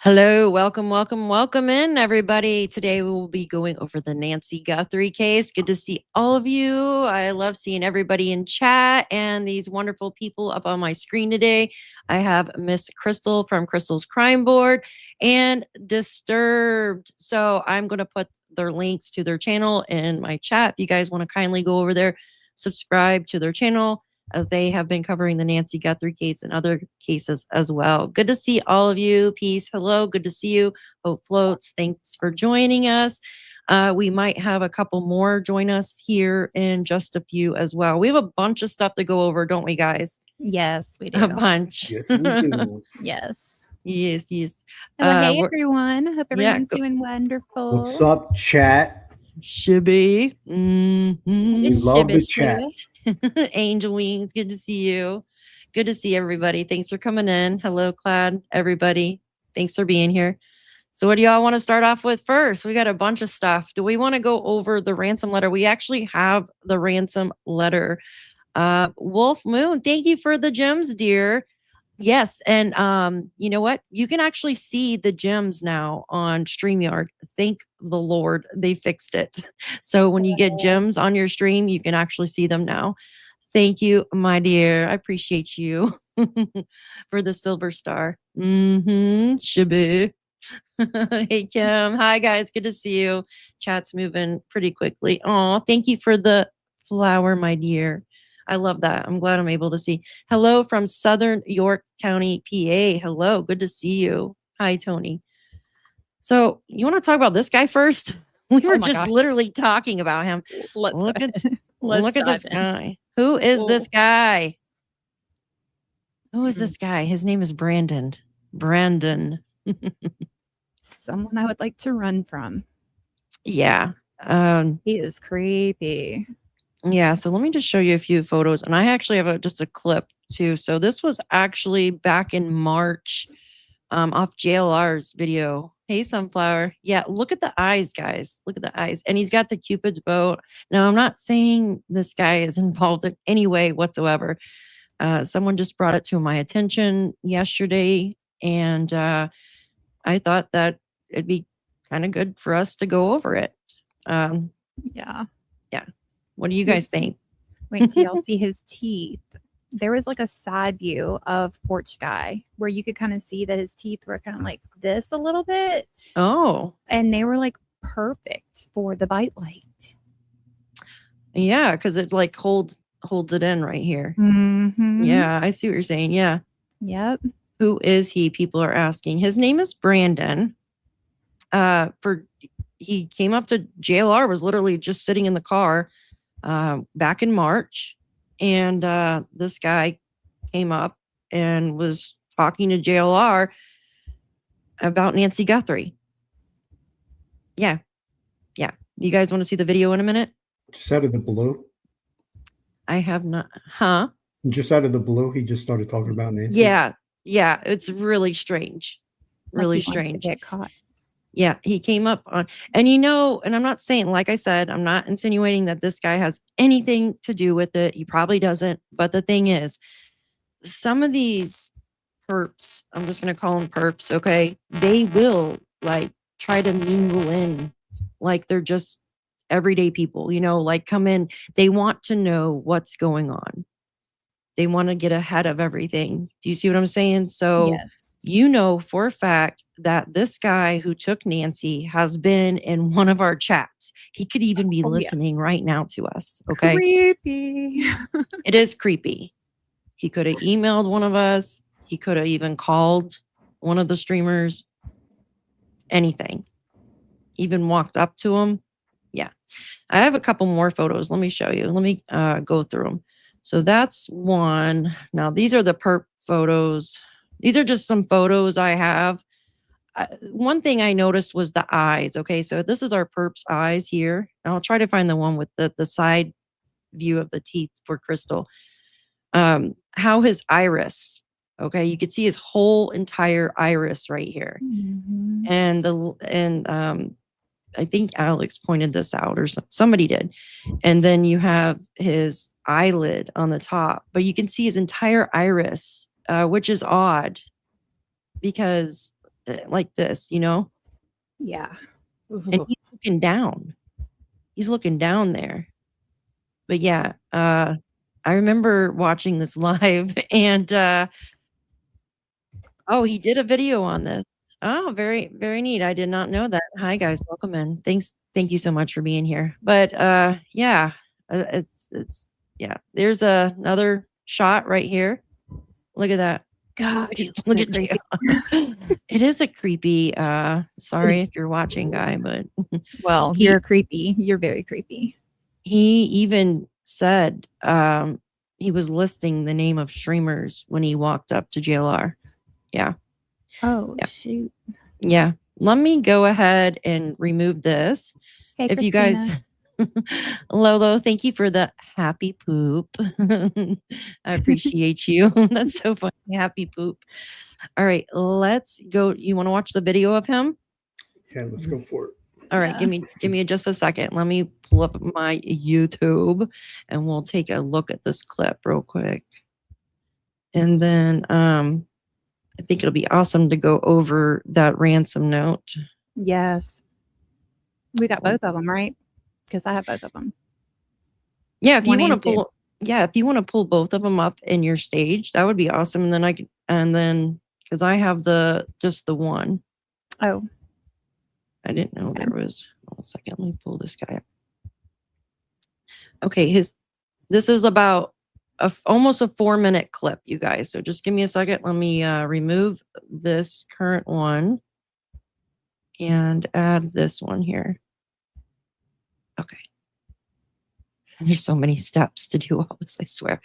Hello, welcome in, everybody. Today we will be going over the Nancy Guthrie case. Good to see all of you. I love seeing everybody in chat and these wonderful people up on my screen today. I have Miss Crystal from Crystal's Crime Board and Disturbed. So I'm going to put their links to their channel in my chat. If you guys want to kindly go over there, subscribe to their channel, as they have been covering the Nancy Guthrie case and other cases as well. Good to see all of you. Peace. Hello. Good to see you. Hope floats. Thanks for joining us. We might have a couple more join us here in just a few as well. We have a bunch of stuff to go over, don't we, guys? Yes, we do. A bunch. Yes, we do. Yes. Yes. Hey, everyone. Hope everyone's doing wonderful. What's up, chat? Shibby. We love the chat. Angel Wings, good to see you. Good to see everybody. Thanks for coming in. Hello, Clad, everybody. Thanks for being here. So what do y'all want to start off with first? We got a bunch of stuff. Do we want to go over the ransom letter? We actually have the ransom letter. Wolf Moon, thank you for the gems, dear. Yes, and you know what? You can actually see the gems now on StreamYard. Thank the Lord they fixed it. So when you get gems on your stream, you can actually see them now. Thank you, my dear. I appreciate you for the silver star. Shibu. Hey, Kim. Hi, guys. Good to see you. Chat's moving pretty quickly. Oh, thank you for the flower, my dear. I love that. I'm glad I'm able to see. Hello from Southern York County, PA. Hello. Good to see you. Hi, Tony. So you want to talk about this guy first? We were just literally talking about him. Look at this guy. Who is this guy? Who is this guy? His name is Brandon. Someone I would like to run from. Yeah. He is creepy. Yeah, so let me just show you a few photos. And I actually have just a clip too. So this was actually back in March off JLR's video. Hey, Sunflower. Yeah, look at the eyes, guys. Look at the eyes. And he's got the Cupid's bow. Now, I'm not saying this guy is involved in any way whatsoever. Someone just brought it to my attention yesterday. And I thought that it'd be kind of good for us to go over it. Yeah. What do you guys think? Wait till y'all see his teeth. There was like a side view of Porch Guy where you could kind of see that his teeth were kind of like this a little bit. Oh. And they were like perfect for the bite light. Yeah, because it like holds it in right here. Mm-hmm. Yeah, I see what you're saying. Yeah. Yep. Who is he? People are asking. His name is Brandon. He came up to JLR, was literally just sitting in the car back in March. And this guy came up and was talking to JLR about Nancy Guthrie. Yeah. You guys want to see the video in a minute? Just out of the blue? I have not. Huh? Just out of the blue, he just started talking about Nancy? Yeah. It's really strange. Really strange. To get caught. Yeah, he came up on, and and I'm not saying, like I said, I'm not insinuating that this guy has anything to do with it. He probably doesn't. But the thing is, some of these perps, I'm just going to call them perps, okay? They will like try to mingle in like they're just everyday people, like come in. They want to know what's going on. They want to get ahead of everything. Do you see what I'm saying? So yes. You know for a fact that this guy who took Nancy has been in one of our chats. He could even be listening right now to us. Okay. Creepy. It is creepy. He could have emailed one of us. He could have even called one of the streamers. Anything. Even walked up to him. Yeah. I have a couple more photos. Let me show you. Let me go through them. So that's one. Now, these are the perp photos. These are just some photos I have. One thing I noticed was the eyes. Okay, so this is our perp's eyes here. And I'll try to find the one with the side view of the teeth for Crystal. How his iris. Okay, you could see his whole entire iris right here. Mm-hmm. And I think Alex pointed this out, or somebody did. And then you have his eyelid on the top, but you can see his entire iris. Which is odd because like this, you know, Yeah. and he's looking down. He's looking down there. But yeah, I remember watching this live and oh, he did a video on this. Oh, very, very neat. I did not know that. Hi guys, welcome in. Thank you so much for being here. But yeah, it's yeah. There's another shot right here. Look at that. God, Look so at creepy. Jill. It is a creepy sorry if you're watching, guy, but Well, He- you're creepy. You're very creepy. he even said he was listing the name of streamers when he walked up to JLR. Yeah. Oh, Yeah. shoot. Yeah. Let me go ahead and remove this. Hey, If you guys Lolo, thank you for the happy poop. I appreciate you. That's so funny. Happy poop. All right, let's go. You want to watch the video of him? Yeah, let's go for it. All right, Yeah. give me just a second. Let me pull up my YouTube and we'll take a look at this clip real quick. And then I think it'll be awesome to go over that ransom note. Yes. We got both of them, right? Because I have both of them. Yeah, if you One want and to two. pull, yeah, if you want to pull both of them up in your stage, that would be awesome. And then I can, and then because I have just the one. Oh, I didn't know Okay. there was. Hold on a second, let me pull this guy up. Okay, this is about almost a 4-minute clip, you guys. So just give me a second. Let me remove this current one and add this one here. Okay. There's so many steps to do all this, I swear.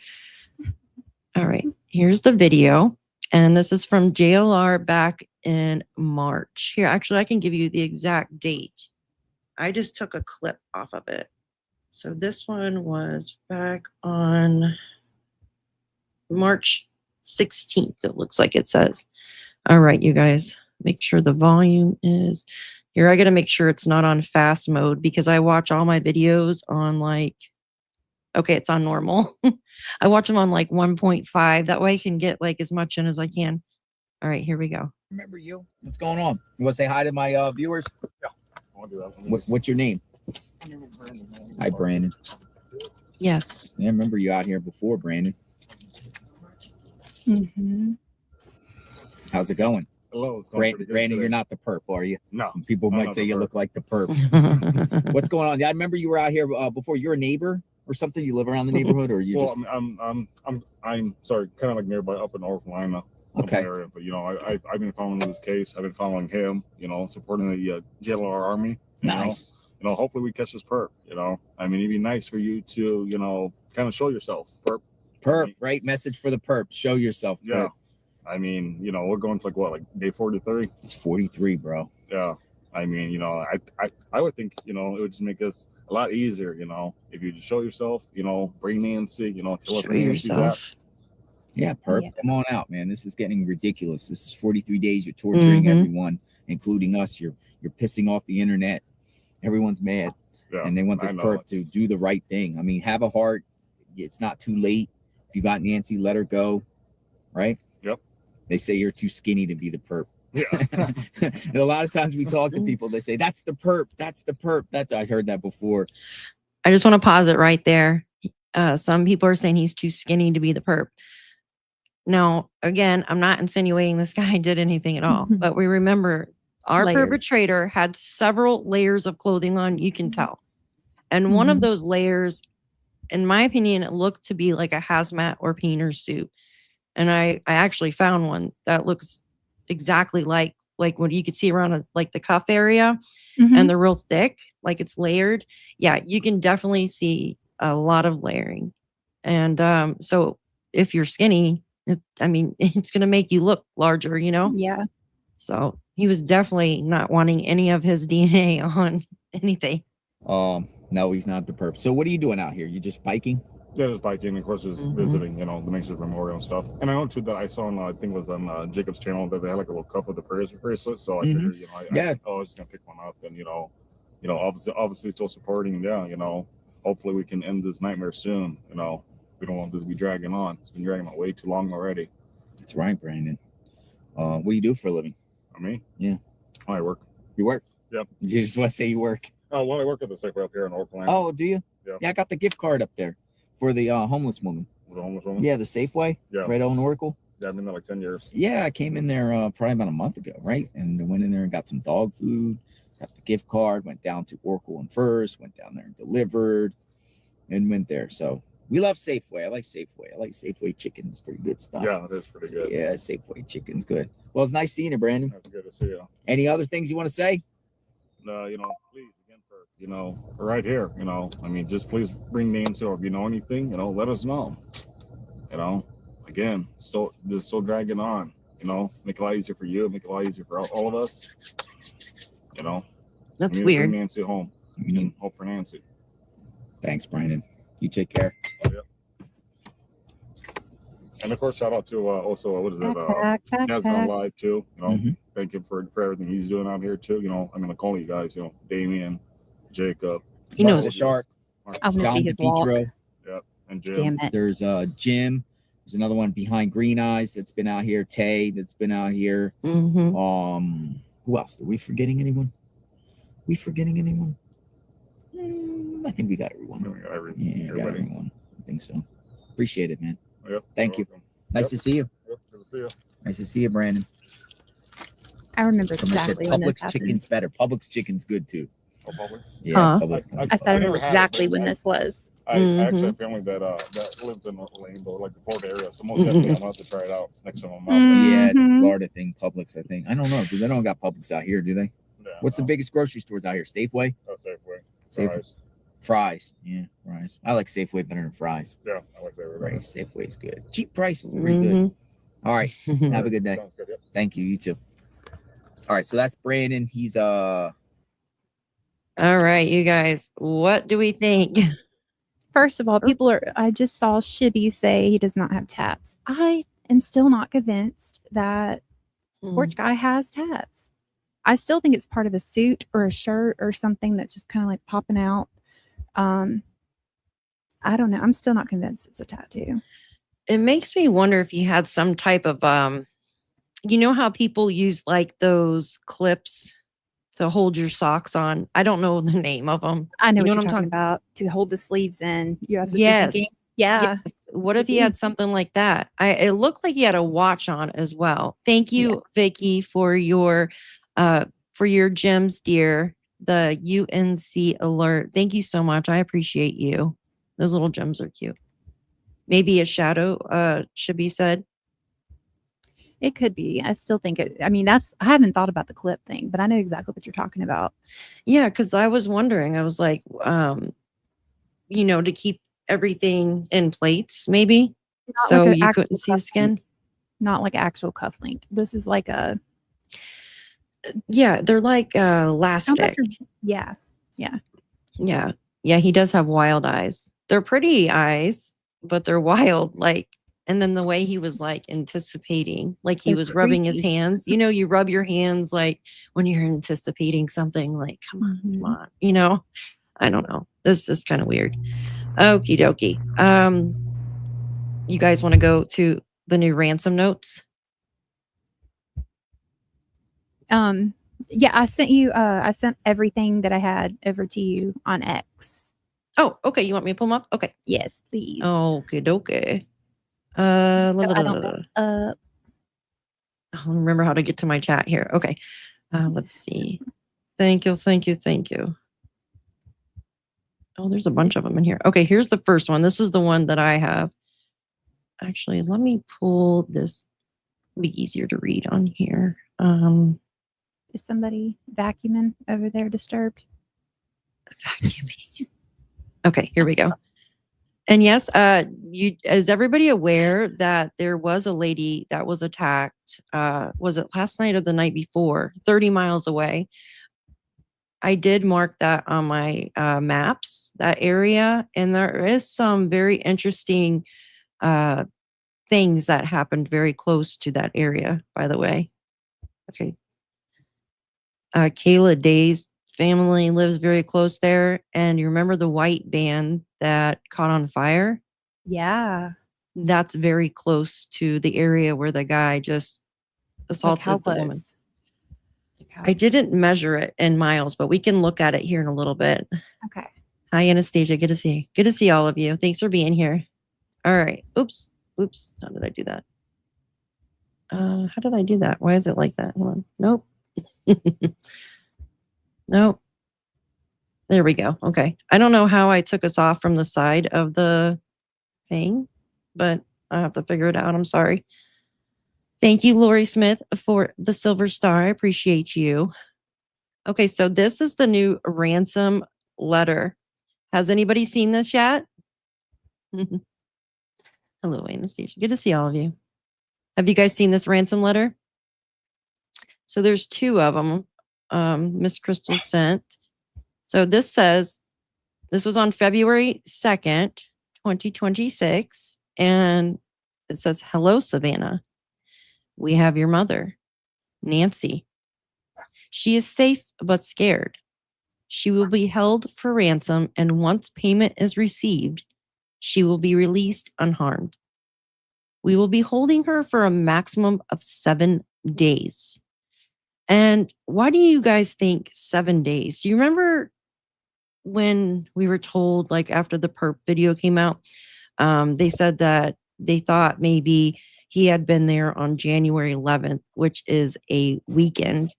All right, here's the video. And this is from JLR back in March. Here, actually, I can give you the exact date. I just took a clip off of it. So this one was back on March 16th, it looks like it says. All right, you guys, make sure the volume is here. I got to make sure it's not on fast mode because I watch all my videos on like, okay, it's on normal. I watch them on like 1.5. That way I can get like as much in as I can. All right, here we go. Remember you? What's going on? You want to say hi to my viewers? Yeah, I'll do that. What's your name? Hi, Brandon. Yes. Yeah, I remember you out here before, Brandon. mm-hmm. How's it going? Hello, it's going pretty good Brandon, today. you're not the perp, are you? No. People I'm might not say the you perp. look like the perp. What's going on? Yeah, I remember you were out here before. You're a neighbor or something. You live around the neighborhood, or you Well, just I'm sorry, kind of like nearby up in North Carolina. Okay. Area, but you know, I've been following this case. I've been following him. You know, supporting the JLR Army. nice? You know, hopefully we catch this perp. You know, I mean, it'd be nice for you to, you know, kind of show yourself, perp. Perp, right? Message for the perp. Show yourself. Yeah. Perp. I mean, you know, we're going to like day 43. It's 43, bro. Yeah. I mean, you know, I would think, you know, it would just make us a lot easier, you know, if you just show yourself, you know, bring Nancy, you know, tell us Show where Nancy's at. yourself. Yeah, perp. Yeah. Come on out, man. This is getting ridiculous. This is 43 days. You're torturing Mhm. everyone, including us. You're pissing off the internet. Everyone's mad. Yeah. And they want I this know, perp to it's- do the right thing. I mean, have a heart. It's not too late. If you got Nancy, let her go. Right? Yep. They say you're too skinny to be the perp. Yeah. And a lot of times we talk to people, they say, that's the perp. That's the perp. I heard that before. I just want to pause it right there. Some people are saying he's too skinny to be the perp. Now, again, I'm not insinuating this guy did anything at all, but we remember our Layers. perpetrator had several layers of clothing on, you can tell. And one of Mhm. those layers, in my opinion, it looked to be like a hazmat or painter suit. And I actually found one that looks exactly like what you could see around like the cuff area. Mhm. And they're real thick, like it's layered. Yeah, you can definitely see a lot of layering. And so if you're skinny, I mean, it's going to make you look larger, you know? Yeah. So he was definitely not wanting any of his DNA on anything. No, he's not the perp. So what are you doing out here? You just biking? Yeah, just biking, of course, just Mhm. visiting, you know, the Main Memorial and stuff. And I know too that I saw on, I think it was on Jacob's channel that they had like a little cup with the bracelet. So I Mhm. figured, you know, Yeah. I was just gonna pick one up, and you know, obviously still supporting. Yeah, you know, hopefully we can end this nightmare soon. You know, we don't want this to be dragging on. It's been dragging on way too long already. That's right, Brandon. What do you do for a living? Me? Yeah. I work. You work? Yep. You just want to say you work. Oh, well, I work at the Safeway up here in Oakland. Oh, do you? Yeah. Yeah, I got the gift card up there for the homeless woman. The homeless woman? Yeah, the Safeway. Yeah. Right on Oracle. Yeah, I've been there like 10 years. Yeah, I came in there probably about a month ago, right? And I went in there and got some dog food, got the gift card, went down to Oracle and First, went down there and delivered, and went there. So we love Safeway. I like Safeway. I like Safeway chicken. It's pretty good stuff. Yeah, it is pretty good. Yeah, Safeway chicken's good. Well, it's nice seeing you, Brandon. That's good to see you. Any other things you want to say? You know, please, again, for right here, I mean, just please bring Nancy, or if you know anything, let us know. Again, this is still dragging on, make it a lot easier for you, make it a lot easier for all of us. That's We need to weird. bring Nancy home and hope for Nancy. Thanks, Brandon. You take care. And of course, shout out to also, what is it? Backpack, Dad's Gone backpack. Live too. Mhm. Thank him for everything he's doing out here too. I'm gonna call you guys, Damien, Jacob, You know, Mark the Shark, I want to John see his walk. DePietro. and Jim. Damn it. There's Jim. There's another one behind Green Eyes that's been out here. Tay that's been out here. mhm. Who else? Are we forgetting anyone? I think we got everyone. Yeah, got Everybody. everyone. I think so. Appreciate it, man. Yep, Thank you're you. welcome. Nice Yep. to see you. Yep, good to see you. Nice to see you, Brandon. I remember Somebody said exactly when this Publix happened. chicken's better. Publix chicken's good too. Oh, Publix? Yeah, Huh. Publix. I said I never remember had it, exactly but when this was. I actually have family that lives in Orlando, like the Florida area. So most definitely I'm gonna have to try it out next time I'm out. Yeah, it's a Mhm. Florida thing. Publix, I think. I don't know. They don't got Publix out here, do they? Yeah, What's the biggest grocery stores out here? Safeway? Safeway. Safeway. Fries. Fries. Yeah, fries. I like Safeway better than fries. Yeah, I like that. Right, Safeway's good. Cheap prices, pretty good. All right, have a good day. Sounds good. Yep. Thank you. You too. All right, so that's Brandon. He's All right, you guys, what do we think? First of all, I just saw Shibby say he does not have tats. I am still not convinced that Porch Guy has tats. I still think it's part of a suit or a shirt or something that's just kind of like popping out. I don't know. I'm still not convinced it's a tattoo. It makes me wonder if he had some type of you know how people use like those clips to hold your socks on? I don't know the name of them. I know You what know you're what I'm talking about, to hold the sleeves in. You have to Yes. Yeah. Yes. What if he had something like that? It looked like he had a watch on as well. Thank you, Vicky, for your gems, dear. The UNC alert. Thank you so much. I appreciate you. Those little gems are cute. Maybe a shadow, should be said. It could be. I still think it. I mean, I haven't thought about the clip thing, but I know exactly what you're talking about. Yeah, because I was wondering, I was like, to keep everything in plates, maybe. Not So like an you actual couldn't see the cuff skin. link. Not like actual cuff link. This is like a. Yeah, they're like how much elastic. Yeah. Yeah. Yeah, he does have wild eyes. They're pretty eyes, but they're wild. And then the way he was like anticipating, like he They're was rubbing his creepy. hands. You rub your hands like when you're anticipating something, like, come on, Mhm. come on. I don't know. This is kind of weird. Okie dokie. You guys want to go to the new ransom notes? Yeah, I sent everything that I had over to you on X. Oh, okay. You want me to pull them up? Okay. Yes, please. Okay, dokie. So I don't mess up. I'll remember how to get to my chat here. Okay. Let's see. Thank you. Oh, there's a bunch of them in here. Okay, here's the first one. This is the one that I have. Actually, let me pull this. It'll be easier to read on here. Is somebody vacuuming over there disturbed? Vacuuming. Okay, here we go. And yes, is everybody aware that there was a lady that was attacked? Was it last night or the night before? 30 miles away. I did mark that on my maps, that area, and there is some very interesting things that happened very close to that area, by the way. Okay. Kayla Day's family lives very close there. And you remember the white van that caught on fire? Yeah. That's very close to the area where the guy just Like assaulted how the woman. close? I didn't measure it in miles, but we can look at it here in a little bit. Okay. Hi, Anastasia. Good to see you. Good to see all of you. Thanks for being here. All right. Oops. How did I do that? How did I do that? Why is it like that? Hold on. Nope. Nope. There we go. Okay. I don't know how I took us off from the side of the thing, but I have to figure it out. I'm sorry. Thank you, Lori Smith, for the silver star. I appreciate you. Okay, so this is the new ransom letter. Has anybody seen this yet? Hello, Anastasia. Good to see all of you. Have you guys seen this ransom letter? So there's two of them. Miss Crystal sent. So this says, this was on February 2nd, 2026. And it says, hello, Savannah. We have your mother, Nancy. She is safe but scared. She will be held for ransom, and once payment is received, she will be released unharmed. We will be holding her for a maximum of 7 days. And why do you guys think 7 days? Do you remember when we were told, like after the perp video came out, they said that they thought maybe he had been there on January 11th, which is a weekend,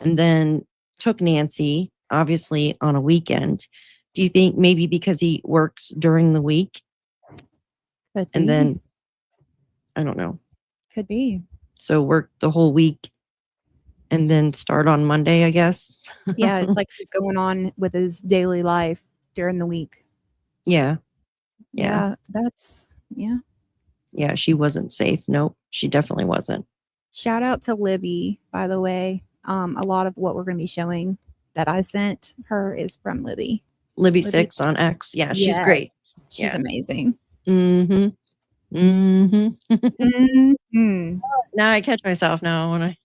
and then took Nancy, obviously, on a weekend. Do you think maybe because he works during the week? Could And be. then, I don't know. Could be. So work the whole week and then start on Monday, I guess. Yeah, it's like he's going on with his daily life during the week. Yeah. Yeah, that's, yeah. Yeah, she wasn't safe. Nope, she definitely wasn't. Shout out to Libby, by the way. A lot of what we're going to be showing that I sent her is from Libby. Libby 6 on X. Yeah, she's Yes. great. She's Yeah. amazing. Mm-hmm. Mm-hmm. Mhm. Now I catch myself now when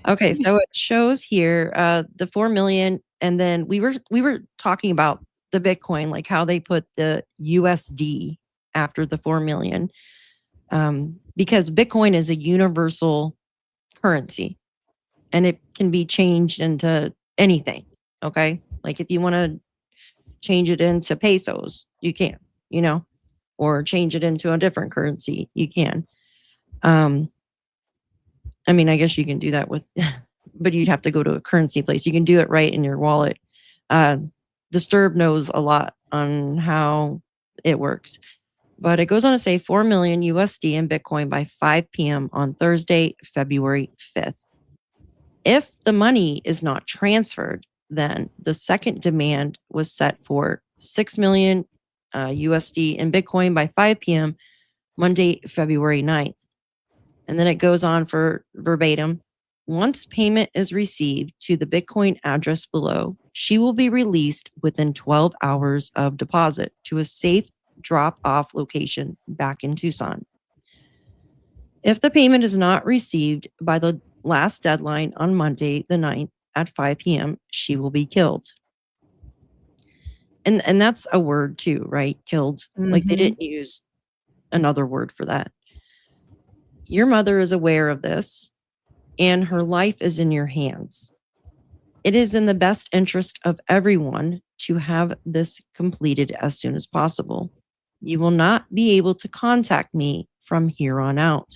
okay, so it shows here the 4 million, and then we were talking about the Bitcoin, like how they put the USD after the 4 million. Because Bitcoin is a universal currency and it can be changed into anything. Okay. Like if you want to change it into pesos, you can, or change it into a different currency, you can. I mean, I guess you can do that with, but you'd have to go to a currency place. You can do it right in your wallet. Disturb knows a lot on how it works. But it goes on to say 4 million USD in Bitcoin by 5 p.m. on Thursday, February 5th. If the money is not transferred, then the second demand was set for 6 million USD in Bitcoin by 5 p.m. Monday, February 9th. And then it goes on for verbatim. Once payment is received to the Bitcoin address below, she will be released within 12 hours of deposit to a safe drop-off location back in Tucson. If the payment is not received by the last deadline on Monday, the 9th at 5 p.m., she will be killed. And that's a word too, right? Killed. Like they didn't use another word for that. Your mother is aware of this, and her life is in your hands. It is in the best interest of everyone to have this completed as soon as possible. You will not be able to contact me from here on out.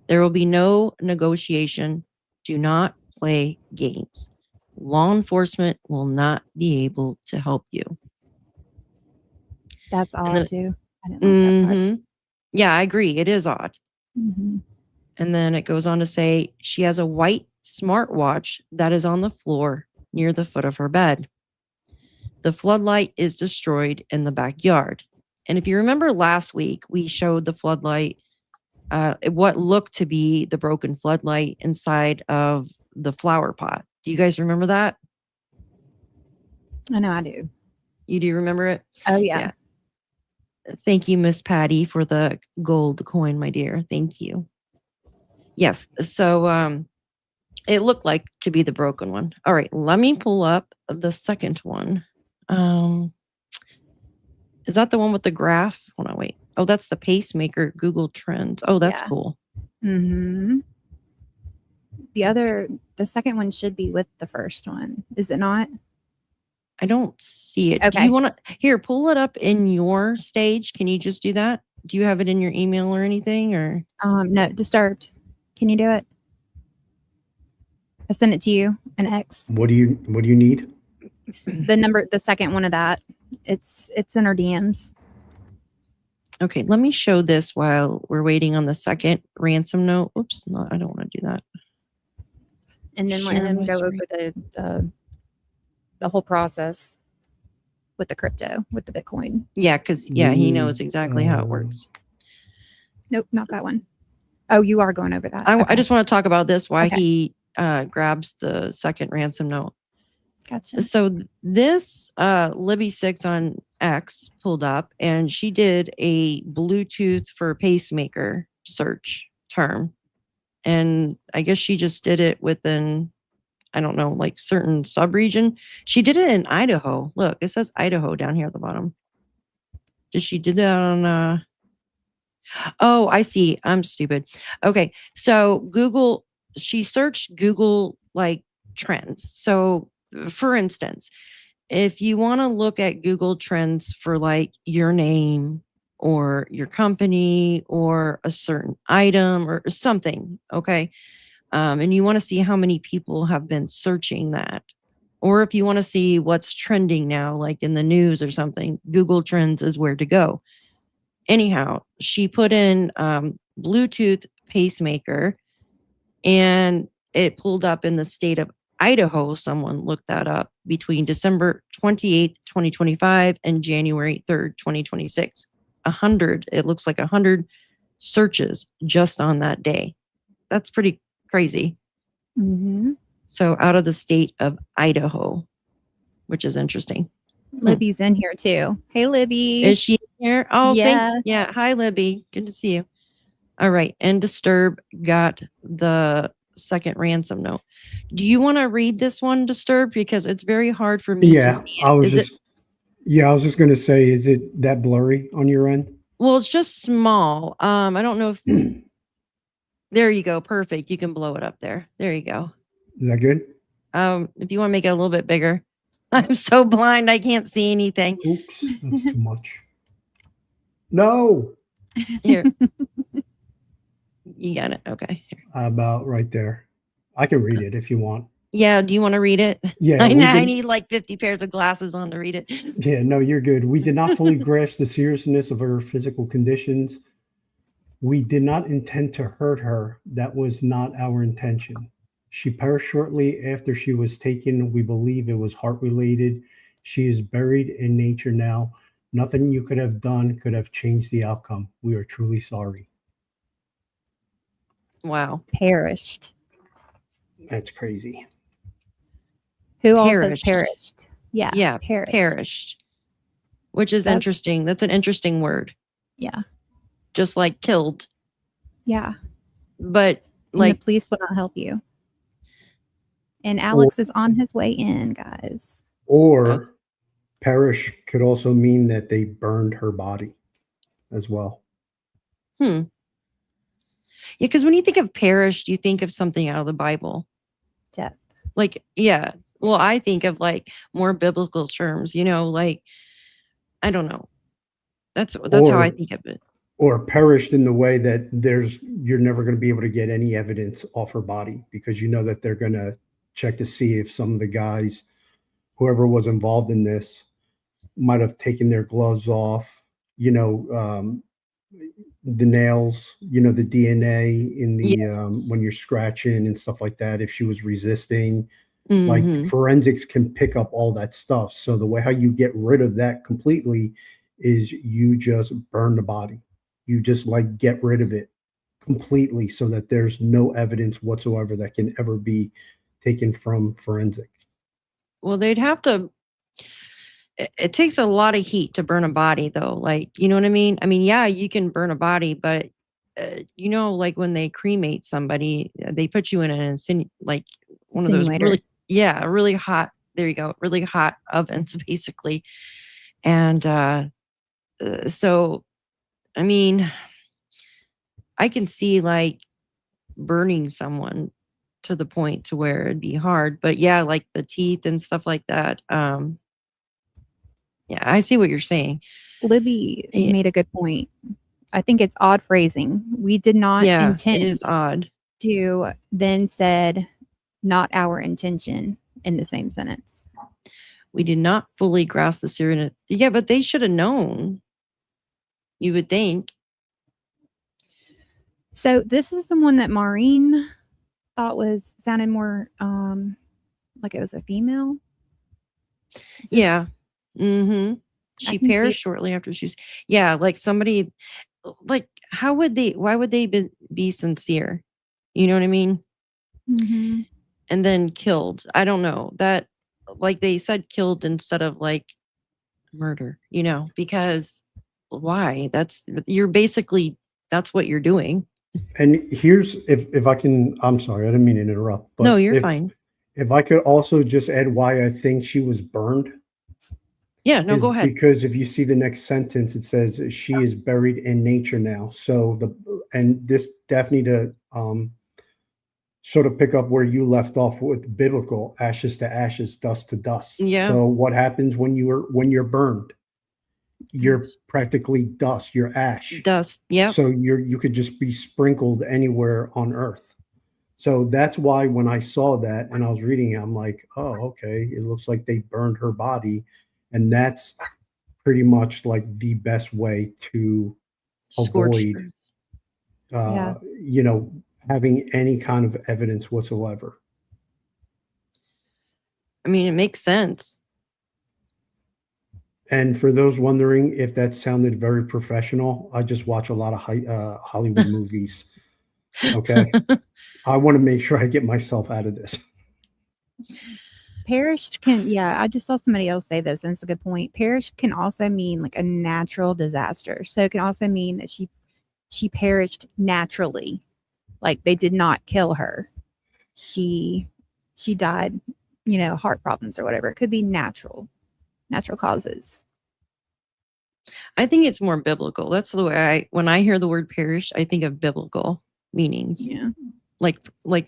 There will be no negotiation. Do not play games. Law enforcement will not be able to help you. That's And odd then- too. I didn't like that part. Yeah, I agree. It is odd. Mhm. And then it goes on to say she has a white smartwatch that is on the floor near the foot of her bed. The floodlight is destroyed in the backyard. And if you remember last week, we showed the floodlight, what looked to be the broken floodlight inside of the flower pot. Do you guys remember that? I know I do. You do remember it? Oh, yeah. Thank you, Miss Patty, for the gold coin, my dear. Thank you. Yes. So it looked like to be the broken one. All right. Let me pull up the second one. Is that the one with the graph? Hold on, wait. Oh, that's the pacemaker Google Trends. Oh, that's Yeah. cool. Mm-hmm. The second one should be with the first one, is it not? I don't see it. Do Okay. you want to here pull it up in your stage? Can you just do that? Do you have it in your email or anything or No, Disturbed. Can you do it? I sent it to you, an X. What do you need? The second one of that. It's in our DMs. Okay, let me show this while we're waiting on the second ransom note. Oops, no, I don't want to do that. And then let Share him my go screen. over the whole process with the crypto, with the Bitcoin. Yeah, because he knows exactly how it works. Nope, not that one. Oh, you are going over that. I Okay. just want to talk about this, why Okay. he grabs the second ransom note. Gotcha. So this Libby6 on X pulled up and she did a Bluetooth for pacemaker search term. And I guess she just did it within, I don't know, like certain subregion. She did it in Idaho. Look, it says Idaho down here at the bottom. Did she do that on oh, I see. I'm stupid. Okay. So Google, she searched Google like trends. So for instance, if you want to look at Google trends for like your name or your company or a certain item or something, okay, and you want to see how many people have been searching that, or if you want to see what's trending now, like in the news or something, Google Trends is where to go. Anyhow, she put in Bluetooth pacemaker and it pulled up in the state of Idaho. Someone looked that up between December 28th, 2025 and January 3rd, 2026. 100, it looks like 100 searches just on that day. That's pretty crazy. Mm-hmm. So out of the state of Idaho, which is interesting. Libby's in here too. Hey, Libby. Is she here? Oh, Yeah. yeah. Hi, Libby. Good to see you. All right. And Disturb got the second ransom note. Do you want to read this one, Disturb? Because it's very hard for me to see it. I was just going to say, is it that blurry on your end? Well, it's just small. I don't know if there you go. Perfect. You can blow it up there. There you go. Is that good? If you want to make it a little bit bigger. I'm so blind I can't see anything. Oops, that's too much. No. Here. You got it. Okay. Here. About right there. I can read it if you want. Yeah. Do you want to read it? Yeah. I need like 50 pairs of glasses on to read it. Yeah, no, you're good. We did not fully grasp the seriousness of her physical conditions. We did not intend to hurt her. That was not our intention. She perished shortly after she was taken. We believe it was heart related. She is buried in nature now. Nothing you could have done could have changed the outcome. We are truly sorry. Wow. Perished. That's crazy. Who all says perished? Yeah. Yeah. Perished. Which is interesting. That's an interesting word. Yeah. Just like killed. Yeah. But and like the police will not help you. And Alex is on his way in, guys. Or perish could also mean that they burned her body as well. Yeah, because when you think of perished, you think of something out of the Bible. Death. Like, yeah. Well, I think of like more biblical terms, like, I don't know. That's how I think of it. Or perished in the way that you're never going to be able to get any evidence off her body because you know that they're going to check to see if some of the guys, whoever was involved in this, might have taken their gloves off, the nails, the DNA in the when you're scratching and stuff like that, if she was resisting. Like forensics can pick up all that stuff. So the way how you get rid of that completely is you just burn the body. You just like get rid of it completely so that there's no evidence whatsoever that can ever be taken from forensic. Well, they'd have to, it takes a lot of heat to burn a body though. Like, you know what I mean? I mean, yeah, you can burn a body, but like when they cremate somebody, they put you in like one of those really hot, there you go, really hot ovens basically. And so, I mean, I can see like burning someone to the point to where it'd be hard. But yeah, like the teeth and stuff like that. Yeah, I see what you're saying. Libby Yeah. made a good point. I think it's odd phrasing. We did not Yeah, intend it is odd. to, then said not our intention in the same sentence. We did not fully grasp the seriousness. Yeah, but they should have known. You would think. So this is the one that Maureen thought sounded more like it was a female. Is this- Yeah. Mm-hmm. I She can see perished it. shortly after she's. Yeah, like somebody. Like, how would they? Why would they be sincere? You know what I mean? Mhm. And then killed. I don't know that. Like they said, killed instead of like murder. You know, because why? You're basically that's what you're doing. And here's if I can, I'm sorry, I didn't mean to interrupt. But No, you're if, fine. If I could also just add why I think she was burned. Yeah, no, is go ahead. Because if you see the next sentence, it says she is buried in nature now. So this Daphne to sort of pick up where you left off with biblical ashes to ashes, dust to dust. Yeah. So what happens when you're burned? You're practically dust. You're ash. Dust. Yeah. So you could just be sprinkled anywhere on earth. So that's why when I saw that and I was reading it, I'm like, oh, okay. It looks like they burned her body. And that's pretty much like the best way to Scorched avoid, earth. Yeah. having any kind of evidence whatsoever. I mean, it makes sense. And for those wondering if that sounded very professional, I just watch a lot of Hollywood movies. Okay. I want to make sure I get myself out of this. Perished I just saw somebody else say this, and it's a good point. Perished can also mean like a natural disaster. So it can also mean that she perished naturally. Like they did not kill her. She died, heart problems or whatever. It could be natural causes. I think it's more biblical. That's the way when I hear the word perish, I think of biblical meanings. Yeah. Like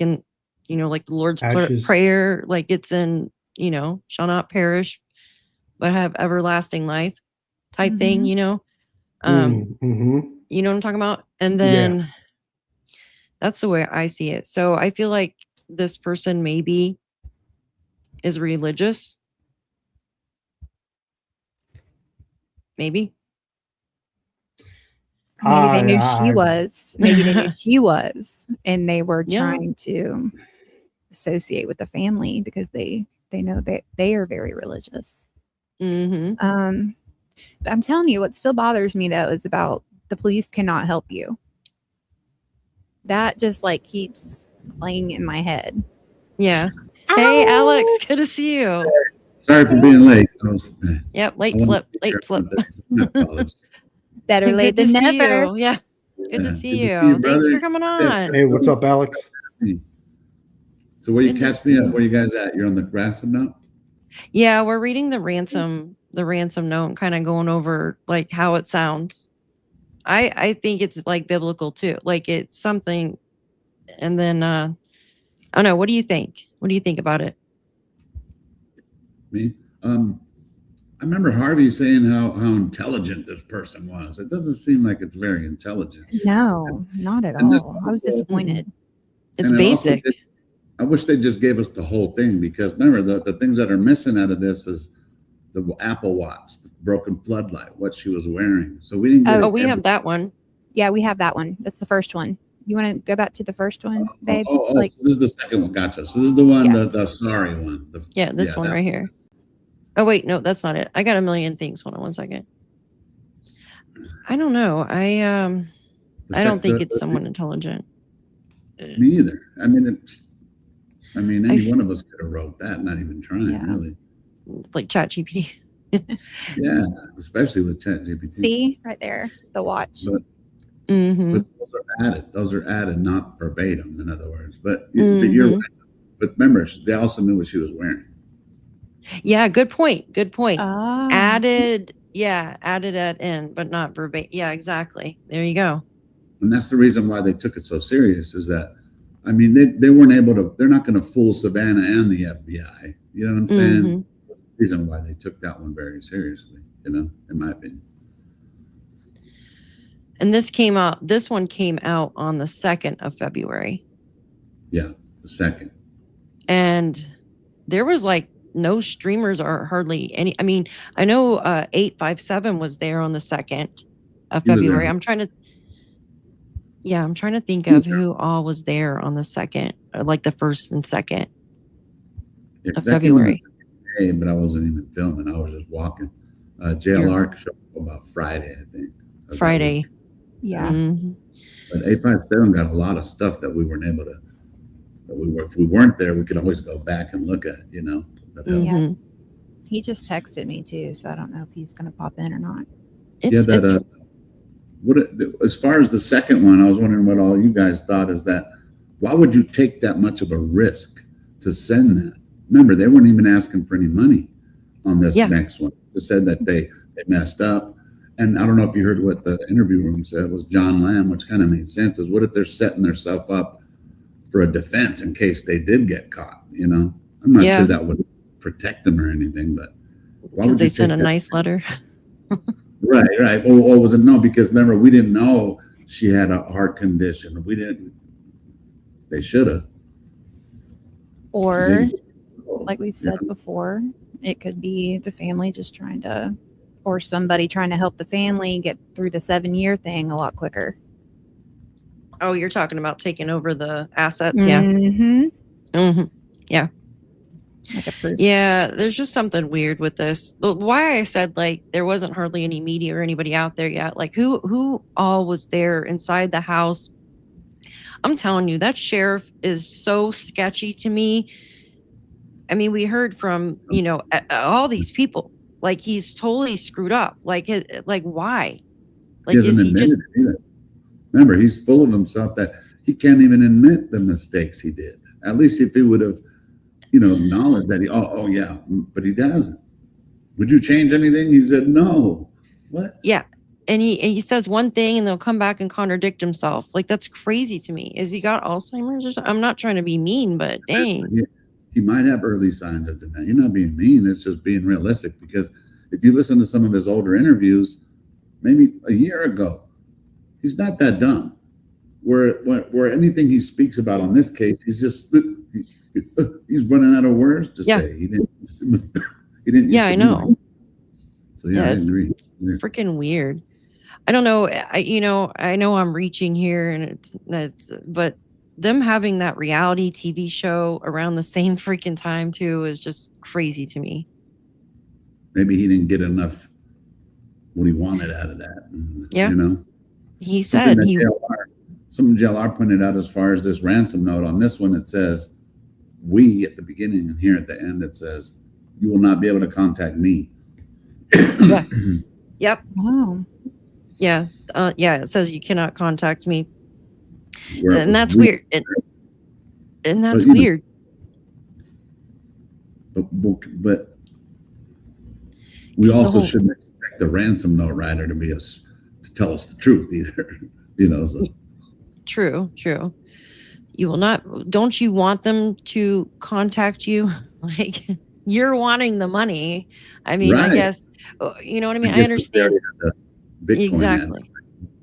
in, like the Lord's Ashes. Prayer, like it's in, shall not perish, but have everlasting life type thing, Mm-hmm. You know what I'm talking about? And then that's the way I see it. So I feel like this person maybe is religious. Maybe. Maybe they knew she was. Maybe they knew she was, and they were Yeah. trying to associate with the family because they know that they are very religious. Mm-hmm. I'm telling you, what still bothers me though is about the police cannot help you. That just like keeps playing in my head. Yeah. Hey, Alex, good to see you. Sorry for being late. Yep, late slip. Better Good late to than see never. you. Yeah. Good to see you. Thanks brother. for coming on. Hey, what's up, Alex? So where you Good to catch me see up? you. Where you guys at? You're on the ransom now? Yeah, we're reading the ransom note, kind of going over like how it sounds. I think it's like biblical too. Like it's something. And then I don't know. What do you think? What do you think about it? Me? I remember Harvey saying how intelligent this person was. It doesn't seem like it's very intelligent. No, not at And this- all. I was disappointed. It's And it also basic. I wish they just gave us the whole thing, because remember the things that are missing out of this is the Apple Watch, the broken floodlight, what she was wearing. So we didn't get Oh, we have that one. Yeah, we have that one. That's the first one. You want to go back to the first one, babe? So this is the second one. Gotcha. So this is the one, Yeah. the sorry one. Yeah, this one that- right here. Oh wait, no, that's not it. I got a million things. Hold on one second. I don't know. I don't think it's someone intelligent. Me either. I mean, any I one of us could have wrote that, not even trying, Yeah. really. Like ChatGPT. Yeah, especially with ChatGPT. See right there, the watch. But, Mm-hmm. but those are added, not verbatim, in other words. But Mm-hmm. you're right. But remember, they also knew what she was wearing. Yeah, good point. Good point. Ah. Added at end, but not verbatim. Yeah, exactly. There you go. And that's the reason why they took it so serious, is that I mean, they weren't able to, they're not going to fool Savannah and the FBI. You know what I'm saying? Mhm. Reason why they took that one very seriously, you know, in my opinion. And this one came out on the 2nd of February. Yeah, the second. And there was like no streamers or hardly any. I mean, I know 857 was there on the 2nd of He was there. February. I'm trying to think of who all was there on the 2nd, or like the 1st and 2nd Yeah, of 'cause that came on the February. second day, but I wasn't even filming. I was just walking. JLR showed up about Friday, I think. of that Friday. week. Yeah. Mhm. But 857 got a lot of stuff that we weren't able to. If we weren't there, we could always go back and look at. You know. Yeah. Mhm. He just texted me too, so I don't know if he's going to pop in or not. It's, Yeah, it's as far as the second one, I was wondering what all you guys thought. Is that why would you take that much of a risk to send that? Remember, they weren't even asking for any money on this Yeah. next one. They said that they messed up. And I don't know if you heard what the interview room said. It was John Lamb, which kind of made sense. Is what if they're setting themselves up for a defense in case they did get caught? You know, I'm not Yeah. sure that would protect them or anything, but why because would they you sent a take that? nice letter. Right. Or was it no? Because remember, we didn't know she had a heart condition. We didn't. They should have. Or, like we've said before, it could be the family just trying to, or somebody trying to help the family get through the 7-year thing a lot quicker. Oh, you're talking about taking over the assets. Yeah. Mm-hmm. Hmm. Like a proof. Yeah, there's just something weird with this. Why I said like there wasn't hardly any media or anybody out there yet. Like who all was there inside the house? I'm telling you, that sheriff is so sketchy to me. I mean, we heard from, all these people. Like he's totally screwed up. Like why? Like He hasn't is he admitted just it either. Remember, he's full of himself that he can't even admit the mistakes he did. At least if he would have, acknowledged that yeah, but he doesn't. Would you change anything? He said no. What? Yeah. And he says one thing and they'll come back and contradict himself. Like that's crazy to me. Is he got Alzheimer's or something? I'm not trying to be mean, but dang. He might have early signs of dementia. You're not being mean. It's just being realistic. Because if you listen to some of his older interviews, maybe a year ago, he's not that dumb. Where anything he speaks about on this case, he's running out of words to say. He didn't. Yeah, I know. So yeah, I agree. Freaking weird. I don't know. I know I'm reaching here, and but them having that reality TV show around the same freaking time too is just crazy to me. Maybe he didn't get enough what he wanted out of that. Yeah. He said something JLR pointed out as far as this ransom note on this one. It says we at the beginning, and here at the end it says you will not be able to contact me. Yeah. Yep. Wow. Yeah. It says you cannot contact me. Where And that's we- weird. And that's But, weird. But we Just the also whole- shouldn't expect the ransom note writer to tell us the truth either. So. True. You will not. Don't you want them to contact you? Like you're wanting the money. I mean, I Right. guess, you know what I mean? I guess understand. they already have the Bitcoin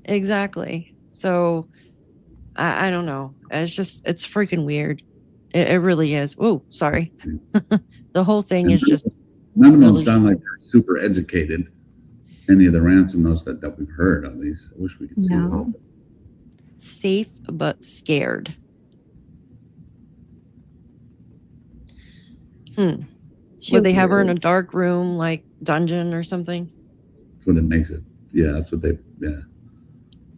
Exactly. So I don't know. It's freaking weird. It really is. Oh, sorry. The whole thing is just. None of them really sound like they're super educated. Any of the ransom notes that we've heard, at least. I wish we could see No. it. Safe but scared. Would they have her in a dark room, like dungeon or something? That's what it makes it. Yeah, that's what they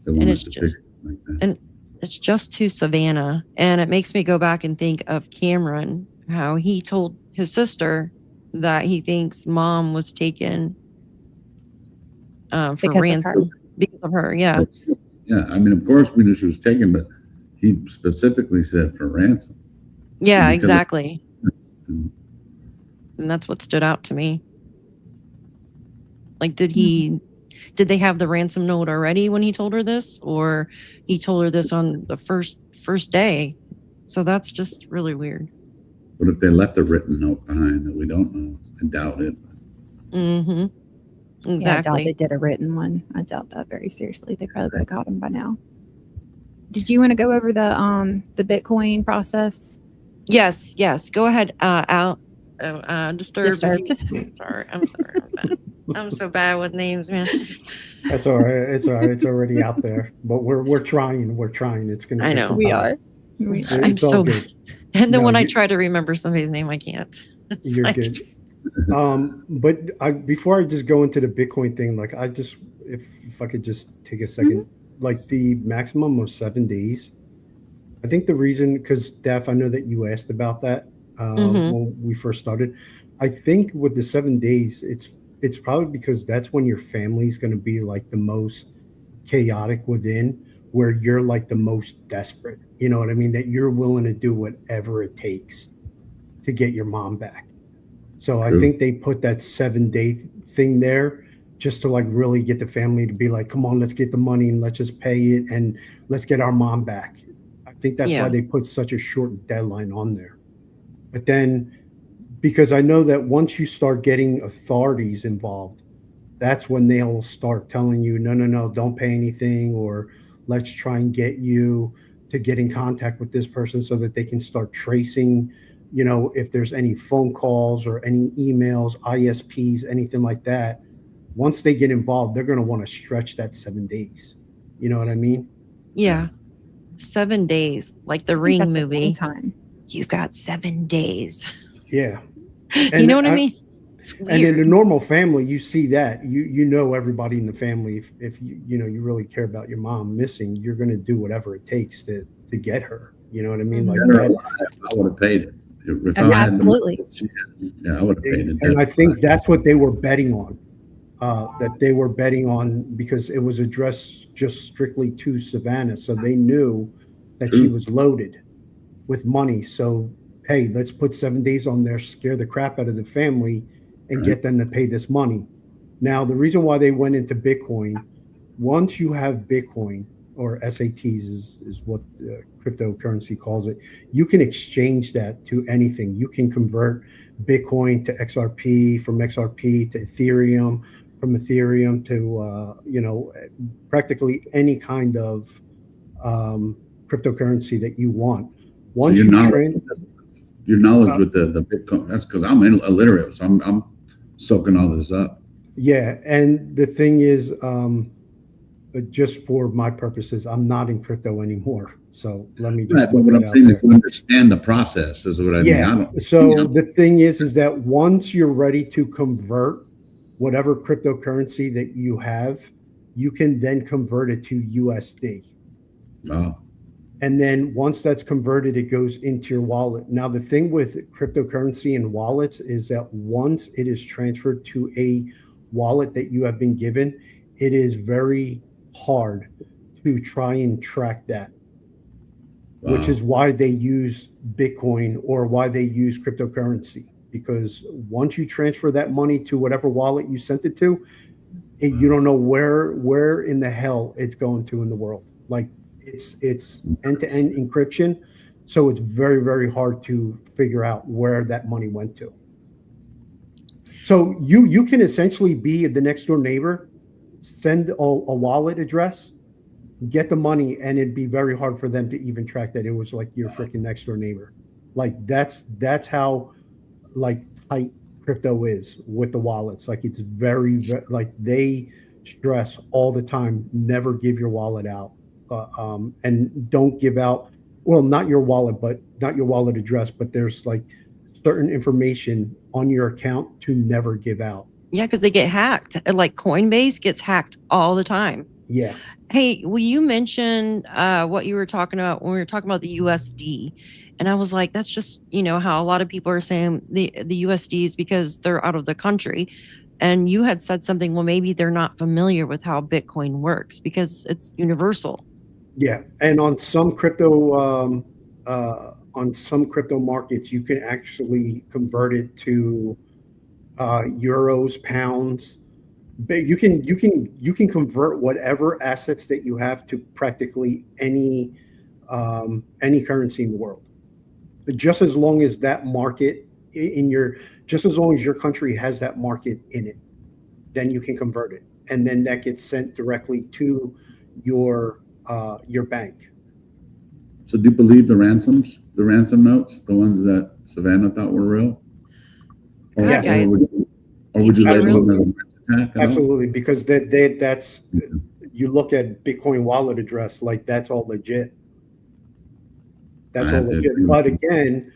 want us it's to just- pick like that. and it's just to Savannah. And it makes me go back and think of Cameron, how he told his sister that he thinks mom was taken for Because of her. ransom because of her. Yeah. Yeah, I mean, of course we knew she was taken, but he specifically said for ransom. Yeah, Because of- exactly. Mm. And that's what stood out to me. Like, did they have the ransom note already when he told her this, or he told her this on the first day? So that's just really weird. What if they left a written note behind that we don't know? I doubt it. Mm-hmm. Yeah, I doubt Exactly. they did a written one. I doubt that very seriously. They probably would have caught him by now. Did you want to go over the Bitcoin process? Yes. Go ahead. Al. Disturbed. Sorry. I'm sorry. I'm so bad with names, man. That's all right. It's all right. It's already out there, but we're trying. It's gonna. I take know. some We time. are. We are. I'm It's all so good. And then No, when I you- try to remember somebody's name, I can't. It's You're like, good. But before I just go into the Bitcoin thing, like I just if I could just take a second, like the maximum of 7 days. I think the reason, because Daph, I know that you asked about that Mhm. when we first started. I think with the 7 days, it's probably because that's when your family's going to be like the most chaotic within, where you're like the most desperate. You know what I mean? That you're willing to do whatever it takes to get your mom back. So I True. think they put that 7 day thing there just to like really get the family to be like, come on, let's get the money and let's just pay it and let's get our mom back. I think that's Yeah. why they put such a short deadline on there. But then, because I know that once you start getting authorities involved, that's when they'll start telling you, no, don't pay anything, or let's try and get you to get in contact with this person so that they can start tracing, if there's any phone calls or any emails, ISPs, anything like that. Once they get involved, they're going to want to stretch that 7 days. You know what I mean? yeah. 7 days, like the I think Ring that's a long movie. time. You've got 7 days. Yeah. You know what I mean? It's And in a weird. normal family, you see that you know everybody in the family. If you really care about your mom missing, you're going to do whatever it takes to get her. You know what I mean? Like Dead or that. alive, I would have paid it. If Oh, I had the money, absolutely. yeah, I would have paid it. And I think that's what they were betting on. That they were betting on, because it was addressed just strictly to Savannah, so they knew that she True. was loaded with money. So hey, let's put 7 days on there, scare the crap out of the family, and get them to pay this money. Now, the reason why they went into Bitcoin, once you have Bitcoin, or SATs is what cryptocurrency calls it, you can exchange that to anything. You can convert Bitcoin to XRP, from XRP to Ethereum, from Ethereum to practically any kind of cryptocurrency that you want. So Once your you knowledge, train, your knowledge with the Bitcoin, that's because I'm illiterate, so I'm soaking all this up. yeah, and the thing is, just for my purposes, I'm not in crypto anymore. So let me just Right, but put what that I'm out saying there. is, you understand the process is what I mean. I Yeah. don't. So the thing is that once you're ready to convert whatever cryptocurrency that you have, you can then convert it to USD. Oh, And then once that's converted, it goes into your wallet. Now, the thing with cryptocurrency and wallets is that once it is transferred to a wallet that you have been given, it is very hard to try and track that, which wow. is why they use Bitcoin or why they use cryptocurrency. Because once you transfer that money to whatever wallet you sent it to, you don't know where in the hell it's going to in the world. Like it's end-to-end encryption, so it's very, very hard to figure out where that money went to. So you can essentially be the next door neighbor, send a wallet address, get the money, and it'd be very hard for them to even track that it was like your freaking next door neighbor. Like that's how like tight crypto is with the wallets. Like it's very like they stress all the time, never give your wallet out, and don't give out, well, not your wallet, but not your wallet address, but there's like certain information on your account to never give out. Yeah, because they get hacked. Like Coinbase gets hacked all the time. Yeah. Hey, will you mention what you were talking about when we were talking about the USD? And I was like, that's just, how a lot of people are saying the USDs because they're out of the country. And you had said something, well, maybe they're not familiar with how Bitcoin works because it's universal. Yeah. And on some crypto markets, you can actually convert it to euros, pounds. But you can convert whatever assets that you have to practically any currency in the world. just as long as that market just as long as your country has that market in it, then you can convert it, and then that gets sent directly to your bank. So do you believe the ransom notes, the ones that Savannah thought were real? Or, Yes. or would you label them as a attack? Absolutely, because that's you look at Bitcoin wallet address, like that's all legit. That's all legit. But again,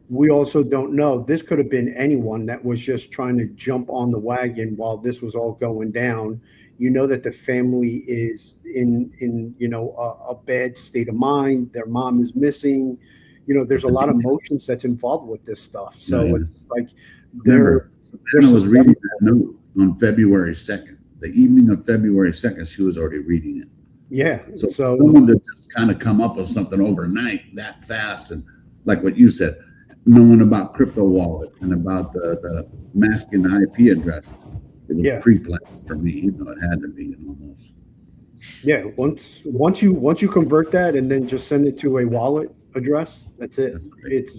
we also don't know. This could have been anyone that was just trying to jump on the wagon while this was all going down. You know that the family is in a bad state of mind. Their mom is missing. There's a lot of emotions that's involved with this stuff. So it's like Savannah was reading that note on February 2nd. The evening of February 2nd, she was already reading it. Yeah. So someone to just kind of come up with something overnight that fast, and like what you said, knowing about crypto wallet and about the masking IP address, it was pre-planned for me. It had to be almost. Yeah. Once you convert that and then just send it to a wallet address, that's it. It's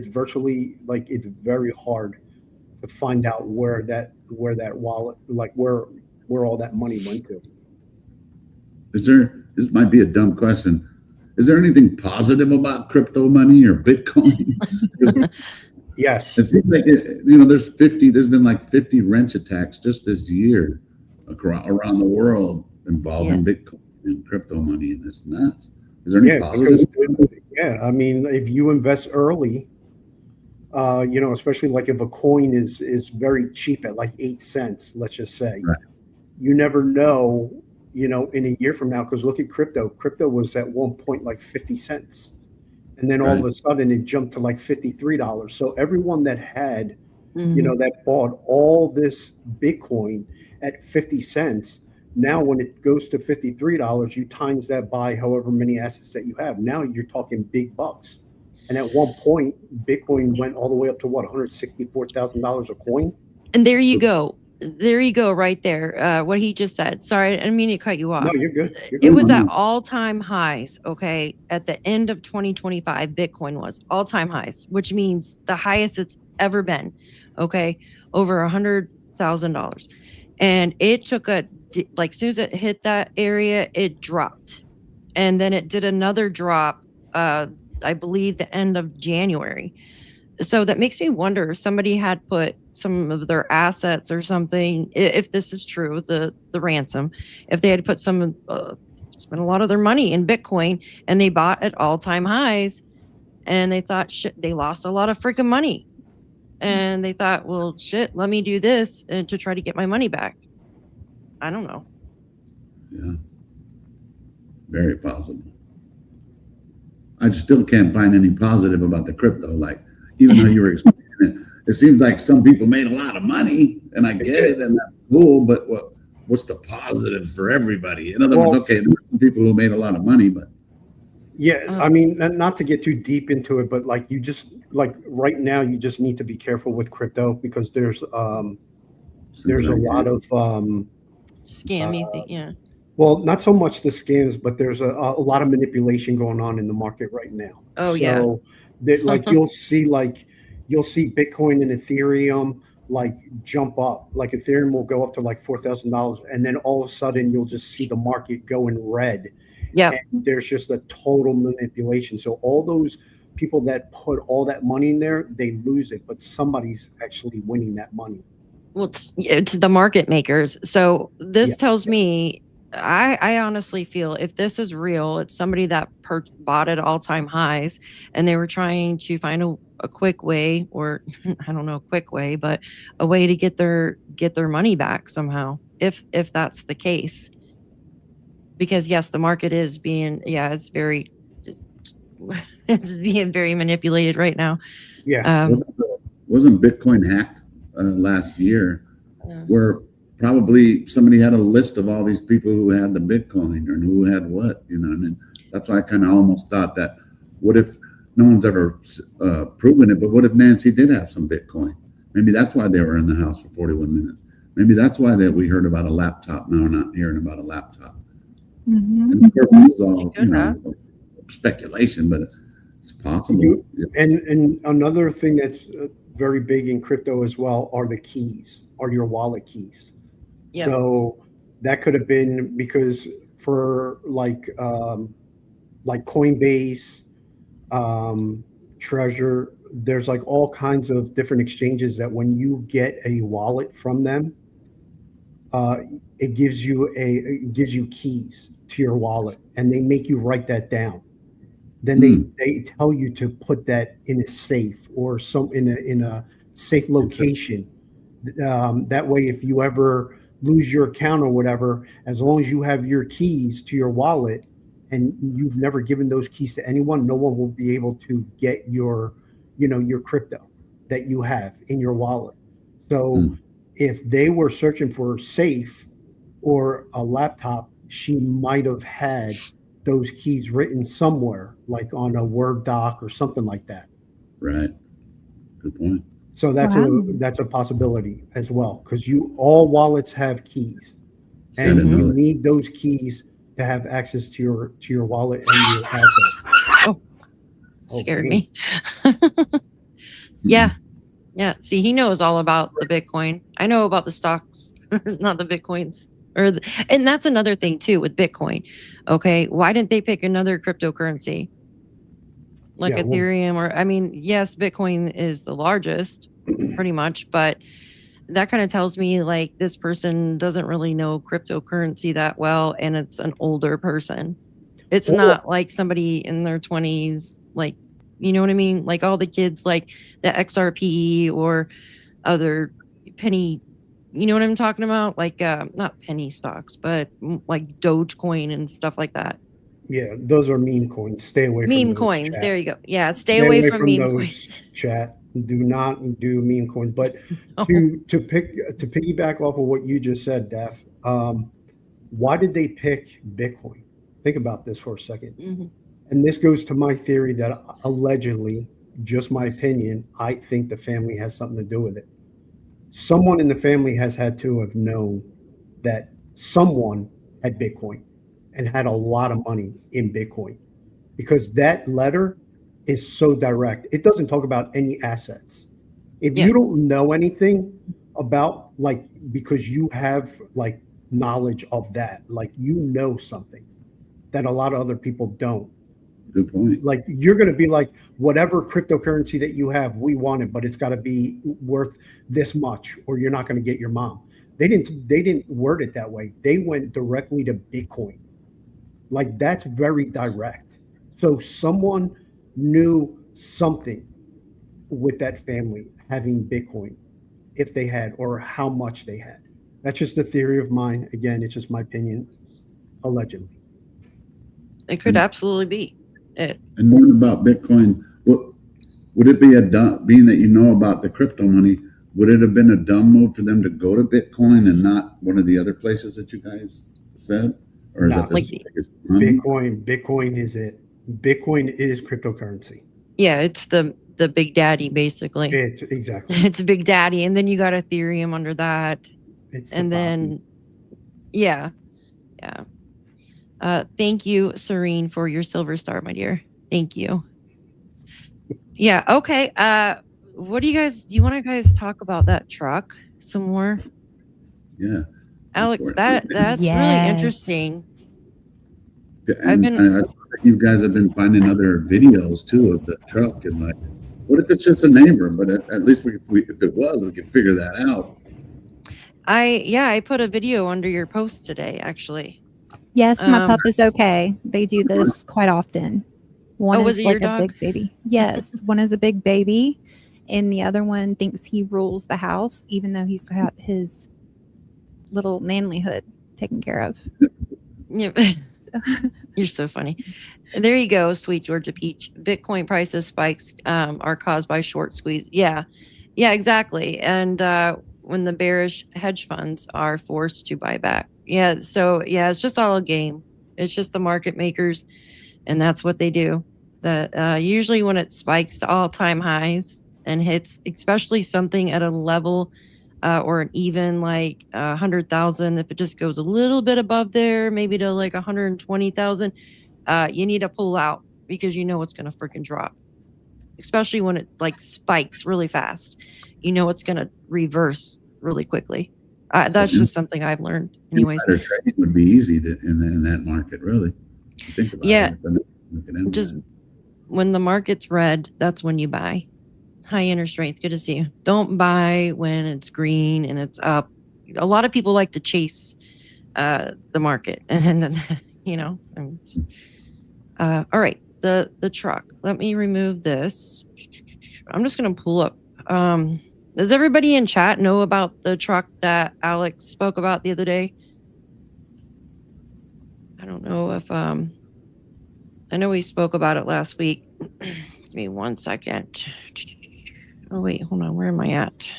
virtually like it's very hard to find out where that wallet, like where all that money went to. This might be a dumb question. Is there anything positive about crypto money or Bitcoin? Yes. It seems like there's been like 50 wrench attacks just this year around the world involving Bitcoin and crypto money, and it's nuts. Is there any positive? Yeah, I mean, if you invest early, especially like if a coin is very cheap at like 8 cents, let's just say, you never know, in a year from now, because look at crypto. Crypto was at one point like 50 cents. And then all of a sudden it jumped to like $53. So everyone that had, that bought all this Bitcoin at 50 cents, now when it goes to $53, you times that by however many assets that you have. Now you're talking big bucks. And at one point, Bitcoin went all the way up to what, $164,000 a coin? And there you go. There you go, right there. What he just said. Sorry, I didn't mean to cut you off. No, you're good. It was at all-time highs, okay? At the end of 2025, Bitcoin was all-time highs, which means the highest it's ever been, okay? Over $100,000. And it took as soon as it hit that area, it dropped. And then it did another drop, I believe the end of January. So that makes me wonder if somebody had put some of their assets or something, if this is true, the ransom, if they had put spent a lot of their money in Bitcoin and they bought at all-time highs and they thought, shit, they lost a lot of freaking money. And they thought, well, shit, let me do this and to try to get my money back. I don't know. Yeah. Very possible. I still can't find any positive about the crypto. Like, even though you were explaining it, it seems like some people made a lot of money, and I get it, and that's cool, but what's the positive for everybody? In other words, okay, there were some people who made a lot of money, but I mean, not to get too deep into it, but like right now, you just need to be careful with crypto because there's a lot of scammy thing, yeah. Well, not so much the scams, but there's a lot of manipulation going on in the market right now. Oh, yeah. So that you'll see Bitcoin and Ethereum jump up. Like Ethereum will go up to like $4,000, and then all of a sudden you'll just see the market go in red. Yeah. There's just a total manipulation. So all those people that put all that money in there, they lose it, but somebody's actually winning that money. Well, it's the market makers. So this tells me, I honestly feel if this is real, it's somebody that bought at all-time highs and they were trying to find a quick way, or I don't know, a quick way, but a way to get their money back somehow, if that's the case. Because yes, the market is being, it's being very manipulated right now. Yeah. Wasn't Bitcoin hacked last year, where probably somebody had a list of all these people who had the Bitcoin or who had what, I mean, that's why I kind of almost thought that, what if no one's ever proven it, but what if Nancy did have some Bitcoin? Maybe that's why they were in the house for 41 minutes. Maybe that's why we heard about a laptop. Now we're not hearing about a laptop. Mm-hmm. And of course, this is all, speculation, but It's possible. You- Yeah. And another thing that's very big in crypto as well are the keys, are your wallet keys. Yep. So that could have been because for like Coinbase, Treasure, there's like all kinds of different exchanges that when you get a wallet from them, it gives you keys to your wallet, and they make you write that down. Then they tell you to put that in a safe or in a safe location. That way, if you ever lose your account or whatever, as long as you have your keys to your wallet and you've never given those keys to anyone, no one will be able to get your crypto that you have in your wallet. So if they were searching for a safe or a laptop, she might have had those keys written somewhere, like on a Word doc or something like that. Right. Good point. So that's a possibility as well, because all wallets have keys, and you need those keys to have access to your wallet and your asset. Scared me. Yeah. See, he knows all about the Bitcoin. I know about the stocks, not the Bitcoins. And that's another thing too with Bitcoin. Okay, why didn't they pick another cryptocurrency like Ethereum? Or I mean, yes, Bitcoin is the largest, pretty much, but that kind of tells me like this person doesn't really know cryptocurrency that well, and it's an older person. It's not like somebody in their 20s, like, you know what I mean? Like all the kids, like the XRP or other penny. You know what I'm talking about? Like, not penny stocks, but like Dogecoin and stuff like that. Yeah, those are meme coins. Stay away from meme those, coins. chat. There you go. Yeah, stay away from meme those, coins. Chat. Do not do meme coins. But to piggyback off of what you just said, Daph, why did they pick Bitcoin? Think about this for a second. Mm-hmm. And this goes to my theory that allegedly, just my opinion, I think the family has something to do with it. Someone in the family has had to have known that someone had Bitcoin and had a lot of money in Bitcoin, because that letter is so direct. It doesn't talk about any assets. If you don't know anything about, like, because you have like knowledge of that, like, you know something that a lot of other people don't. Good point. Like, you're going to be like, whatever cryptocurrency that you have, we want it, but it's got to be worth this much, or you're not going to get your mom. They didn't word it that way. They went directly to Bitcoin. Like, that's very direct. So someone knew something with that family having Bitcoin, if they had, or how much they had. That's just a theory of mine. Again, it's just my opinion, allegedly. It could absolutely be it. And knowing about Bitcoin, would it be being that you know about the crypto money, would it have been a dumb move for them to go to Bitcoin and not one of the other places that you guys said? Or is that the biggest money? Bitcoin is it. Bitcoin is cryptocurrency. Yeah, it's the big daddy, basically. It's exactly. It's a big daddy, and then you got Ethereum under that. And then yeah. Thank you, Serene, for your silver star, my dear. Thank you. Yeah. Okay. What do you want to guys talk about that truck some more? Yeah. Alex, that's really interesting. And you guys have been finding other videos too of the truck, and like, what if it's just a neighbor? But at least if it was, we could figure that out. I put a video under your post today, actually. Yes, my pup is okay. They do this quite often. One was is it your like dog? a big baby. Yes, one is a big baby, and the other one thinks he rules the house, even though he's got his little manlyhood taken care of. Yeah. You're so funny. There you go, sweet Georgia Peach. Bitcoin prices spikes are caused by short squeeze. Yeah, exactly. And when the bearish hedge funds are forced to buy back. Yeah, so yeah, it's just all a game. It's just the market makers, and that's what they do. Usually when it spikes to all-time highs and hits, especially something at a level or an even like 100,000, if it just goes a little bit above there, maybe to like 120,000, you need to pull out because you know it's going to freaking drop, especially when it like spikes really fast. You know it's going to reverse really quickly. That's just something I've learned, anyways. Insider trading would be easy in that market, really. Think about it. Just when the market's red, that's when you buy. High inner strength. Good to see you. Don't buy when it's green and it's up. A lot of people like to chase the market, and then all right. The truck. Let me remove this. I'm just gonna pull up. Does everybody in chat know about the truck that Alex spoke about the other day? I don't know if I know we spoke about it last week. Give me 1 second. Oh wait, hold on. Where am I at?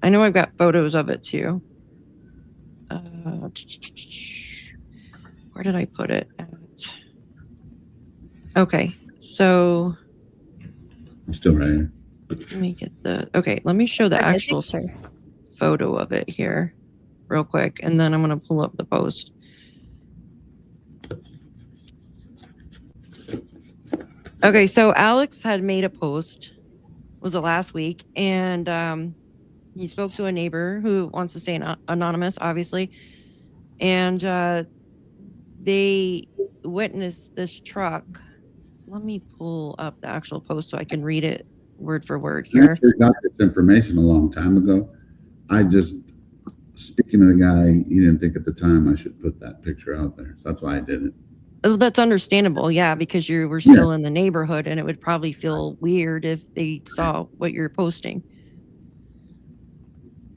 I know I've got photos of it too. Where did I put it at? Okay, so I'm still right here. let me get let me show the actual photo of it here real quick, and then I'm gonna pull up the post. Okay, so Alex had made a post, was it last week, and he spoke to a neighbor who wants to stay anonymous, obviously, and they witnessed this truck. Let me pull up the actual post so I can read it word for word I here. actually got this information a long time ago. Speaking to the guy, he didn't think at the time I should put that picture out there. So that's why I did it. Oh, that's understandable, yeah, because you were still in the neighborhood, and it would probably feel weird if they saw what you're posting.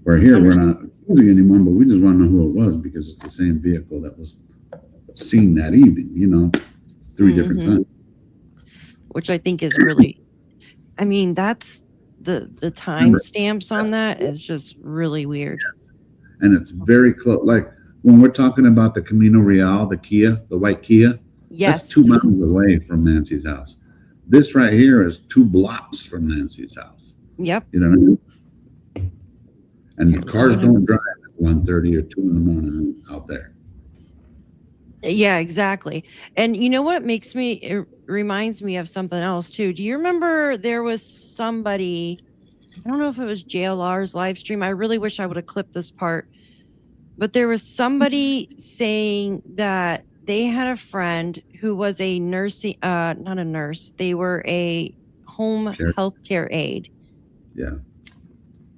We're here, we're not accusing anyone, but we just want to know who it was because it's the same vehicle that was seen that evening, 3 different times. Which I think is really, I mean, that's the time stamps on that is just really weird. And it's very close. Like when we're talking about the Camino Real, the Kia, the white Kia, yes, that's 2 miles away from Nancy's house. This right here is 2 blocks from Nancy's house. Yep. You know what I mean? And the cars don't drive at 1:30 or 2 in the morning out there. Yeah, exactly. And you know what it reminds me of something else too. Do you remember there was somebody, I don't know if it was JLR's live stream. I really wish I would have clipped this part, but there was somebody saying that they had a friend who was a nursing, not a nurse. They were a home healthcare aide. Yeah.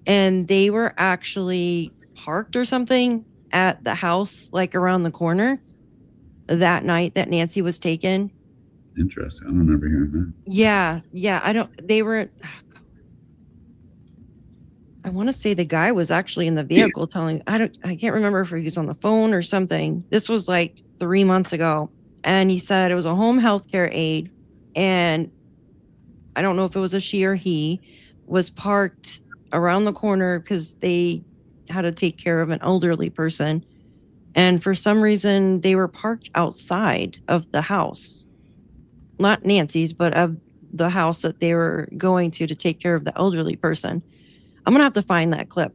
And they were actually parked or something at the house, like around the corner that night that Nancy was taken. Interesting. I don't remember hearing that. Yeah. I want to say the guy was actually in the vehicle telling, I can't remember if he was on the phone or something. This was like 3 months ago. And he said it was a home healthcare aide. And I don't know if it was a she or he, was parked around the corner because they had to take care of an elderly person. And for some reason, they were parked outside of the house. Not Nancy's, but of the house that they were going to take care of the elderly person. I'm going to have to find that clip.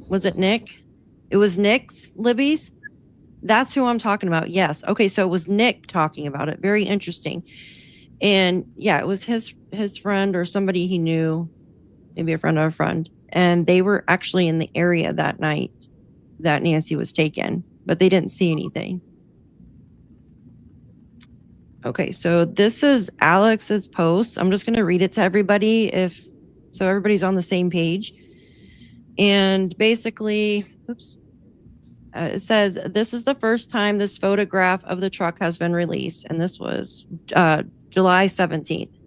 Was it Nick? It was Nick's Libby's? That's who I'm talking about. Yes. Okay, so it was Nick talking about it. Very interesting. And yeah, it was his friend or somebody he knew, maybe a friend of a friend. And they were actually in the area that night that Nancy was taken, but they didn't see anything. Okay, so this is Alex's post. I'm just going to read it to everybody so everybody's on the same page. And basically, it says, this is the first time this photograph of the truck has been released. And this was July 17th.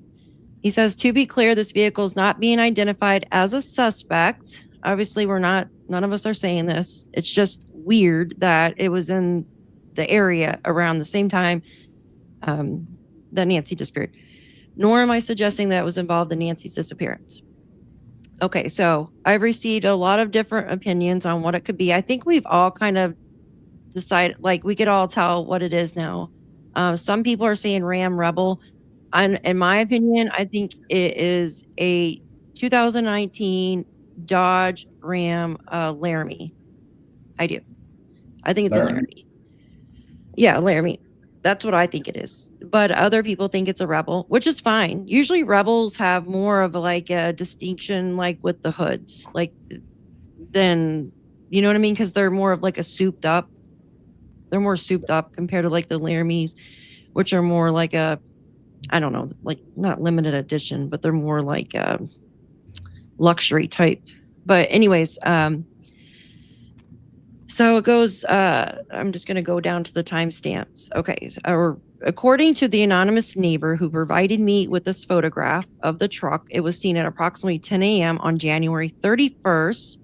He says, to be clear, this vehicle is not being identified as a suspect. Obviously, none of us are saying this. It's just weird that it was in the area around the same time that Nancy disappeared. Nor am I suggesting that it was involved in Nancy's disappearance. Okay, so I've received a lot of different opinions on what it could be. I think we've all kind of decided, like we could all tell what it is now. Some people are saying Ram Rebel. In my opinion, I think it is a 2019 Dodge Ram Laramie. I do. I think it's a Laramie. Yeah, Laramie. That's what I think it is. But other people think it's a rebel, which is fine. Usually rebels have more of like a distinction, like with the hoods, like than, you know what I mean? Because they're more of like a souped up. They're more souped up compared to like the Laramies, which are more like a, I don't know, like not limited edition, but they're more like a luxury type. But anyways, so it goes, I'm just going to go down to the timestamps. Okay. According to the anonymous neighbor who provided me with this photograph of the truck, it was seen at approximately 10 a.m. on January 31st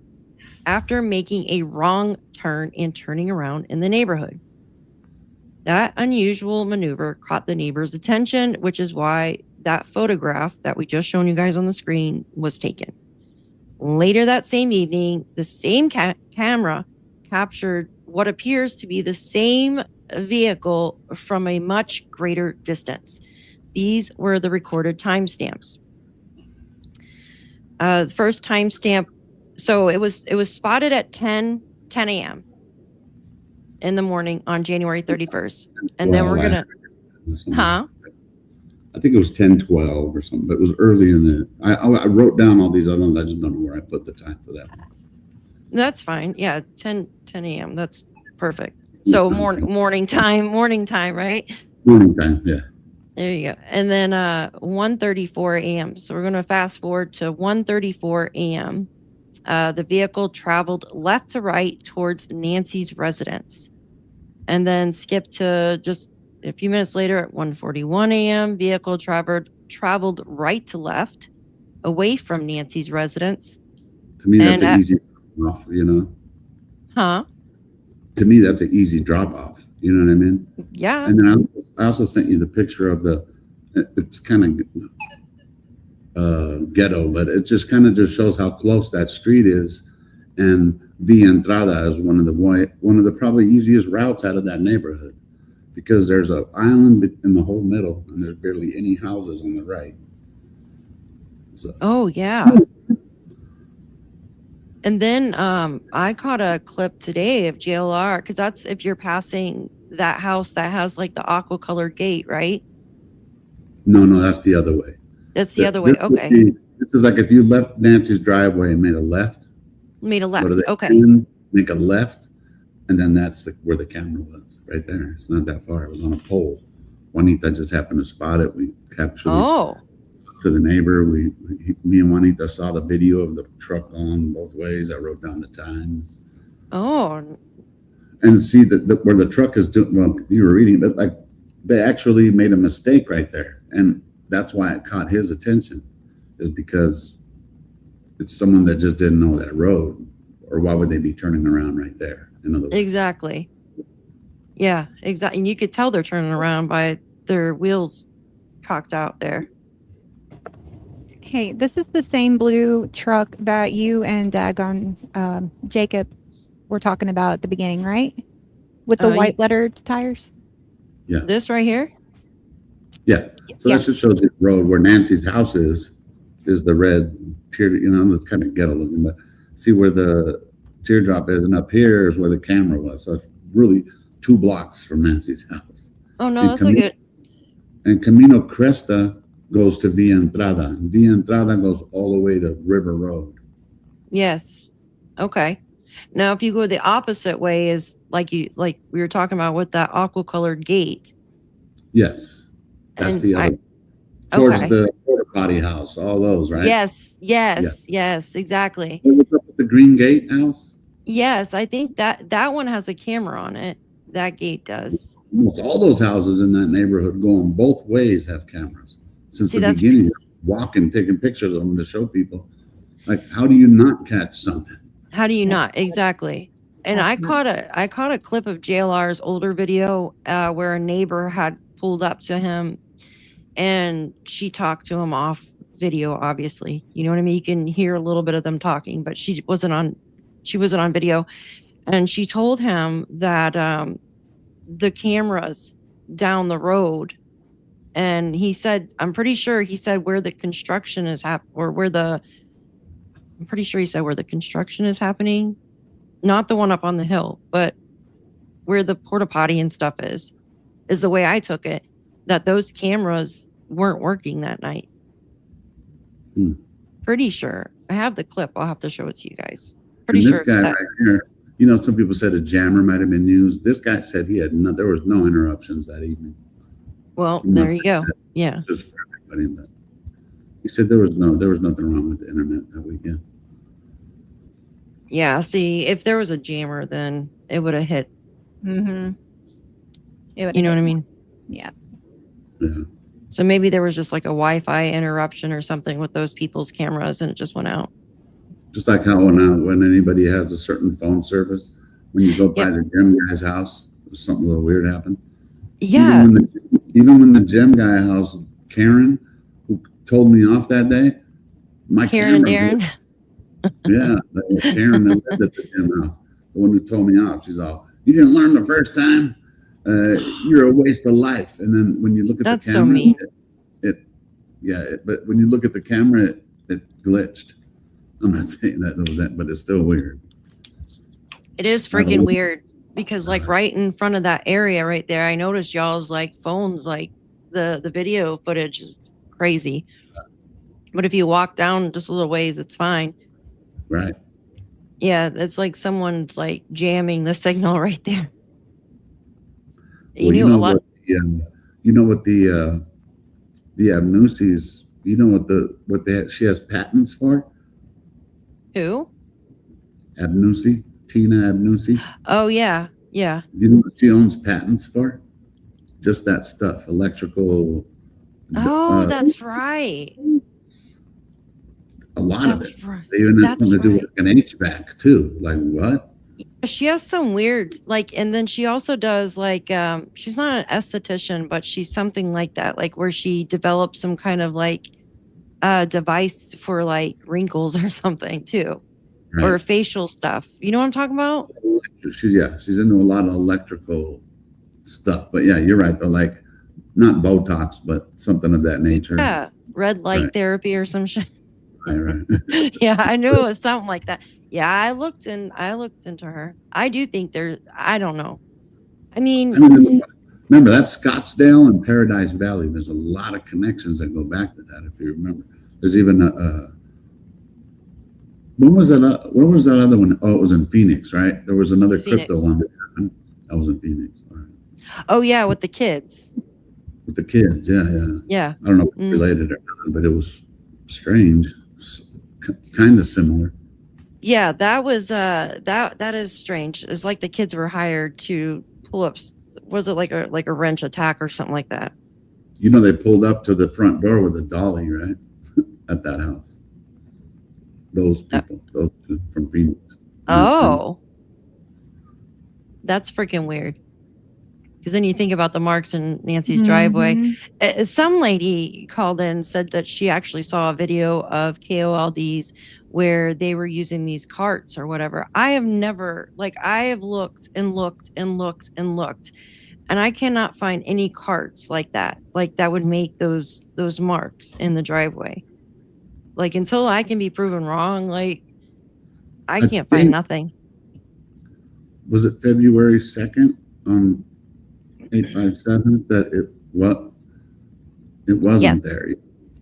after making a wrong turn and turning around in the neighborhood. That unusual maneuver caught the neighbor's attention, which is why that photograph that we just shown you guys on the screen was taken. Later that same evening, the same camera captured what appears to be the same vehicle from a much greater distance. These were the recorded timestamps. First timestamp, so it was spotted at 10 a.m. in the morning on January 31st. And then we're gonna, I think it was 10:12 or something, but it was early in the. I wrote down all these other ones. I just don't know where I put the time for that. That's fine. Yeah, 10 a.m. That's perfect. So morning time, right? Morning time, yeah. There you go. And then 1:34 a.m. So we're going to fast forward to 1:34 a.m. The vehicle traveled left to right towards Nancy's residence, and then skip to just a few minutes later at 1:41 a.m. Vehicle traveled right to left away from Nancy's residence. To me, that's an easy drop off, you know? Huh? To me, that's an easy drop off. You know what I mean? Yeah. And then I also sent you the picture of it's kind of ghetto, but it just kind of just shows how close that street is. And Via Entrada is one of the probably easiest routes out of that neighborhood, because there's an island in the whole middle and there's barely any houses on the right. So. Oh, yeah. And then I caught a clip today of JLR, because that's if you're passing that house that has like the aqua colored gate, right? No, that's the other way. That's the other way. Okay. This is like if you left Nancy's driveway and made a left. Okay. Make a left, and then that's where the camera was, right there. It's not that far. It was on a pole. Juanita just happened to spot it. We captured it to the neighbor. Me and Juanita saw the video of the truck on both ways. I wrote down the times. Oh. And see that where the truck is doing. Well, you were reading that, like they actually made a mistake right there, and that's why it caught his attention, is because it's someone that just didn't know that road, or why would they be turning around right there? In other words. Exactly. Yeah, exactly. And you could tell they're turning around by their wheels cocked out there. Hey, this is the same blue truck that you and Dagon Jacob were talking about at the beginning, right? With the white lettered tires? Yeah. This right here? Yeah. So that just shows you the road where Nancy's house is the red tear, it's kind of ghetto looking, but see where the teardrop is, and up here is where the camera was. So it's really 2 blocks from Nancy's house. Oh, no, that's good. And Camino Cresta goes to Via Entrada. And Via Entrada goes all the way to River Road. Yes. Okay. Now, if you go the opposite way, is like we were talking about with that aqua colored gate. Yes. That's and the other. Towards the porta potty house, all those, right? Yes, exactly. What's up with the green gate house? Yes, I think that one has a camera on it. That gate does. Almost all those houses in that neighborhood going both ways have cameras. Since the beginning, walking, taking pictures of them to show people. Like, how do you not catch something? How do you not? Exactly. And I caught a clip of JLR's older video where a neighbor had pulled up to him, and she talked to him off video, obviously. You know what I mean? You can hear a little bit of them talking, but she wasn't on video. And she told him that the cameras down the road, and he said, I'm pretty sure he said where the construction is I'm pretty sure he said where the construction is happening. Not the one up on the hill, but where the porta potty and stuff is. is the way I took it, that those cameras weren't working that night. Hmm. Pretty sure. I have the clip. I'll have to show it to you guys. Pretty And sure this it's guy that. right here, you know, some people said a jammer might have been used. This guy said there was no interruptions that evening. Well, I'm not there you saying go. that Yeah. just for everybody, but he said there was nothing wrong with the internet that weekend. Yeah. See, if there was a jammer, then it would have hit. Mm-hmm. You know what I mean? Yeah. Yeah. So maybe there was just like a Wi-Fi interruption or something with those people's cameras and it just went out. Just like how when anybody has a certain phone service, when you go by the gym guy's house, something a little weird happened. Yeah. Even when the gym guy house, Karen, who told me off that day, my Karen and camera Darren. Yeah, that was Karen that lived at the gym house, the one who told me off. She's all, "You didn't learn the first time. You're a waste of life." And then when you look at That's the so camera, mean. but when you look at the camera, it glitched. I'm not saying that was that, but it's still weird. It is freaking weird because like right in front of that area right there, I noticed y'all's like phones, like the video footage is crazy. But if you walk down just a little ways, it's fine. Right. Yeah, it's like someone's like jamming the signal right there. Well, you know what the Abnusis, you know what she has patents for? Who? Abnusi, Tina Abnusi. Oh yeah, yeah. You know what she owns patents for? Just that stuff, electrical. Oh, that's right. A lot of That's it. right. They even have That's something to do right. with an HVAC too. Like what? She has some weird like, and then she also does like she's not an esthetician, but she's something like that, like where she develops some kind of like device for like wrinkles or something too. Right. Or facial stuff. You know what I'm talking about? She's into a lot of electrical stuff. But yeah, you're right though. Like not Botox, but something of that nature. Yeah. Red light therapy or some shit. Right. Yeah, I knew it was something like that. Yeah, I looked into her. I do think I don't know. I mean, remember that's Scottsdale and Paradise Valley. There's a lot of connections that go back to that. If you remember, there's even when was that other one? Oh, it was in Phoenix, right? There was another crypto one that happened. That was in Phoenix. All right. Oh yeah, with the kids. With the kids, yeah. I don't know if it's related or not, but it was strange, kind of similar. Yeah, that was that is strange. It's like the kids were hired to pull up. Was it like a wrench attack or something like that? You know, they pulled up to the front door with a dolly, right? At that house. Those people, those two from Phoenix. Oh, that's freaking weird. Because then you think about the marks in Nancy's driveway. Some lady called in and said that she actually saw a video of KOLDs where they were using these carts or whatever. I have never, I have looked and looked and looked and looked, and I cannot find any carts like that would make those marks in the driveway. Like, until I can be proven wrong, I can't find nothing. Was it February 2nd on 857 that it wasn't there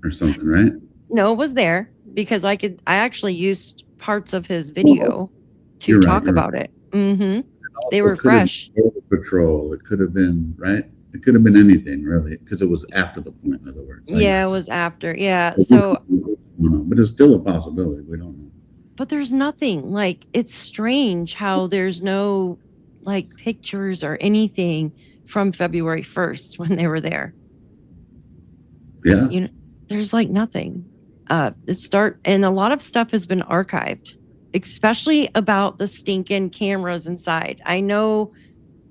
or something, right? No, it was there because I actually used parts of his video to talk about it. They were fresh. Patrol. It could have been, right? It could have been anything really, because it was after the point, in other words. Yeah, it was after. Yeah. So, but it's still a possibility. We don't know. But there's nothing. It's strange how there's no pictures or anything from February 1st when they were there. Yeah. You know, there's nothing. And a lot of stuff has been archived, especially about the stinking cameras inside. I know,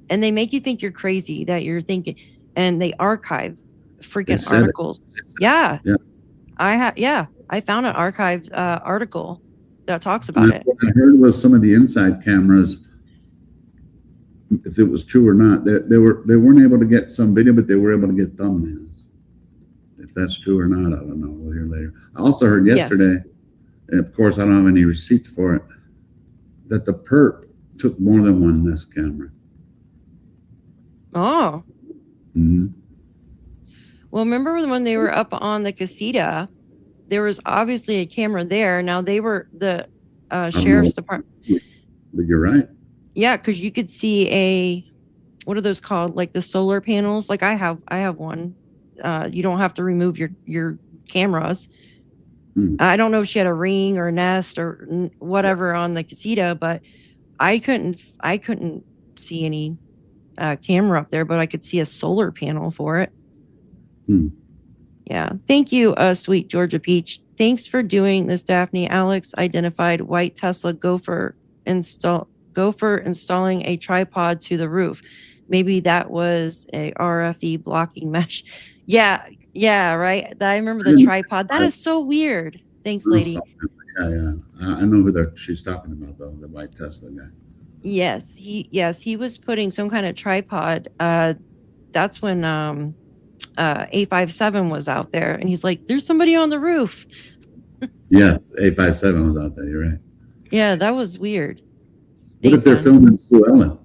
and they make you think you're crazy that you're thinking, and they archive freaking articles. Yeah. I found an archived article that talks about it. What I heard was some of the inside cameras, if it was true or not, they weren't able to get some video, but they were able to get thumbnails. If that's true or not, I don't know. We'll hear later. I also heard yesterday, and of course I don't have any receipts for it, that the perp took more than one Nest camera. Oh. Hmm. Well, remember when they were up on the casita, there was obviously a camera there. Now they were the sheriff's department. But you're right. Yeah, because you could see what are those called? Like the solar panels. Like I have one. You don't have to remove your cameras. I don't know if she had a ring or a nest or whatever on the casita, but I couldn't see any camera up there, but I could see a solar panel for it. Yeah. Thank you, sweet Georgia Peach. Thanks for doing this, Daphne. Alex identified white Tesla gopher installing a tripod to the roof. Maybe that was a RFE blocking mesh. Yeah, right. I remember the tripod. That is so weird. Thanks, lady. Yeah. I know who she's talking about, though, the white Tesla guy. Yes, he was putting some kind of tripod. That's when A57 was out there, and he's like, "There's somebody on the roof." Yes, A57 was out there. You're right. Yeah, that was weird. What if they're filming Sue Ellen?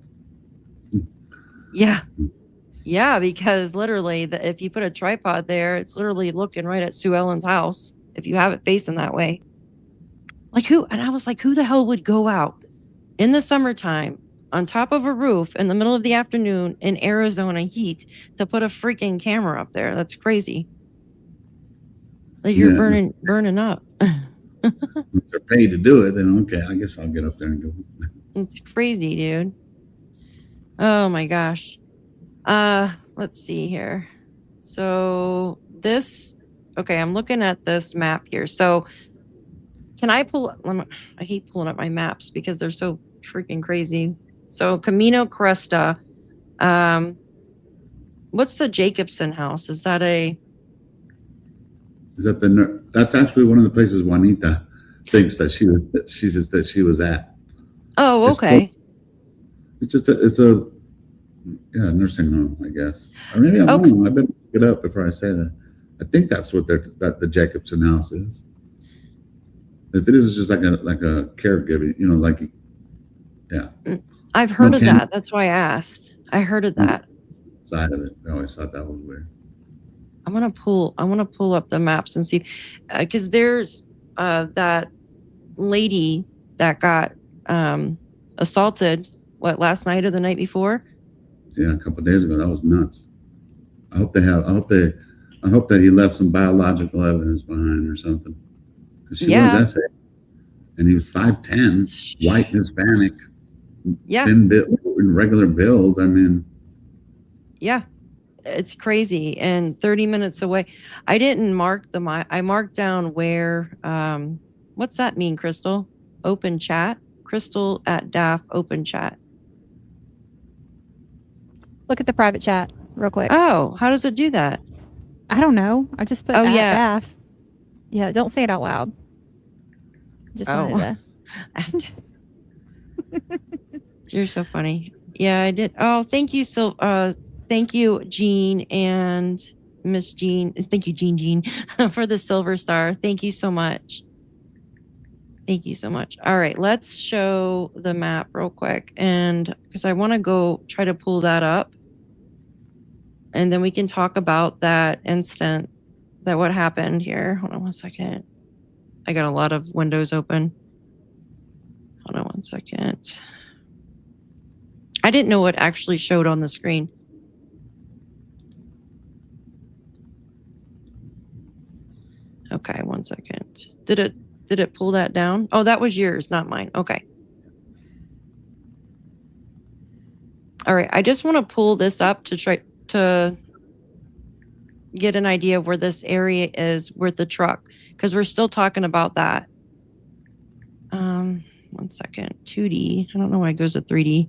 Yeah, because literally, if you put a tripod there, it's literally looking right at Sue Ellen's house. If you have it facing that way, like who? And I was like, who the hell would go out in the summertime on top of a roof in the middle of the afternoon in Arizona heat to put a freaking camera up there? That's crazy. Like you're burning up. If they're paid to do it, then okay, I guess I'll get up there and go. It's crazy, dude. Oh my gosh. Let's see here. So I'm looking at this map here. So can I I hate pulling up my maps because they're so freaking crazy. So Camino Cresta. What's the Jacobson house? Is that that's actually one of the places Juanita thinks that she was at. Oh, okay. It's a nursing home, I guess. Or maybe I'm wrong. I better look it up before I say that. I think that's what the Jacobson house is. If it is, it's just like a caregiving, I've heard of that. That's why I asked. I heard of that. Side of it. I always thought that was weird. I want to pull up the maps and see, because there's that lady that got assaulted. What, last night or the night before? Yeah, a couple of days ago. That was nuts. I hope that he left some biological evidence behind or something. Because she was essay, and he was 5'10", white Hispanic, thin build, regular build. I mean, yeah. It's crazy. And 30 minutes away. I didn't mark I marked down where, what's that mean, Crystal? Open chat? Crystal at DAF open chat. Look at the private chat real quick. Oh, how does it do that? I don't know. I just put DAF. Yeah, don't say it out loud. Just wanted to. You're so funny. Yeah, I did. Oh, thank you. Thank you, Jean and Miss Jean. Thank you, Jean, for the silver star. Thank you so much. Thank you so much. All right, let's show the map real quick. And because I want to go try to pull that up. And then we can talk about that instant, what happened here. Hold on one second. I got a lot of windows open. Hold on one second. I didn't know what actually showed on the screen. Okay, one second. Did it pull that down? Oh, that was yours, not mine. Okay. All right, I just want to pull this up to try to get an idea of where this area is with the truck, because we're still talking about that. One second. 2D. I don't know why it goes to 3D.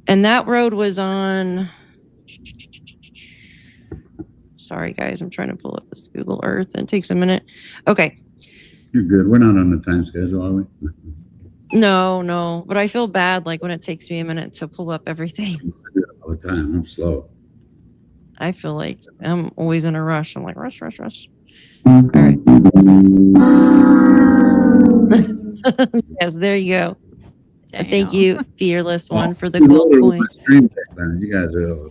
And that road was on... Sorry, guys. I'm trying to pull up this Google Earth, and it takes a minute. Okay. You're good. We're not on the time schedule, are we? No. But I feel bad, like, when it takes me a minute to pull up everything. I do it all the time. I'm slow. I feel like I'm always in a rush. I'm like, rush. All right. Yes, there you go. Thank Damn. you, Fearless One, for the You gold loaded with coin. my stream deck, man. You guys are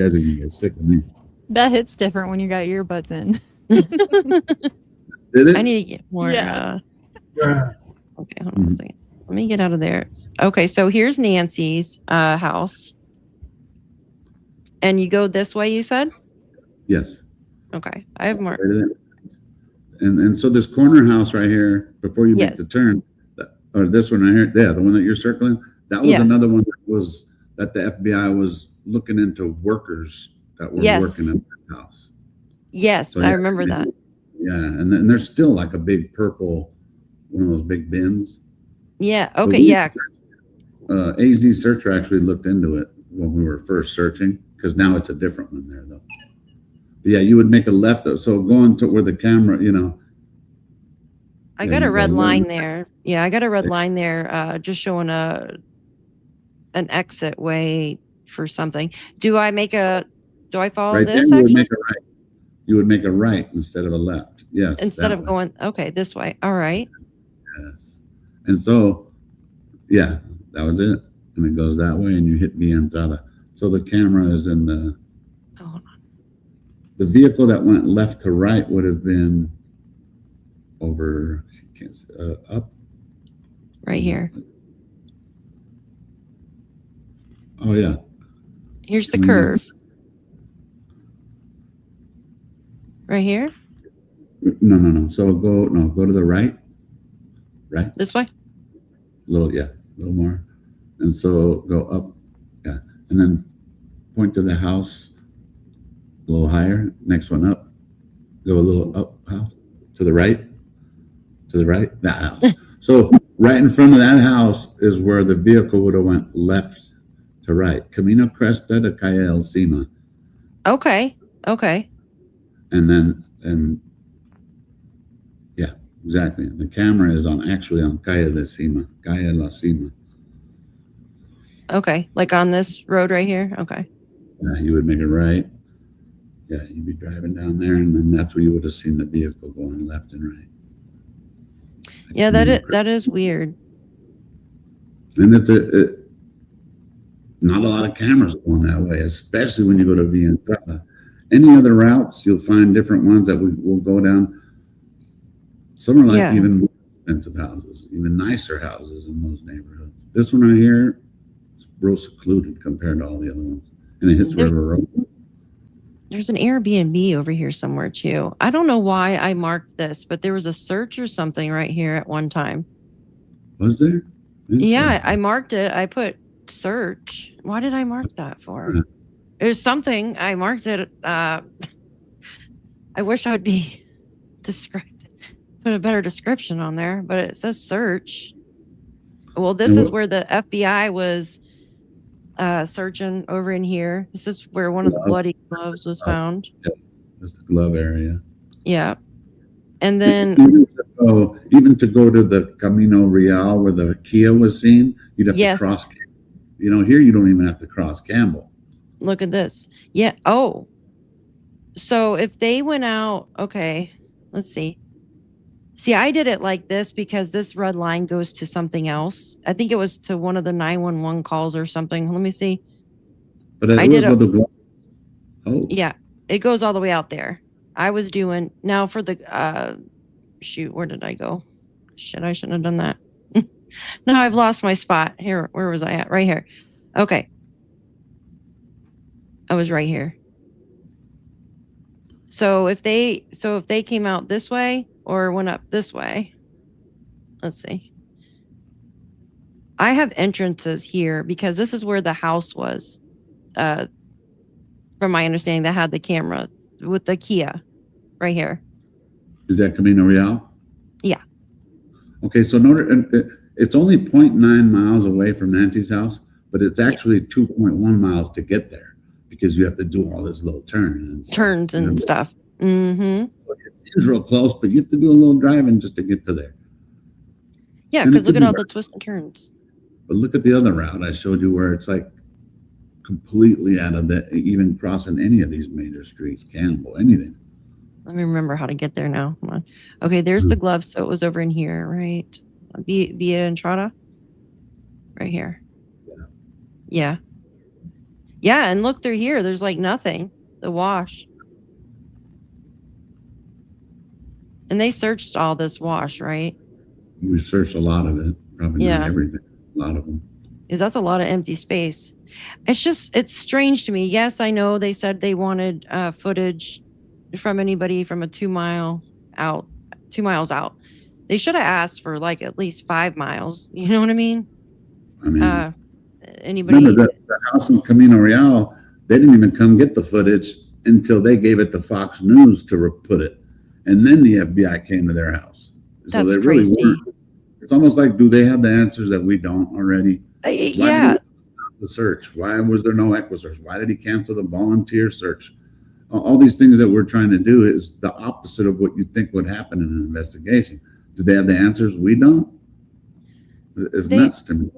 gonna get sick of me. That hits different when you got earbuds in. Did it? I need to get more. Yeah. Okay, hold on a second. Let me get out of there. Okay, so here's Nancy's house. And you go this way, you said? Yes. Okay, I have more. And so this corner house right here, before you make Yes. the turn, or this one right here, yeah, the one that you're circling, that was Yeah. another one that the FBI was looking into workers that were Yes. working in that house. Yes, So, I yeah, remember that. Yeah, and then there's still like a big purple, one of those big bins. Yeah, But okay, yeah. AZ Searcher actually looked into it when we were first searching, because now it's a different one there though. But yeah, you would make a left. So going to where the camera, I Yeah, got you a red go line left. there. Yeah, I got a red line there, just showing an exit way for something. Do I follow right there, this you would actually? make a right. You would make a right instead of a left. Yes. Instead that of way. going, okay, this way. All right. Yes. And so, yeah, that was it. And it goes that way, and you hit the entrada. So the camera is in Oh, hold on. the vehicle that went left to right would have been over, up. Right here. Oh, yeah. Here's the Mhm. curve. Right here? No. So go to the right. Right. This way? A little more. And so go up. Yeah. And then point to the house a little higher. Next one up. Go a little up house to the right. That house. So right in front of that house is where the vehicle would have went left to right. Camino Cresta de Calle El Cima. Okay. And yeah, exactly. The camera is actually on Calle La Cima. Okay. Like on this road right here? Okay. Yeah, you would make it right. Yeah, you'd be driving down there, and then that's where you would have seen the vehicle going left and right. Yeah, that is weird. And it's not a lot of cameras going that way, especially when you go to Villa Entrada. Any other routes, you'll find different ones that we'll go down. Some are like even more expensive houses, even nicer houses in those neighborhoods. This one right here is real secluded compared to all the other ones, and it hits River Road. There's an Airbnb over here somewhere too. I don't know why I marked this, but there was a search or something right here at one time. Was there? Yeah, I marked it. I put search. Why did I mark that for? There's something. I marked it. I wish I would be put a better description on there, but it says search. Well, this is where the FBI was searching over in here. This is where one of the bloody gloves was found. Yeah, that's the glove area. Yeah. And then even to go to the Camino Real where the Kia was seen, you'd have to cross. Here you don't even have to cross Campbell. Look at this. Yeah. Oh. So if they went out, okay, let's see. See, I did it like this because this red line goes to something else. I think it was to one of the 911 calls or something. Let me see. But it was with the glove. Oh. Yeah, it goes all the way out there. I was doing now for the shoot. Where did I go? Shit, I shouldn't have done that. Now I've lost my spot here. Where was I at? Right here. Okay. I was right here. So if they came out this way or went up this way, let's see. I have entrances here because this is where the house was. From my understanding, that had the camera with the Kia right here. Is that Camino Real? Yeah. Okay, so it's only 0.9 miles away from Nancy's house, but it's actually 2.1 miles to get there because you have to do all this little turns and stuff. Mm-hmm. It seems real close, but you have to do a little driving just to get to there. Yeah, because look at all the twists and turns. But look at the other route I showed you where it's like completely out of even crossing any of these major streets, Campbell, anything. Let me remember how to get there now. Come on. Okay, there's the glove. So it was over in here, right? Via Entrada. right here. Yeah. Yeah, and look through here. There's like nothing. The wash. And they searched all this wash, right? We searched a lot of it, probably Yeah. not everything, a lot of them. Because that's a lot of empty space. It's strange to me. Yes, I know they said they wanted footage from anybody from a 2 miles out. They should have asked for like at least 5 miles. You know what I mean? I mean, Anybody? remember the house in Camino Real, they didn't even come get the footage until they gave it to Fox News to put it. And then the FBI came to their house. So That's they really crazy. weren't. It's almost like, do they have the answers that we don't already? Yeah. The search. Why was there no equity search? Why did he cancel the volunteer search? All these things that we're trying to do is the opposite of what you think would happen in an investigation. Do they have the answers? We don't. It's nuts to me.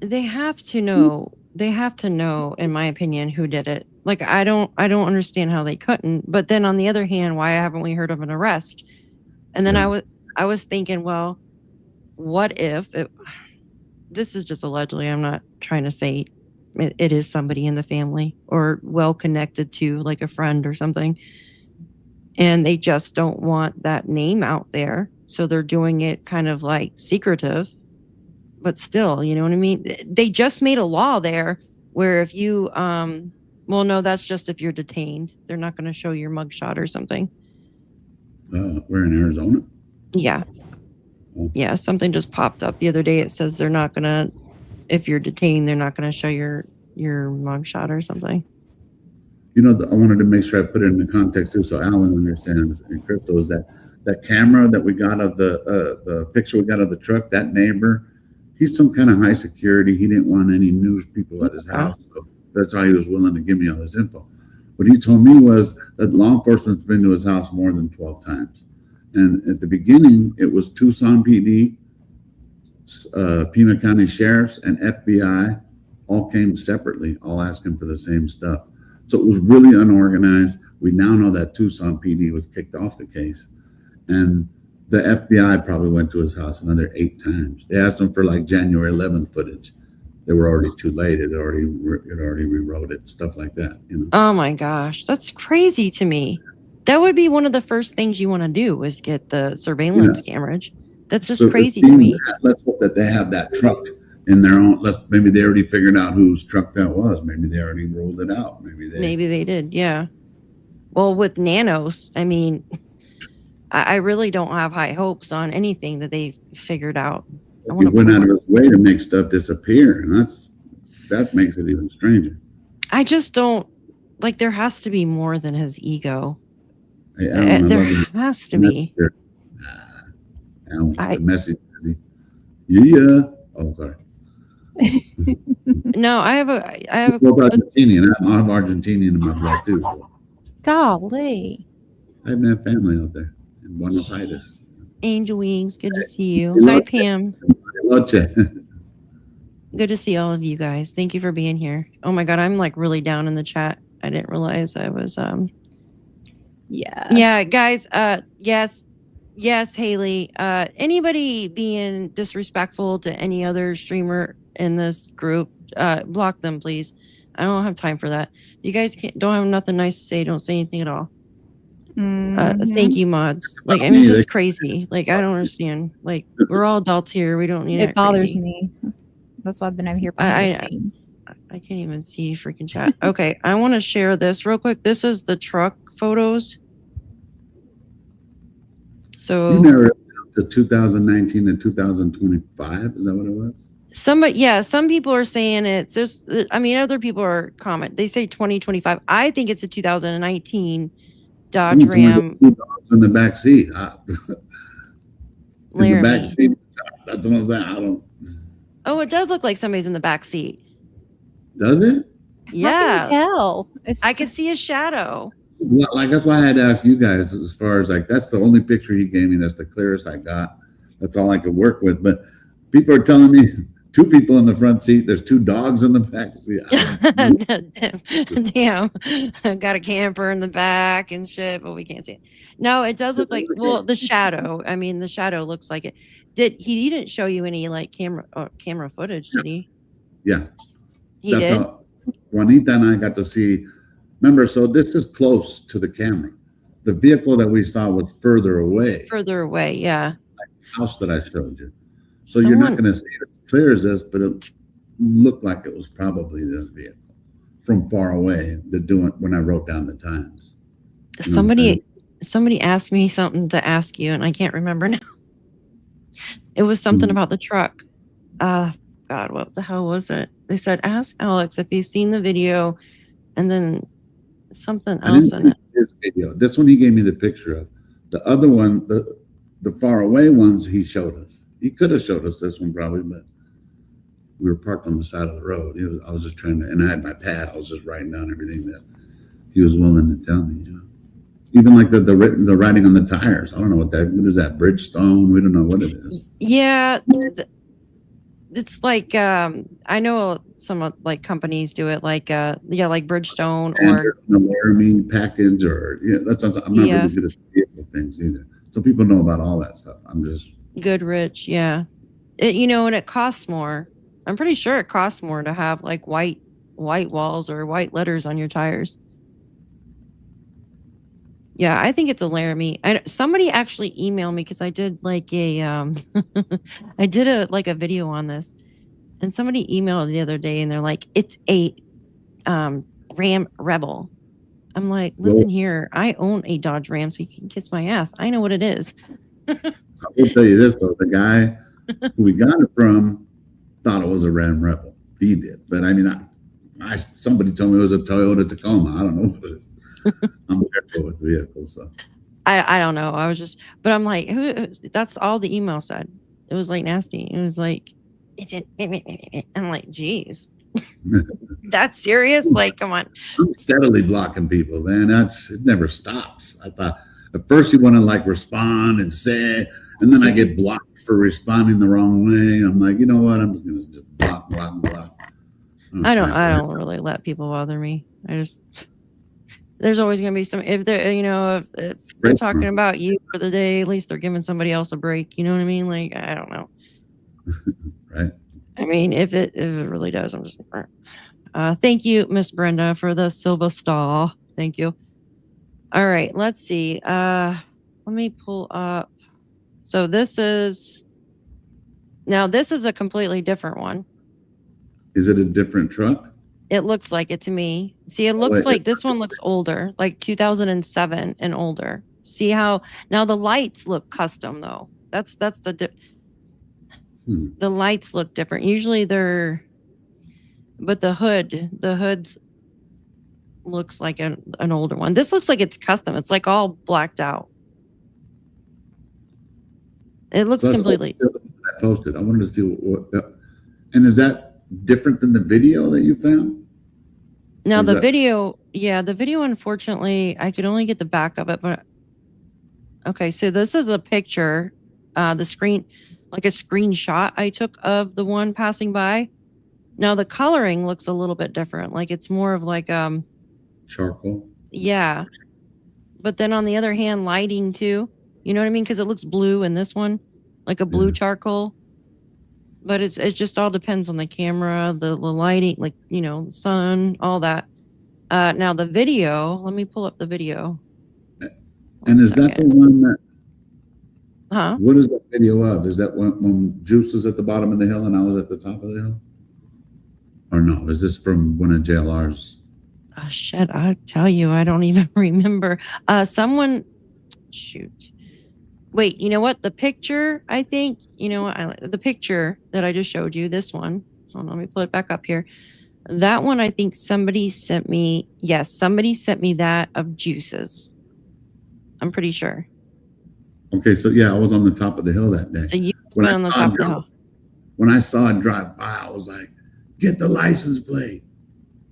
They have to know. They have to know, in my opinion, who did it. Like I don't understand how they couldn't. But then on the other hand, why haven't we heard of an arrest? And then I was thinking, well, what if this is just allegedly, I'm not trying to say it is somebody in the family or well connected to like a friend or something. And they just don't want that name out there. So they're doing it kind of like secretive, but still, you know what I mean? They just made a law there where if you, well, no, that's just if you're detained. They're not going to show your mugshot or something. We're in Arizona. Yeah. Yeah, something just popped up the other day. It says they're not gonna, if you're detained, they're not gonna show your mugshot or something. You know, I wanted to make sure I put it in the context too, so Alan understands. And crypto is that camera that we got of the picture we got of the truck. That neighbor, he's some kind of high security. He didn't want any news people at his house, so that's why he was willing to give me all this info. What he told me was that law enforcement's been to his house more than 12 times. And at the beginning, it was Tucson PD, Pima County Sheriffs, and FBI all came separately, all asking for the same stuff. So it was really unorganized. We now know that Tucson PD was kicked off the case. And the FBI probably went to his house another 8 times. They asked him for like January 11th footage. They were already too late. It already rewrote it, stuff like that. You know? Oh my gosh, that's crazy to me. That would be one of the first things you want to do is get the surveillance cameras. That's just crazy to me. Let's hope that they have that truck in their own. Maybe they already figured out whose truck that was. Maybe they already ruled it out. Maybe they did. Yeah. Well, with nanos, I mean, I really don't have high hopes on anything that they've figured out. He went out of his way to make stuff disappear, and that makes it even stranger. I just don't like. There has to be more than his ego. Hey, Alan, there has to be. Alan, the message. Yeah. Oh, sorry. No, I have a. Argentinian. I have Argentinian in my blood too. Golly. I even have family out there in Buenos Aires. Angel Wings, good to see you. Hi, Pam. Good to see all of you guys. Thank you for being here. Oh my God, I'm like really down in the chat. I didn't realize I was Yeah, guys, yes, Haley. Anybody being disrespectful to any other streamer in this group, block them, please. I don't have time for that. You guys don't have nothing nice to say, don't say anything at all. Thank you, mods. Like, I mean, it's just crazy. Like, I don't understand. Like, we're all adults here. We don't need it. It bothers me. That's why I've been over here behind the scenes. I can't even see freaking chat. Okay, I want to share this real quick. This is the truck photos. So you narrowed it down to 2019 and 2025. Is that what it was? Some people are saying it's just. I mean, other people are They say 2025. I think it's a 2019 Dodge Ram. In the back seat. In the back seat. That's what I'm saying. I don't. Oh, it does look like somebody's in the back seat. Does it? Yeah. How can you tell? I could see a shadow. Like, that's why I had to ask you guys, as far as like, that's the only picture he gave me. That's the clearest I got. That's all I could work with. But people are telling me 2 people in the front seat. There's 2 dogs in the back seat. Damn. Got a camper in the back and shit, but we can't see it. No, it does look like, well, the shadow. I mean, the shadow looks like it. He didn't show you any like camera footage, did he? Yeah. He did. How Juanita and I got to see. Remember, so this is close to the camera. The vehicle that we saw was further away. Further away, yeah. House that I showed you. So you're not going to see it as clear as this, but it looked like it was probably this vehicle from far away. When I wrote down the times. You know somebody asked me something to ask you, and I can't remember now. It was something about the truck. God, what the hell was it? They said, ask Alex if he's seen the video, and then something else in it. This video. This one he gave me the picture of. The other one, the far away ones, he showed us. He could have showed us this one probably, but we were parked on the side of the road. I was just trying to, and I had my pad. I was just writing down everything that he was willing to tell me. You know, even like the writing on the tires. I don't know what is that? Bridgestone? We don't know what it is. Yeah, it's like I know some like companies do it, like like Bridgestone or the Laramie package, or that's. I'm not really good at vehicle things either. So people know about all that stuff. I'm just Goodrich, yeah. And it costs more. I'm pretty sure it costs more to have like white walls or white letters on your tires. Yeah, I think it's a Laramie. Somebody actually emailed me because I did like a I did a video on this, and somebody emailed the other day and they're like, it's a Ram Rebel. I'm like, listen here, I own a Dodge Ram, so you can kiss my ass. I know what it is. I will tell you this though, the guy who we got it from thought it was a Ram Rebel. He did, but I mean, somebody told me it was a Toyota Tacoma. I don't know what it is. I'm careful with vehicles, so I don't know. I was just, but I'm like, that's all the email said. It was like nasty. It was like, I'm like, geez, that's serious? Like, come on. I'm steadily blocking people, man. It never stops. I thought at first you want to like respond and say, and then I get blocked for responding the wrong way. I'm like, you know what? I'm just gonna just block. I don't really let people bother me. There's always going to be some, if they're, if they're talking about you for the day, at least they're giving somebody else a break. You know what I mean? Like, I don't know. Right. I mean, if it really does, I'm just, thank you, Miss Brenda, for the silver star. Thank you. All right, let's see. Let me pull up. So this is a completely different one. Is it a different truck? It looks like it to me. See, it looks like this one looks older, like 2007 and older. See how now the lights look custom though. That's the lights look different. Usually but the hood's looks like an older one. This looks like it's custom. It's like all blacked out. It looks completely. I posted. I wanted to see what. And is that different than the video that you found? Now the video, unfortunately, I could only get the back of it, but okay, so this is a picture, the screen, like a screenshot I took of the one passing by. Now the coloring looks a little bit different. Like it's more of like charcoal. Yeah. But then on the other hand, lighting too. You know what I mean? Because it looks blue in this one, like a blue charcoal. But it just all depends on the camera, the lighting, like, the sun, all that. Now the video, let me pull up the video. And is that the one that, huh? What is that video of? Is that when Juice was at the bottom of the hill and I was at the top of the hill? Or no, is this from one of JLR's? Oh, shit, I tell you, I don't even remember. Shoot. Wait, you know what? The picture, I think, the picture that I just showed you, this one. Hold on, let me pull it back up here. That one, I think somebody sent me. Yes, somebody sent me that of Juice's. I'm pretty sure. Okay, so yeah, I was on the top of the hill that day. So you went on the top of the hill. When I saw it drive by, I was like, get the license plate.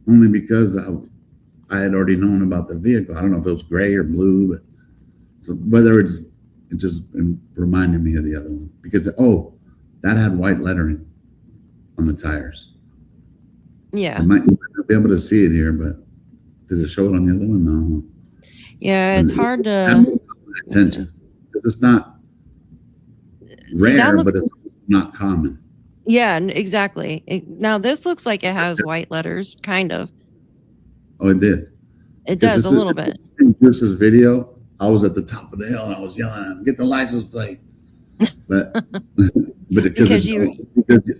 Only because I had already known about the vehicle. I don't know if it was gray or blue, but so whether it just reminded me of the other one because that had white lettering. on the tires. Yeah. You might not be able to see it here, but did it show it on the other one? No. Yeah, it's hard Attention, to. because it's not See, that rare, looks, but it's not common. yeah, exactly. Now this looks like it has white letters, kind of. Oh, it did. It does a little bit. In Bruce's video, I was at the top of the hill and I was yelling at him, "Get the license plate!" But because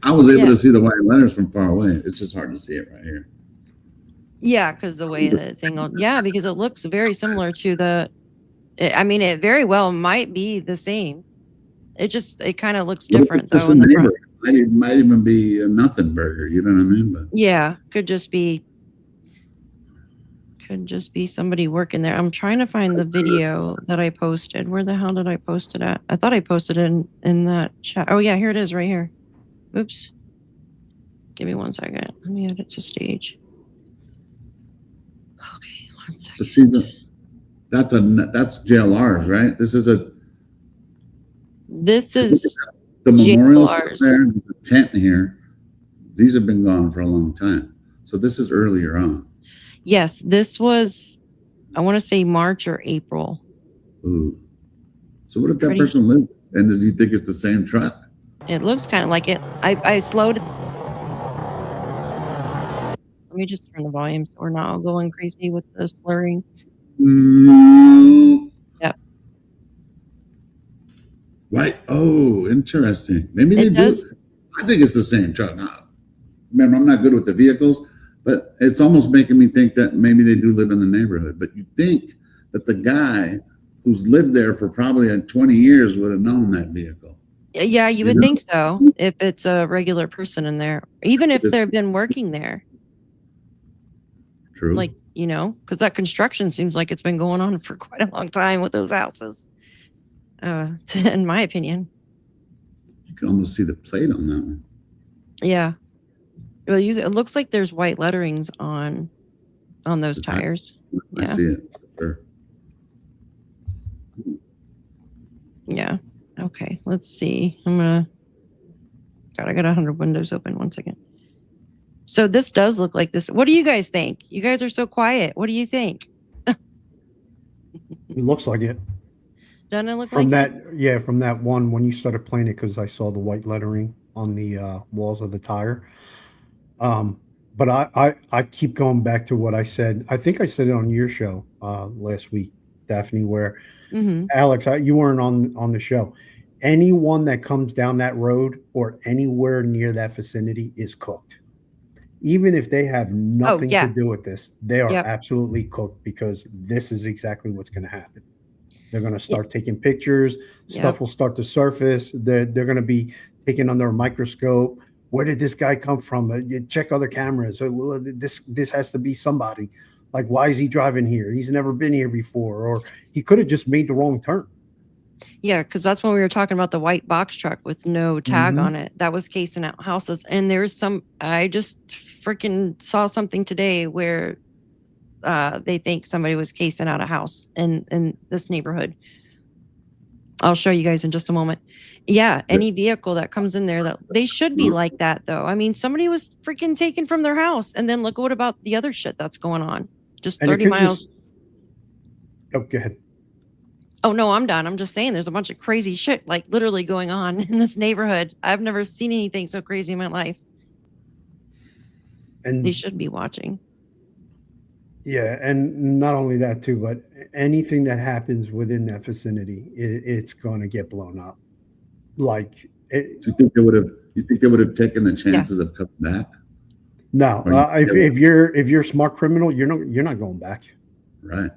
I was able to see the white letters from far away, it's just hard to see it right here. Yeah, because the way that it's angled. Yeah, because it looks very similar to the. I mean, it very well might be the same. It kind of looks different though in the front. It might even be a nothing burger. You know what I mean? But yeah, could just be somebody working there. I'm trying to find the video that I posted. Where the hell did I post it at? I thought I posted it in that chat. Oh yeah, here it is right here. Oops. Give me 1 second. Let me add it to stage. Okay, 1 second. But see, that's JLR's, right? This is the memorials JLR's. there, the tent here. These have been gone for a long time. So this is earlier on. Yes, this was, I want to say March or April. Ooh. So what if that person lived? And do you think it's the same truck? It looks kind of like it. I slowed. Let me just turn the volume so we're not all going crazy with the slurring. Yep. Right. Oh, interesting. Maybe they do. I think it's the same truck. Remember, I'm not good with the vehicles, but it's almost making me think that maybe they do live in the neighborhood. But you think that the guy who's lived there for probably 20 years would have known that vehicle. Yeah, you would think so if it's a regular person in there, even if they've been working there. True. Like, you know, because that construction seems like it's been going on for quite a long time with those houses, in my opinion. You can almost see the plate on that one. Yeah. Well, it looks like there's white letterings on those tires. I see it. Sure. Yeah. Okay. Let's see. I got 100 windows open. 1 second. So this does look like this. What do you guys think? You guys are so quiet. What do you think? It looks like it. Doesn't it look From like that? it? Yeah, from that one when you started playing it, because I saw the white lettering on the walls of the tire. But I keep going back to what I said. I think I said it on your show last week, Daphne, where Alex, you weren't on the show. Anyone that comes down that road or anywhere near that vicinity is cooked. Even if they have nothing to do with this, they are absolutely cooked, because this is exactly what's going to happen. They're going to start taking pictures. Stuff will start to surface. They're going to be taken under a microscope. Where did this guy come from? You check other cameras. So, this has to be somebody. Like, why is he driving here? He's never been here before, or he could have just made the wrong turn. Yeah, because that's when we were talking about the white box truck with no tag on it. That was casing out houses. And there's I just freaking saw something today where they think somebody was casing out a house in this neighborhood. I'll show you guys in just a moment. Yeah, any vehicle that comes in there, that they should be like that, though. I mean, somebody was freaking taken from their house, and then look what about the other shit that's going on. Just 30 miles. Oh, go ahead. Oh, no, I'm done. I'm just saying there's a bunch of crazy shit like literally going on in this neighborhood. I've never seen anything so crazy in my life. And they should be watching. Yeah, and not only that too, but anything that happens within that vicinity, it's going to get blown up. Like, do you think they would have? You think they would have taken the chances of coming back? No, if you're a smart criminal, you're not going back. Right.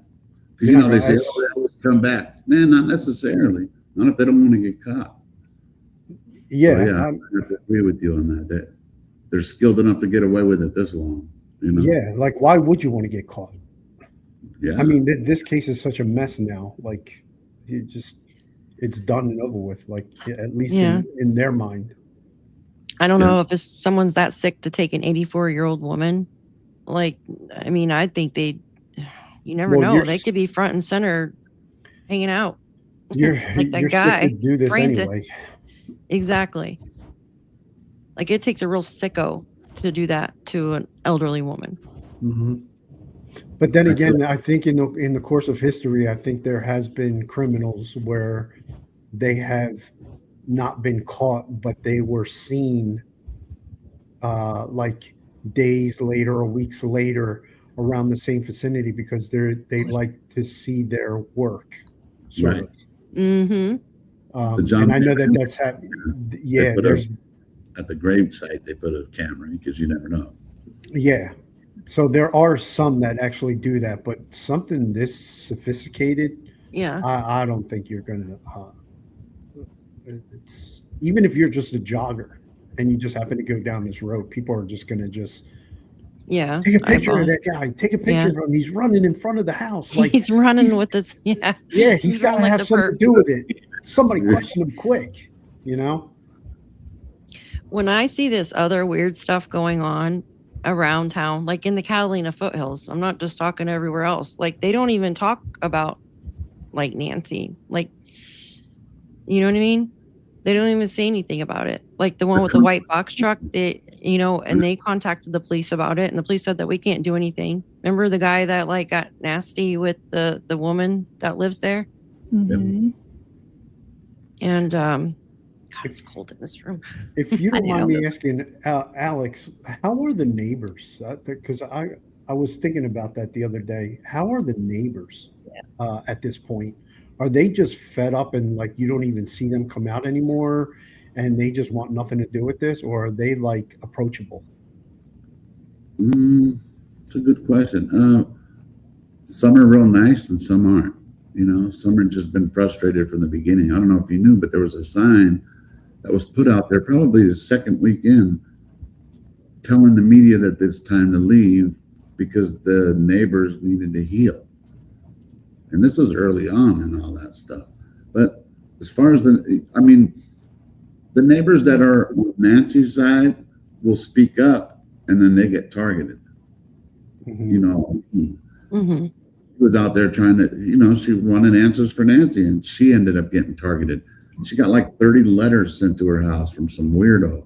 Because they say, "Oh, they always come back." Man, not necessarily. Not if they don't want to get caught. Yeah, I agree with you on that. That they're skilled enough to get away with it this long. You know? Yeah, like, why would you want to get caught? Yeah. I mean, this case is such a mess now. Like, it's done and over with. Like, at least in their mind. I don't know if someone's that sick to take an 84-year-old woman. Like, I mean, I think you never know. They could be front and center hanging out. Like that guy. Sick to do this anyway. Exactly. Like it takes a real sicko to do that to an elderly woman. Mm-hmm. But then again, I think in the course of history, I think there has been criminals where they have not been caught, but they were seen like days later or weeks later around the same vicinity because they like to see their work, sort Right. of. Mm-hmm. The John And I know that Denver- that's happened. They Yeah, put there's at the grave site, they put a camera because you never know. yeah. So there are some that actually do that, but something this sophisticated, Yeah. I don't think you're gonna. It's even if you're just a jogger and you just happen to go down this road, people are just gonna just Yeah. take a picture of eyeball. that guy. Take a picture Yeah. of him. He's running in front of the house. Like He's running he's- with this. Yeah. yeah, he's got to running like have the something perp. to do with it. Somebody question him quick. You know. When I see this other weird stuff going on around town, like in the Catalina foothills, I'm not just talking everywhere else. Like they don't even talk about like Nancy. Like, you know what I mean? They don't even say anything about it. Like the one with the white box truck, and they contacted the police about it, and the police said that we can't do anything. Remember the guy that like got nasty with the woman that lives there? Mhm. And God, it's cold in this room. If you I don't mind know. me asking, Alex, how are the neighbors? Because I was thinking about that the other day. How are the neighbors at this point? Are they just fed up and like you don't even see them come out anymore, and they just want nothing to do with this, or are they like approachable? It's a good question. Some are real nice and some aren't. Some have just been frustrated from the beginning. I don't know if you knew, but there was a sign that was put out there probably the second weekend telling the media that it's time to leave because the neighbors needed to heal. And this was early on and all that stuff. But as far as the neighbors that are on Nancy's side will speak up and then they get targeted. Mhm. Mm-hmm. She was out there trying to, she wanted answers for Nancy and she ended up getting targeted. She got like 30 letters sent to her house from some weirdo.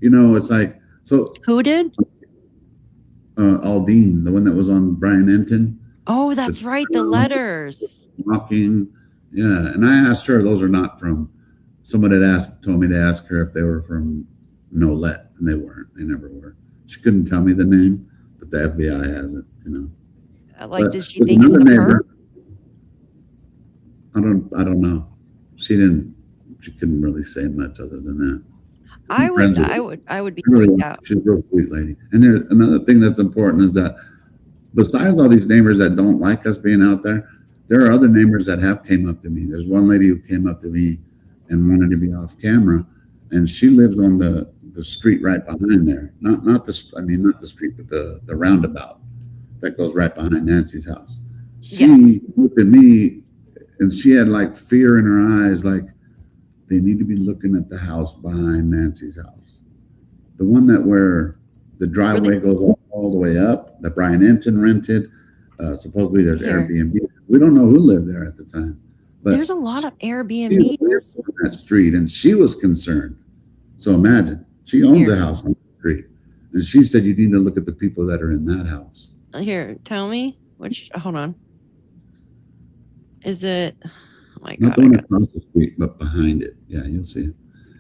It's like, so. Who did? Aldine, the one that was on Brian Enton. Oh, that's right. The letters. Walking. Yeah. And I asked her, those are not from, someone had told me to ask her if they were from Nolette, and they weren't. They never were. She couldn't tell me the name, but the FBI has it, Like, But does she there's think it's the another perp? neighbor. I don't know. She couldn't really say much other than that. I friends with would be Really, freaked out. she's a real sweet lady. And there's another thing that's important is that besides all these neighbors that don't like us being out there are other neighbors that have came up to me. There's one lady who came up to me and wanted to be off camera, and she lives on the street right behind there. Not the street, but the roundabout that goes right behind Nancy's house. She Yes. looked at me and she had like fear in her eyes, like they need to be looking at the house behind Nancy's house. The one where the driveway goes all the way up, that Brian Enton rented. Supposedly there's Here. Airbnb. We don't know who lived there at the time. But There's a lot of she Airbnbs. lived on that street and she was concerned. So imagine, she owns Here. a house on the street. And she said you need to look at the people that are in that house. Here, tell me hold on. Is it? Oh my Not God. the one across the street, but behind it. Yeah, you'll see it.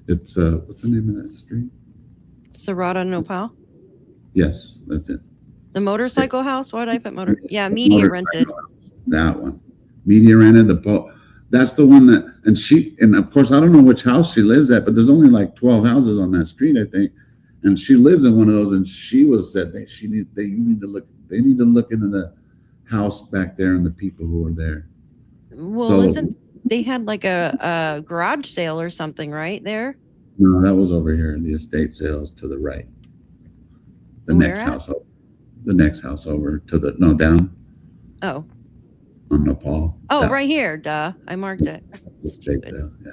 It's what's the name of that street? Serrata Nopal? Yes, that's it. The motorcycle house? Why did I put motor? Yeah, media rented. That one. Media rented that's the one and of course I don't know which house she lives at, but there's only like 12 houses on that street, I think. And she lives in one of those, and she said they need to look into the house back there and the people who are there. Well, they had like a garage sale or something right there? No, that was over here in the estate sales to the right. The Where next at? house over. The next house over to down Oh. on Nepal. Oh, That right here. Duh. I marked it. estate Stupid. sale, yeah.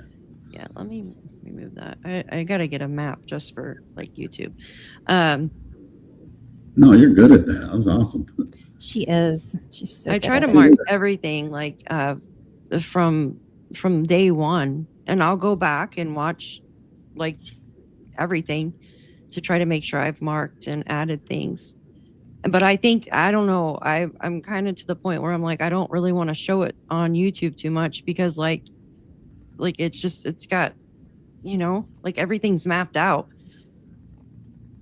Yeah, let me remove that. I gotta get a map just for like YouTube. No, you're good at that. That was awesome. She is. She's so I good try at to it. mark everything like from day one, and I'll go back and watch like everything. to try to make sure I've marked and added things. But I think, I don't know, I'm kind of to the point where I'm like, I don't really want to show it on YouTube too much because like it's got, you know, like everything's mapped out.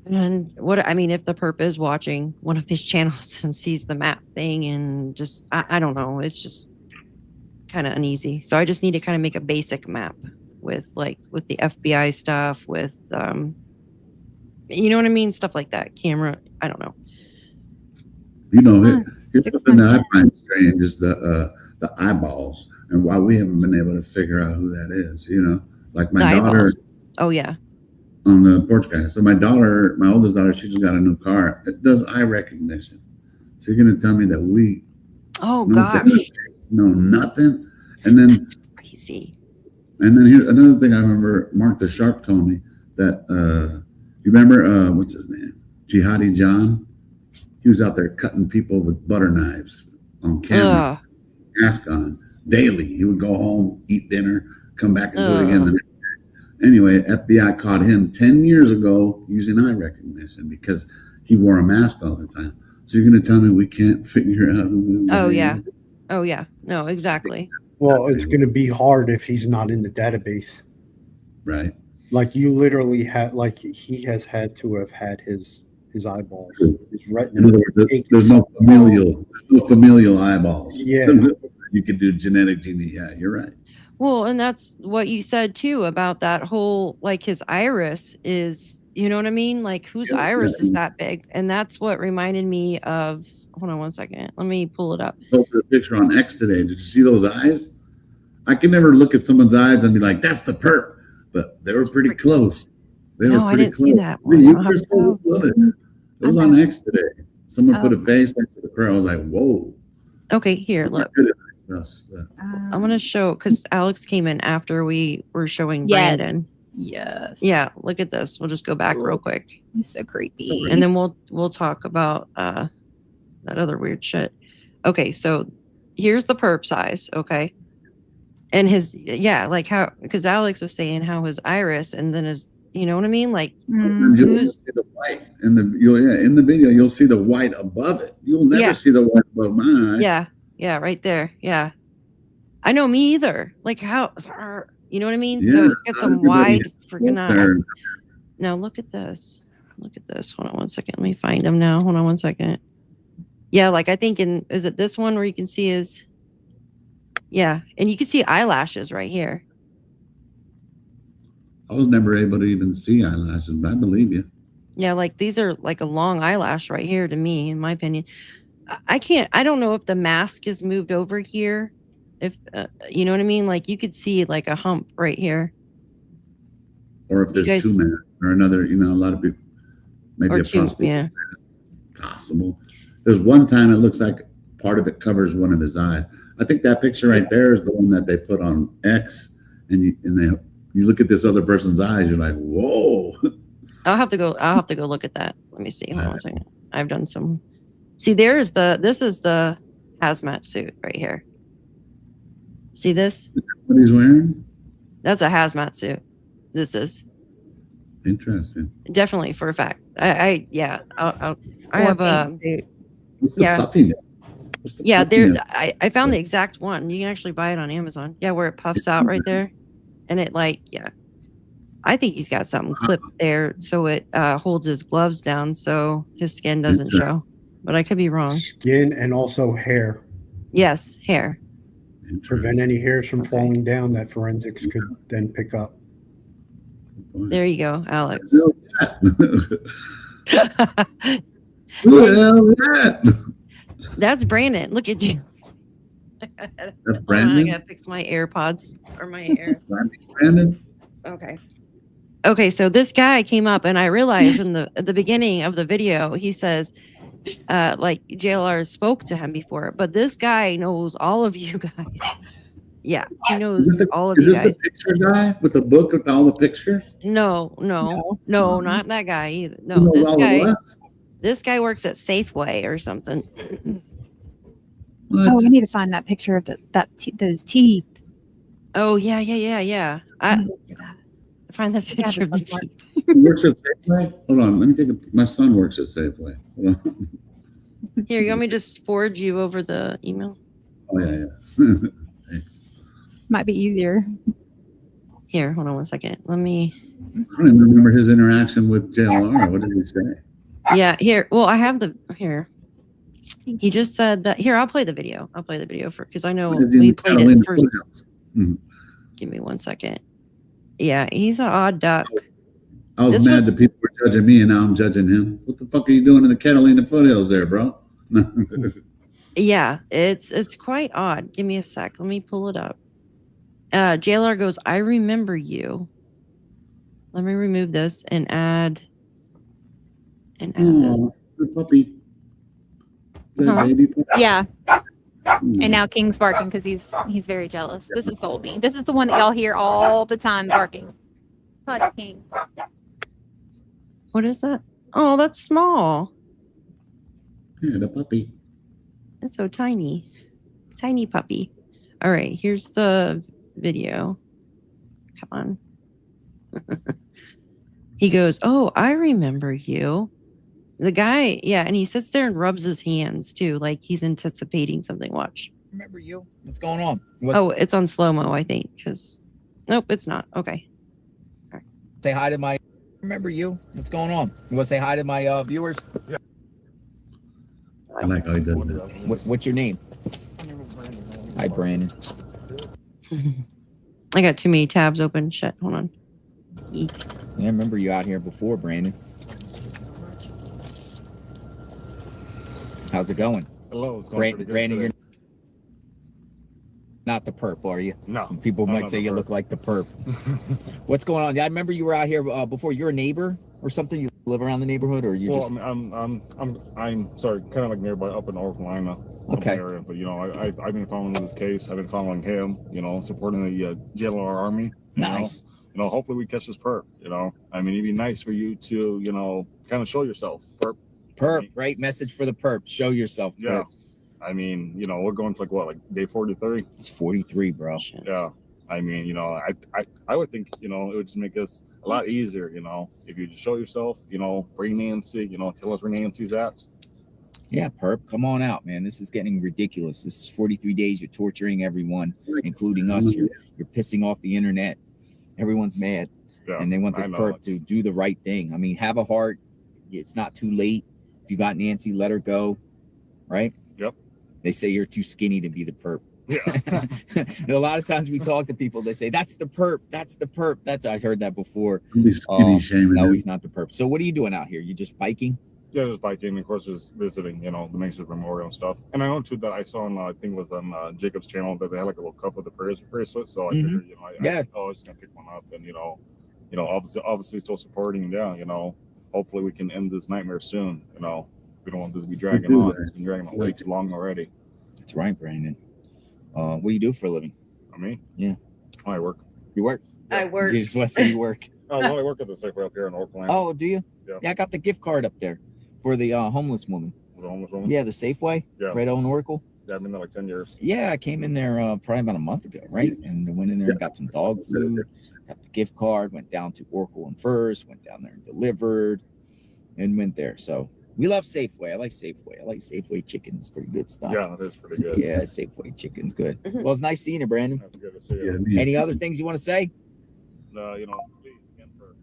And what I mean, if the perp is watching one of these channels and sees the map thing and just, I don't know, it's just kind of uneasy. So I just need to kind of make a basic map with the FBI stuff, with, you know what I mean? Stuff like that. Camera, I don't know. You know, here's something that I find strange is the eyeballs and why we haven't been able to figure out who that is. You know, like my daughter. Oh yeah. On the porch guy. So my oldest daughter, she just got a new car. It does eye recognition. So you're gonna tell me that we gosh, know nothing? And then that's crazy. And then here another thing I remember, Mark the Shark told me that you remember what's his name? Jihadi John? He was out there cutting people with butter knives on camera, mask on, daily. He would go home, eat dinner, come back and do it again the next day. Anyway, FBI caught him 10 years ago using eye recognition because he wore a mask all the time. So you're going to tell me we can't figure out who this guy is? Oh, yeah. No, exactly. Well, it's going to be hard if he's not in the database. Right. Like you literally have, like he has had to have had his eyeballs, his retina. In other words, there's no familial eyeballs. Yeah. You could do genetic gene. Yeah, you're right. Well, and that's what you said too about that whole, like his iris is, you know what I mean? Like whose iris is that big? And that's what reminded me of, hold on one second. Let me pull it up. I posted a picture on X today. Did you see those eyes? I can never look at someone's eyes and be like, that's the perp. But they were pretty close. I didn't see that one. It was on X today. Someone put a face next to the perp. I was like, whoa. Okay, here, look. I'm going to show, because Alex came in after we were showing Brandon. Yes. Yeah, look at this. We'll just go back real quick. He's so creepy. And then we'll talk about that other weird shit. Okay, so here's the perp size, okay? And his, like how, because Alex was saying how his iris and then his, you know what I mean? Like, you'll see the white in the video, you'll see the white above it. You'll never see the white above mine. Yeah, right there. Yeah. I know, me either. Like how, you know what I mean? So it's got some wide freaking eyes. Now look at this. Hold on one second. Let me find him now. Hold on one second. Yeah, like I think is it this one where you can see his, and you can see eyelashes right here. I was never able to even see eyelashes, but I believe you. Yeah, like these are like a long eyelash right here to me, in my opinion. I don't know if the mask is moved over here. If, you know what I mean? Like you could see like a hump right here. Or if there's two masks or another, a lot of people, maybe possible. There's one time it looks like part of it covers one of his eyes. I think that picture right there is the one that they put on X, and you look at this other person's eyes, you're like, whoa. I'll have to go look at that. Let me see. Hold on a second. I've done some. See, this is the hazmat suit right here. See this? Is that what he's wearing? That's a hazmat suit. This is interesting. Definitely, for a fact. I have a puffiness? I found the exact one. You can actually buy it on Amazon. Yeah, where it puffs out right there. And it I think he's got something clipped there so it holds his gloves down so his skin doesn't show. But I could be wrong. Skin and also hair. Yes, hair. Prevent any hairs from falling down that forensics could then pick up. There you go, Alex. Who the hell is that? That's Brandon. Look at you. That's Brandon? I gotta fix my AirPods or my air. Brandon? Okay, so this guy came up and I realized at the beginning of the video, he says, like JLR spoke to him before, but this guy knows all of you guys. Yeah, he knows all of you guys. Is this the picture guy with the book with all the pictures? No, not that guy either. No, this guy works at Safeway or something. What? Oh, we need to find that picture of those teeth. Oh yeah. Find the picture of the that's teeth. He works at Safeway? Hold on, let me take a. My son works at Safeway. Hold on. Here, you want me to just forward you over the email? Oh yeah. might be easier. Here, hold on one second. Let me. I don't even remember his interaction with JLR. What did he say? Yeah, here. Well, I have the here. He just said that. Here, I'll play the video. I'll play the video for because I know Is he in we the played Catalina it first. foothills? Mhm. Give me 1 second. Yeah, he's an odd duck. I was This mad was- that people were judging me and now I'm judging him. What the fuck are you doing in the Catalina foothills there, bro? Yeah, it's quite odd. Give me a sec. Let me pull it up. JLR goes, I remember you. Let me remove this and add this. Oh, good puppy. Is that a Huh? baby puppy? Yeah. Mm. And now King's barking because he's very jealous. This is Goldie. This is the one that y'all hear all the time barking. Hush, King. What is that? Oh, that's small. Yeah, the puppy. It's so tiny. Tiny puppy. All right, here's the video. Come on. He goes, oh, I remember you. The guy, yeah, and he sits there and rubs his hands too, like he's anticipating something. Watch. Remember you? What's going on? Oh, it's on slow-mo, I think, because nope, it's not. Okay. Say hi to my. Remember you? What's going on? You want to say hi to my viewers? I like how he does that. What's your name? Hi, Brandon. I got too many tabs open. Shit, hold on. Eek. Yeah, I remember you out here before, Brandon. How's it going? Hello, it's going pretty good Brandon, today. you're not the perp, are you? No. People I'm might not say the you perp. look like the perp. What's going on? Yeah, I remember you were out here before. You're a neighbor or something. You live around the neighborhood, or you Well, just I'm sorry, kind of like nearby up in North Carolina Okay. area, but you know, I've been following this case. I've been following him. You know, supporting the JLR Army. You Nice. know, hopefully we catch this perp. You know, I mean, it'd be nice for you to, you know, kind of show yourself, perp. Perp, right? Message for the perp. Show yourself. Yeah. Perp. I mean, you know, we're going to like day 43. It's 43, bro. Shit. Yeah. I mean, you know, I would think, you know, it would just make us a lot easier, you know, if you just show yourself, you know, bring Nancy, you know, tell us where Nancy's at. Yeah, perp, come on out, man. This is getting ridiculous. This is 43 days. You're torturing everyone, including us. You're pissing off the internet. Everyone's mad, Yeah. and they want this I know, perp to it's- do the right thing. I mean, have a heart. It's not too late. If you got Nancy, let her go, right? Yep. They say you're too skinny to be the perp. Yeah. A lot of times we talk to people, they say, that's the perp. That's the perp. I've heard that before. Don't be skinny shaming No, him. he's not the perp. So what are you doing out here? You just biking? Yeah, just biking, of course, just visiting, you know, the Masons Memorial and stuff. And I know too that I saw on, I think it was on Jacob's channel that they had like a little cup with the bracelet. So I figured, you know, Yeah. I was just gonna pick one up and you know, obviously still supporting. Yeah, you know, hopefully we can end this nightmare soon. You know, we don't want this to be dragging on. It's been dragging on way too long already. That's right, Brandon. What do you do for a living? I mean, Yeah. I work. You work? I work. You just want to say you work. Oh, well, I work at the Safeway up here in Oakland. Oh, do you? Yeah. I got the gift card up there for the homeless woman. The homeless woman. Yeah, the Safeway, Yeah. right on Oracle. Yeah, I've been there like 10 years. Yeah, I came in there probably about a month ago, right? And I went in there and got some dog food, got the gift card, went down to Oracle and First, went down there and delivered, and went there. So we love Safeway. I like Safeway. I like Safeway chicken. It's pretty good stuff. Yeah, it is pretty good. Yeah, Safeway chicken's good. Mhm. Well, it's nice seeing you, Brandon. That's good to see Yeah, you. me. Any other things you want to say? You know,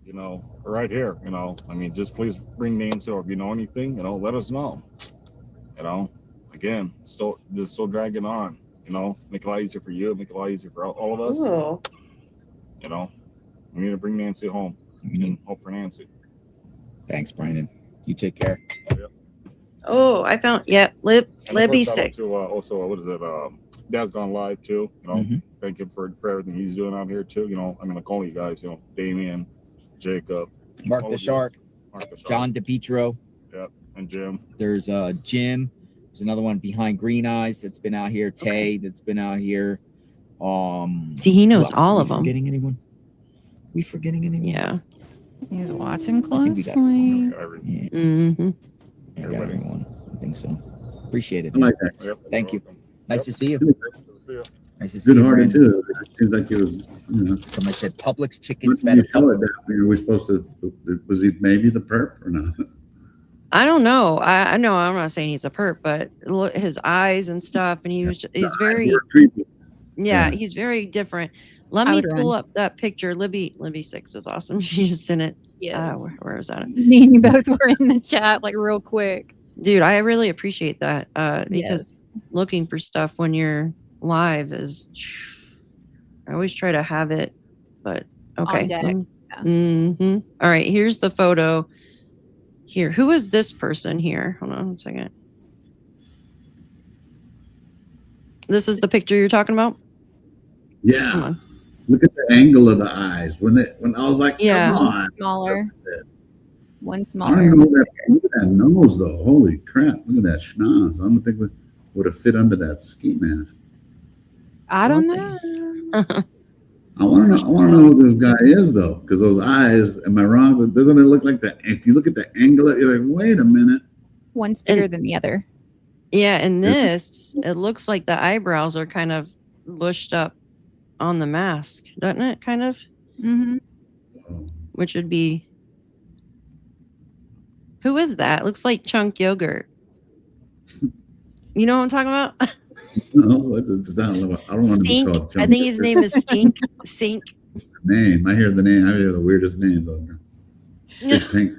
you know, right here, you know, I mean, just please bring Nancy, or if you know anything, you know, let us know. You know, again, this is still dragging on, you know, make it a lot easier for you, make it a lot easier for all of us. Ooh. You know, we need to bring Nancy home and hope for Nancy. Thanks, Brandon. You take care. Oh, I found, And of Libby course, shout out 6. to, also, what is it? Dad's Gone Live too. You know, Mhm. thank him for everything he's doing out here too. You know, I'm gonna call you guys. You know, Damien, Jacob, Mark all the of you. Shark, Mark the Shark, John DePietro. and Jim. There's Jim. There's another one behind Green Eyes that's been out here. Tay that's been out here. See, he knows who else? all Are of we them. forgetting anyone? We forgetting anyone? Yeah. He's watching I think we got closely. Everything. Yeah, Mm-hmm. I got Everybody. everyone. I think so. Appreciate it. I like that. Yep, Thank you. you're welcome. Nice Yep. to see you. Good to see you. Nice to see you, Good-hearted Brandon. too. It seems like he was, Somebody said Publix chicken's What did better. you tell it, Daphne? Are we supposed to? Was he maybe the perp or not? I don't know. I know I'm not saying he's a perp, but look his eyes and stuff, and he's very Creepy. yeah, Yeah. he's very different. Let I me would pull run. up that picture. Libby 6 is awesome. She just sent it. Yes. Where is that? Me and you both were in the chat like real quick. Dude, I really appreciate that because Yes. looking for stuff when you're live is, I always try to have it, but okay. On deck. Mm-hmm. All right, here's the photo. Here, who is this person here? Hold on a second. This is the picture you're talking about? Come Yeah. on. Look at the angle of the eyes. When I was like, Yeah. come on. Smaller. One I smaller. don't know that. Look at that nose though. Holy crap. Look at that schnoz. I don't think we would have fit under that ski mask. I don't We'll know. I want to know who this guy is though, because those eyes. Am I wrong? Doesn't it look like that? If you look at the angle, you're like, wait a minute. One's bigger than the other. Yeah, and this, it looks like the eyebrows are kind of bushed up on the mask, doesn't it? Kind of, Mm-hmm. Oh, which would be, who is that? Looks like Chunk Yogurt. You know what I'm talking about? no, it's not. I don't want to be Stink. called. I think his name is Stink. Sink. Name. I hear the name. I hear the weirdest names on there. Fish tank.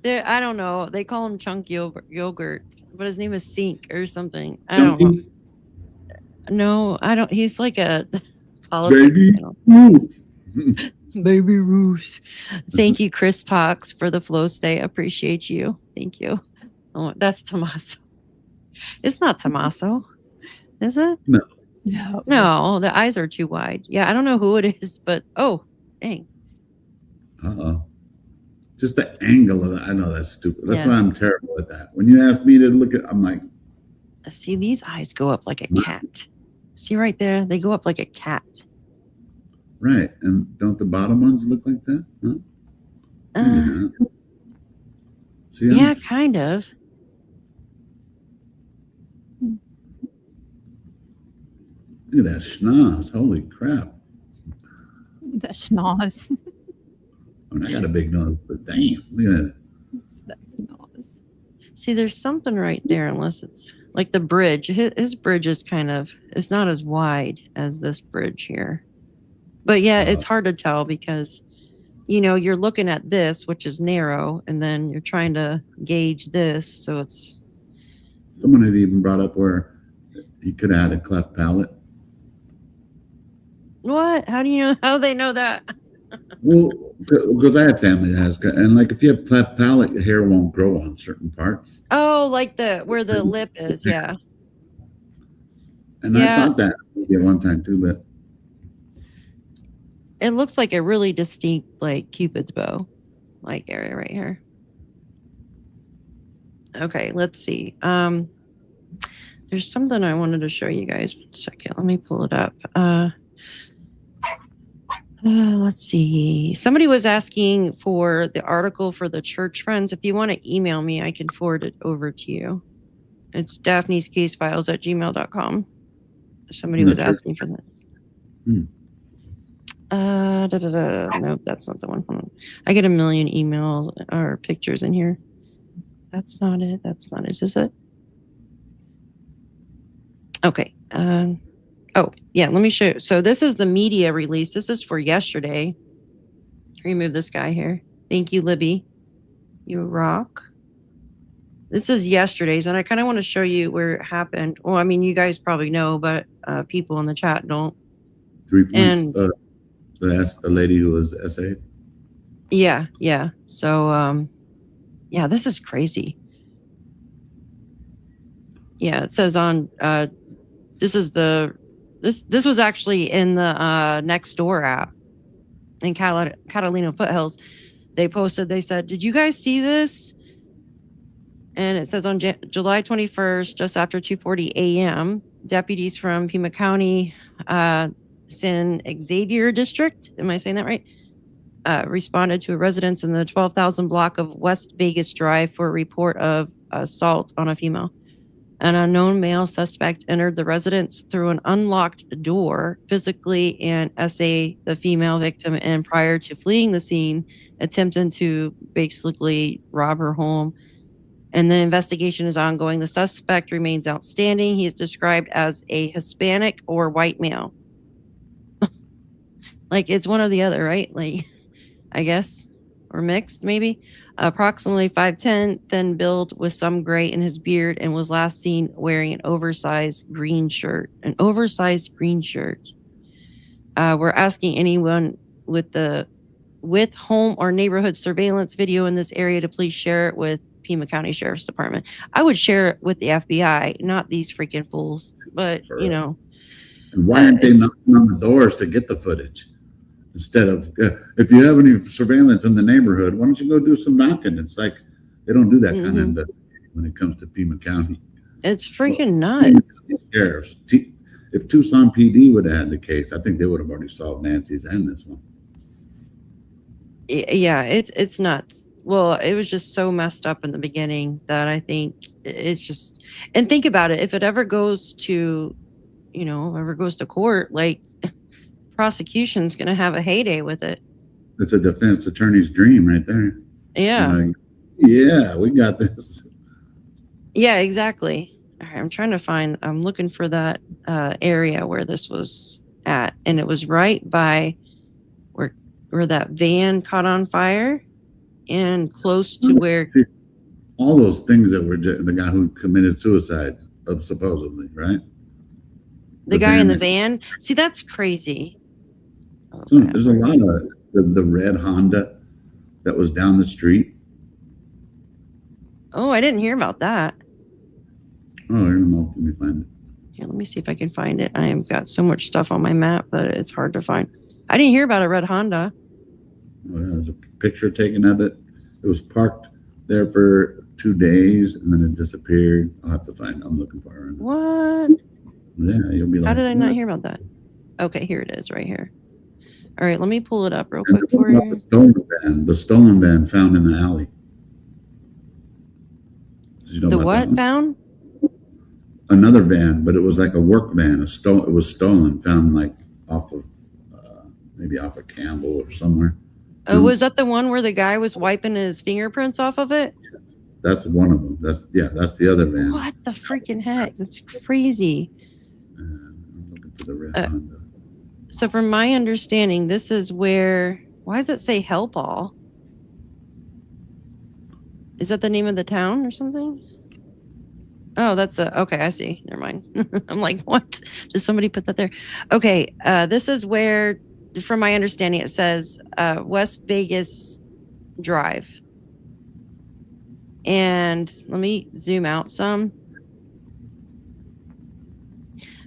I don't know. They call him Chunk Yogurt, but his name is Sink or something. I don't know. Chunky No, I don't. He's like a politics. Baby channel. Ruth. Baby Ruth. Thank you, Chris Talks, for the flow stay. Appreciate you. Thank you. Oh, that's Tommaso. It's not Tommaso, is it? No. No, the eyes are too wide. Yeah, I don't know who it is, but oh, dang. Uh-oh. Just the angle of that. I know that's stupid. That's Yeah. why I'm terrible at that. When you ask me to look at, I'm like, See, these eyes go up like a cat. See right there? They go up like a cat. right. And don't the bottom ones look like that? Huh? Uh, Yeah. See, yeah, kind of. look at that schnoz. Holy crap. The schnoz. I mean, I got a big nose, but damn, look at that. That schnoz. See, there's something right there, unless it's like the bridge. His bridge is kind of, it's not as wide as this bridge here. But yeah, it's hard to tell because, you know, you're looking at this, which is narrow, and then you're trying to gauge this. So it's, Someone had even brought up where he could have had a cleft palate. what? How do you know? How do they know that? Well, because I have family that has, and like if you have cleft palate, the hair won't grow on certain parts. Oh, like where the lip is. Yeah. And Yeah. I thought that at one time too, but It looks like a really distinct, like Cupid's bow, like area right here. Okay, let's see. There's something I wanted to show you guys. 1 second, let me pull it up. Let's see. Somebody was asking for the article for the church friends. If you want to email me, I can forward it over to you. It's daphnescasefiles@gmail.com. Somebody The was church- asking for that. Hmm. Nope, that's not the one. Hold on. I get a million email or pictures in here. That's not it. That's not it. Is this it? Okay. Oh, yeah, let me show you. So this is the media release. This is for yesterday. Remove this guy here. Thank you, Libby. You rock. This is yesterday's, and I kind of want to show you where it happened. Well, I mean, you guys probably know, but people in the chat don't. 3 points. And- The lady who was essayed. Yeah. So, yeah, this is crazy. Yeah, it says on, this was actually in the Nextdoor app in Catalina Foothills. They posted, they said, did you guys see this? And it says on July 21st, just after 2:40 a.m., deputies from Pima County, San Xavier District, am I saying that right? Responded to a residence in the 12,000 block of West Vegas Drive for a report of assault on a female. An unknown male suspect entered the residence through an unlocked door, physically and essayed the female victim, and prior to fleeing the scene, attempting to basically rob her home. And the investigation is ongoing. The suspect remains outstanding. He is described as a Hispanic or white male. Like, it's one or the other, right? Like, I guess, or mixed maybe. Approximately 5'10", thin build with some gray in his beard, and was last seen wearing an oversized green shirt. An oversized green shirt. We're asking anyone with home or neighborhood surveillance video in this area to please share it with Pima County Sheriff's Department. I would share it with the FBI, not these freaking fools. But, you know. And why aren't they knocking on the doors to get the footage? Instead of, if you have any surveillance in the neighborhood, why don't you go do some knocking? It's like, they don't do that kind of investigation when it comes to Pima County. It's freaking nuts. Sheriffs, if Tucson PD would have had the case, I think they would have already solved Nancy's and this one. Yeah, it's nuts. Well, it was just so messed up in the beginning that I think it's just, and think about it, if it ever goes to, court, like, prosecution's gonna have a heyday with it. It's a defense attorney's dream right there. Yeah. Like, yeah, we got this. Yeah, exactly. All right, I'm looking for that area where this was at, and it was right by where that van caught on fire, and close to where all those things that were the guy who committed suicide, supposedly, right? The guy in the van. See, that's crazy. So there's a lot of the red Honda that was down the street. Oh, I didn't hear about that. Oh, I don't know. Let me find it. Here, let me see if I can find it. I have got so much stuff on my map that it's hard to find. I didn't hear about a red Honda. Oh, yeah, there's a picture taken of it. It was parked there for 2 days and then it disappeared. I'll have to find it. I'm looking for it. What? Yeah, you'll be like, how did I not what? hear about that? Okay, here it is right here. All right, let me pull it up real quick for you. The stolen van found in the alley. Did you know The about what that found? Another van, but it was like a work van. It was stolen, found like off of maybe off of Campbell or somewhere. Oh, was that the one where the guy was wiping his fingerprints off of it? Yes, that's one of them. That's the other van. What the freaking heck? That's crazy. I'm looking for the red Honda. So from my understanding, this is where, why does it say Help All? Is that the name of the town or something? Oh, that's okay, I see. Never mind. I'm like, what? Did somebody put that there? Okay, this is where, from my understanding, it says West Vegas Drive. And let me zoom out some.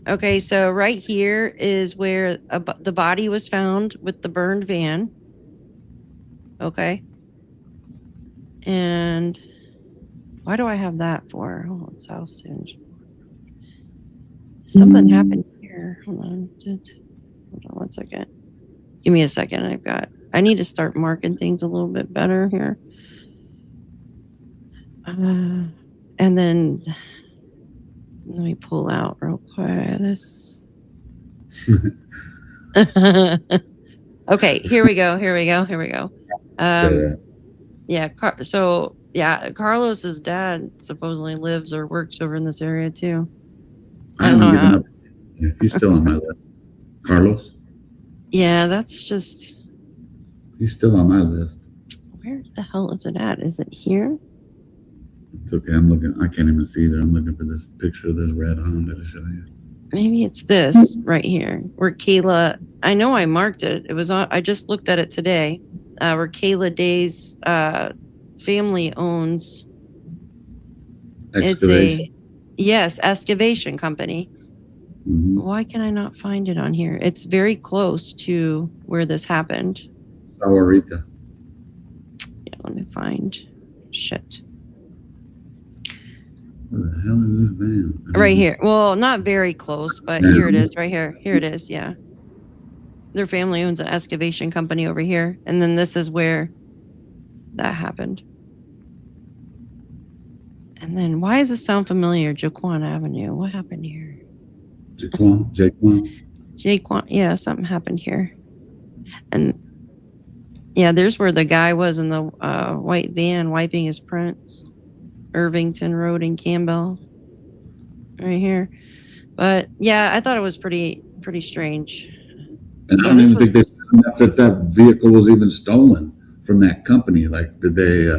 Okay, so right here is where the body was found with the burned van. Okay. And why do I have that for? Oh, it's South Soon. Something happened here. Hold on 1 second. Give me a second. I need to start marking things a little bit better here. And then let me pull out real quick. This. Okay, here we go. Yeah. So yeah, Carlos's dad supposedly lives or works over in this area too. I haven't given up. Yeah, he's still on my list. Carlos? Yeah, that's just. He's still on my list. Where the hell is it at? Is it here? It's okay. I'm looking. I can't even see there. I'm looking for this picture of this red Honda to show you. Maybe it's this right here where Kayla. I know I marked it. It was on. I just looked at it today. Where Kayla Day's family owns. Excavation. It's a excavation company. Mm-hmm. Why can I not find it on here? It's very close to where this happened. Sahuarita. Yeah, let me find. Shit. Where the hell is this van? Right here. Well, not very close, but here it is. Right here. Here it is. Yeah. Their family owns an excavation company over here, and then this is where that happened. And then why does this sound familiar? Jaquan Avenue. What happened here? Jaquan. Jaquan. Yeah, something happened here. And yeah, there's where the guy was in the white van wiping his prints. Irvington Road in Campbell. Right here. But yeah, I thought it was pretty strange. And So I don't this even think they said if that vehicle was even stolen from that company. Like, did they?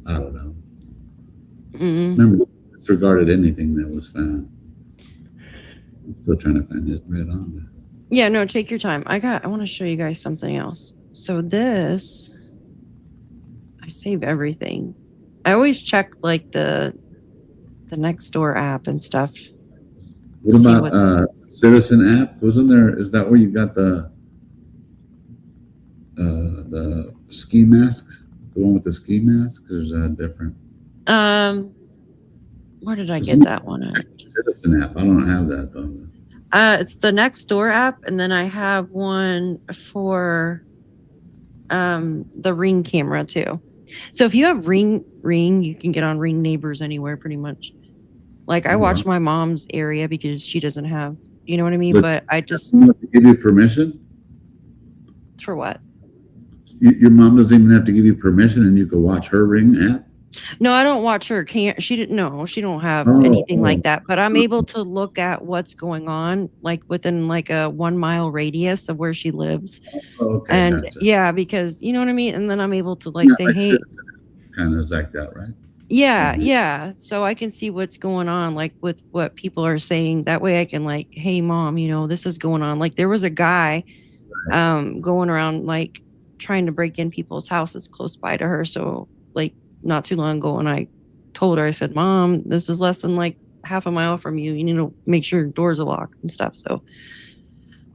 I don't know. Remember, they disregarded anything that was found. I'm still trying to find this red on. Yeah, no, take your time. I want to show you guys something else. So this, I save everything. I always check like the Nextdoor app and stuff. What about Citizen app? Wasn't there? Is that where you got the ski masks? The one with the ski mask? Or is that different? Where did I get that one at? Citizen app. I don't have that though. It's the Nextdoor app, and then I have one for the Ring camera too. So if you have Ring, you can get on Ring Neighbors anywhere pretty much. Like I watch my mom's area because she doesn't have, you know what I mean? But I just have to give you permission for what? Your mom doesn't even have to give you permission, and you can watch her Ring app. No, I don't watch her. She don't have anything like that. But I'm able to look at what's going on, like within like a 1 mile radius of where she lives. Okay, and gotcha. yeah, because you know what I mean. And then I'm able to like say, hey, kind of like that, right? Yeah, yeah. So I can see what's going on, like with what people are saying. That way I can like, hey mom, this is going on. Like there was a guy going around like trying to break in people's houses close by to her. So like not too long ago, and I told her, I said, Mom, this is less than like half a mile from you. You need to make sure your doors are locked and stuff. So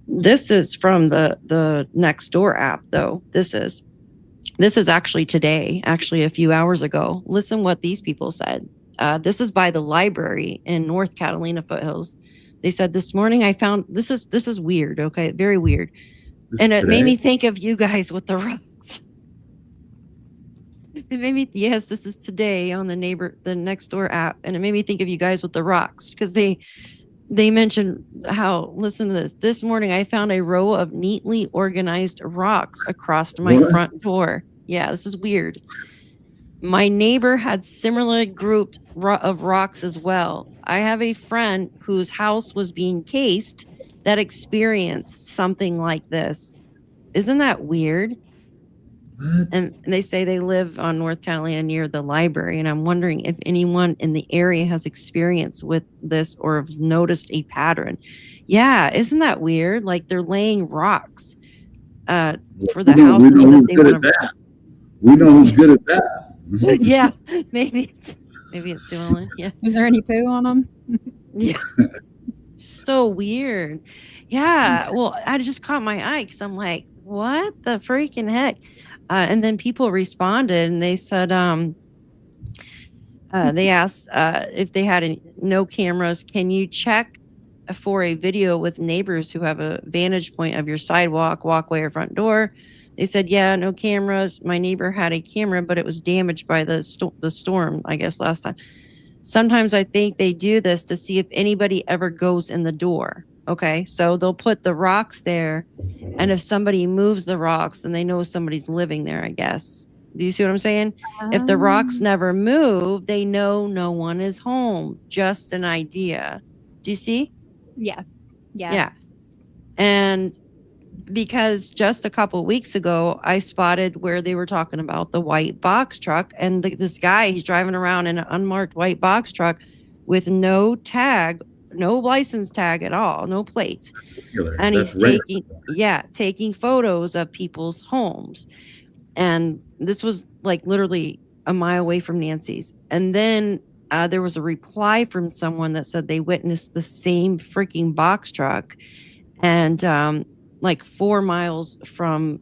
this is from the Nextdoor app though. This is actually today, actually a few hours ago. Listen what these people said. This is by the library in North Catalina Foothills. They said, this morning I found, this is weird, okay? Very weird. And it made me think of you guys with the rocks. It made me, yes, this is today on the Nextdoor app. And it made me think of you guys with the rocks because they mentioned how, listen to this. This morning, I found a row of neatly organized rocks across my front door. Yeah, this is weird. My neighbor had similarly grouped of rocks as well. I have a friend whose house was being cased that experienced something like this. Isn't that weird? What? And they say they live on North Catalina near the library. And I'm wondering if anyone in the area has experience with this or have noticed a pattern. Yeah, isn't that weird? Like they're laying rocks for the houses that they want to. We know who's good at that. Yeah, maybe it's Sue Ellen. Yeah. Is there any poo on them? Yeah. So weird. Yeah. Well, I just caught my eye because I'm like, what the freaking heck? And then people responded and they said, they asked if they had no cameras. Can you check for a video with neighbors who have a vantage point of your sidewalk, walkway, or front door? They said, yeah, no cameras. My neighbor had a camera, but it was damaged by the storm, I guess, last time. Sometimes I think they do this to see if anybody ever goes in the door. Okay, so they'll put the rocks there, and if somebody moves the rocks, then they know somebody's living there, I guess. Do you see what I'm saying? If the rocks never move, they know no one is home. Just an idea. Do you see? Yeah. And because just a couple weeks ago, I spotted where they were talking about the white box truck, and this guy, he's driving around in an unmarked white box truck with no tag, no license tag at all, no plates. And he's taking photos of people's homes. And this was like literally a mile away from Nancy's. And then there was a reply from someone that said they witnessed the same freaking box truck and like 4 miles from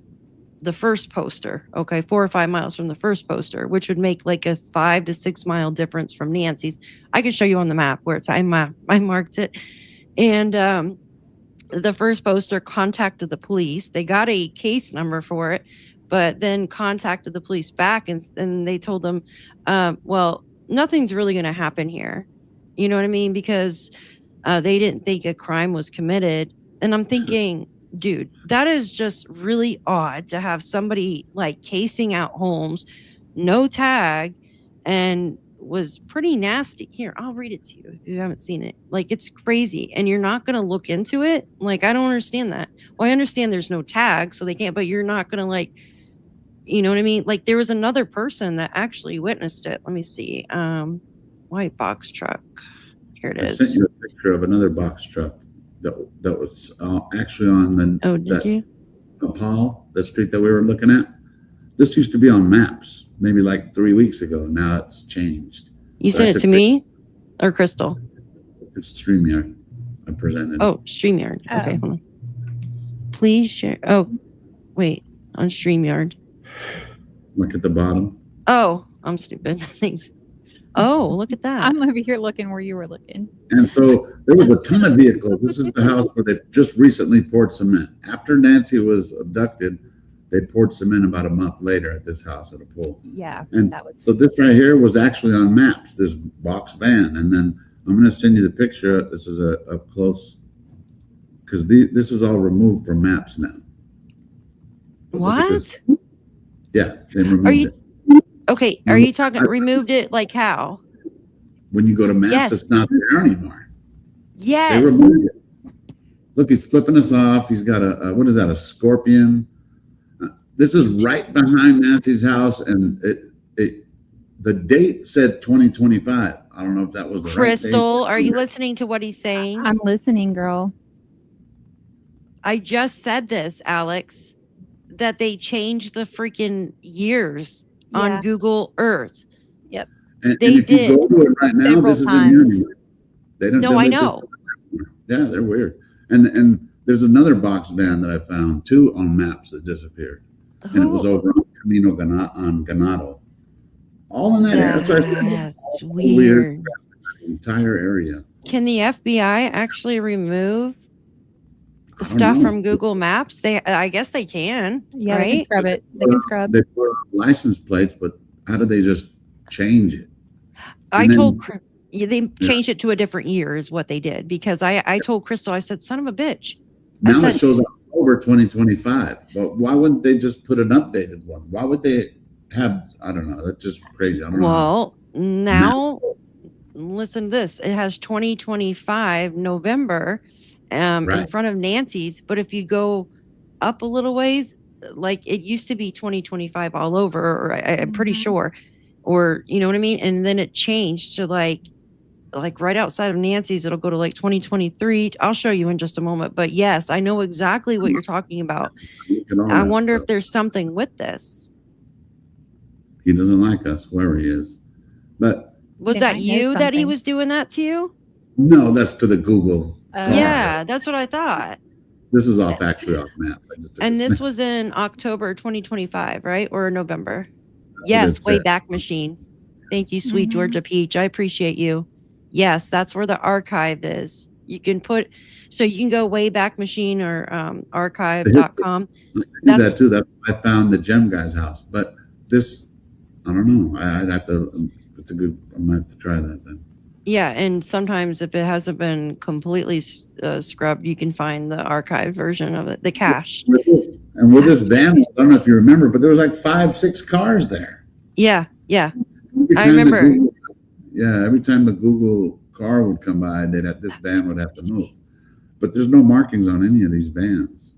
the first poster. Okay, 4 or 5 miles from the first poster, which would make like a 5 to 6 mile difference from Nancy's. I could show you on the map where it's I marked it. And the first poster contacted the police. They got a case number for it, but then contacted the police back and they told them, well, nothing's really going to happen here. You know what I mean? Because they didn't think a crime was committed. And I'm thinking, dude, that is just really odd to have somebody like casing out homes, no tag, and was pretty nasty. Here, I'll read it to you if you haven't seen it. Like, it's crazy. And you're not going to look into it? Like, I don't understand that. Well, I understand there's no tag, so they can't, but you're not going to, like, you know what I mean? Like, there was another person that actually witnessed it. Let me see. White box truck. Here it I is. sent you a picture of another box truck that was actually on the Oh, did you? Paul, the street that we were looking at. This used to be on maps maybe like 3 weeks ago. Now it's changed. You So I sent it took to me or Crystal? It's StreamYard. I presented. Oh, StreamYard. Oh. Okay, hold on. Please share. Oh, wait, on StreamYard. Look at the bottom. Oh, I'm stupid. Thanks. Oh, look at that. I'm over here looking where you were looking. And so there was a ton of vehicles. This is the house where they just recently poured cement. After Nancy was abducted, they poured cement about a month later at this house at a pool. Yeah, And that was. so this right here was actually on maps, this box van. And then I'm going to send you the picture. This is a up close, because this is all removed from maps now. But look at this. What? Yeah, they removed Are you it. okay? Are you talking removed it like how? When you go to maps, Yes. it's not there anymore. They Yes. removed it. Look, he's flipping us off. He's got a what is that? A scorpion. This is right behind Nancy's house, and the date said 2025. I don't know if that was the Crystal, right date. are you listening to what he's saying? I'm listening, girl. I just said this, Alex, that they changed the freaking years Yeah. on Google Earth. And They if did. you go to it right now, Several this isn't here times. anymore. They don't. No, they I let know. this- Yeah, they're weird. And there's another box van that I found too on maps that disappeared, and it was Who- over on Camino on Ganado. All in that area. That's what I said. That's All weird. The entire area. Can the FBI actually remove I don't stuff know. from Google Maps? I guess they can. Yeah, they can right? scrub it. They can scrub. They put license plates, but how did they just change it? I and then- told they changed it to a different year is what they did, because I told Crystal, I said, son of a bitch. Now said- it shows October 2025. But why wouldn't they just put an updated one? Why would they have? I don't know. That's just crazy. I don't know. Well, now listen to this. It has 2025 November in Right. front of Nancy's, but if you go up a little ways, like it used to be 2025 all over, or I'm pretty Mhm. sure, or you know what I mean? And then it changed to like right outside of Nancy's, it'll go to like 2023. I'll show you in just a moment. But yes, I know exactly what you're talking about. Look at all I that wonder if stuff. there's something with this. He doesn't like us, whoever he is. But Was They that might know you that he something. was doing that to you? no, that's to the Google. Oh. Yeah, that's what I thought. This is actually off map. I just took And a this snap. was in October 2025, right? Or November? what Yes, it said. Wayback Machine. Thank you, sweet Mhm. Georgia Peach. I appreciate you. Yes, that's where the archive is. You can put, so you can go Wayback Machine or archive.com. I do That's- that too. That I found the Gem guy's house. But this, I don't know. I'd have to. It's a good. I might have to try that then. Yeah, and sometimes if it hasn't been completely scrubbed, you can find the archive version of it, the cache. And with this van, I don't know if you remember, but there was like 5-6 cars there. Yeah, yeah. Every I time the remember. every time the Google car would come by, this van would have to move. But there's no markings on any of these vans.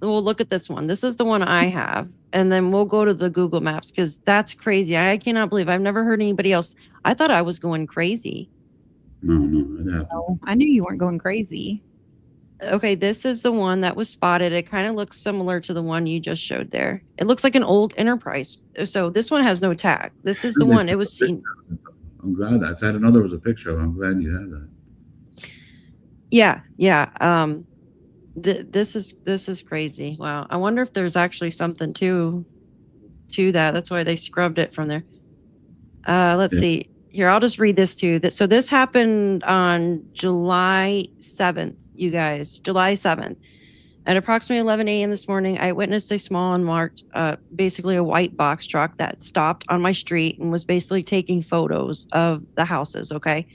Well, look at this one. This is the one I have. And then we'll go to the Google Maps because that's crazy. I cannot believe I've never heard anybody else. I thought I was going crazy. No, it hasn't. Oh, I knew you weren't going crazy. Okay, this is the one that was spotted. It kind of looks similar to the one you just showed there. It looks like an old Enterprise. So this one has no tag. This is the They one. took It a was seen. picture. I'm glad I didn't know there was a picture of it. I'm glad you had that. Yeah, yeah. This is crazy. Wow. I wonder if there's actually something to that. That's why they scrubbed it from there. Let's Yeah. see. Here, I'll just read this too. So this happened on July 7th, you guys. July 7th. At approximately 11 a.m. this morning, I witnessed a small unmarked, basically a white box truck that stopped on my street and was basically taking photos of the houses. Okay.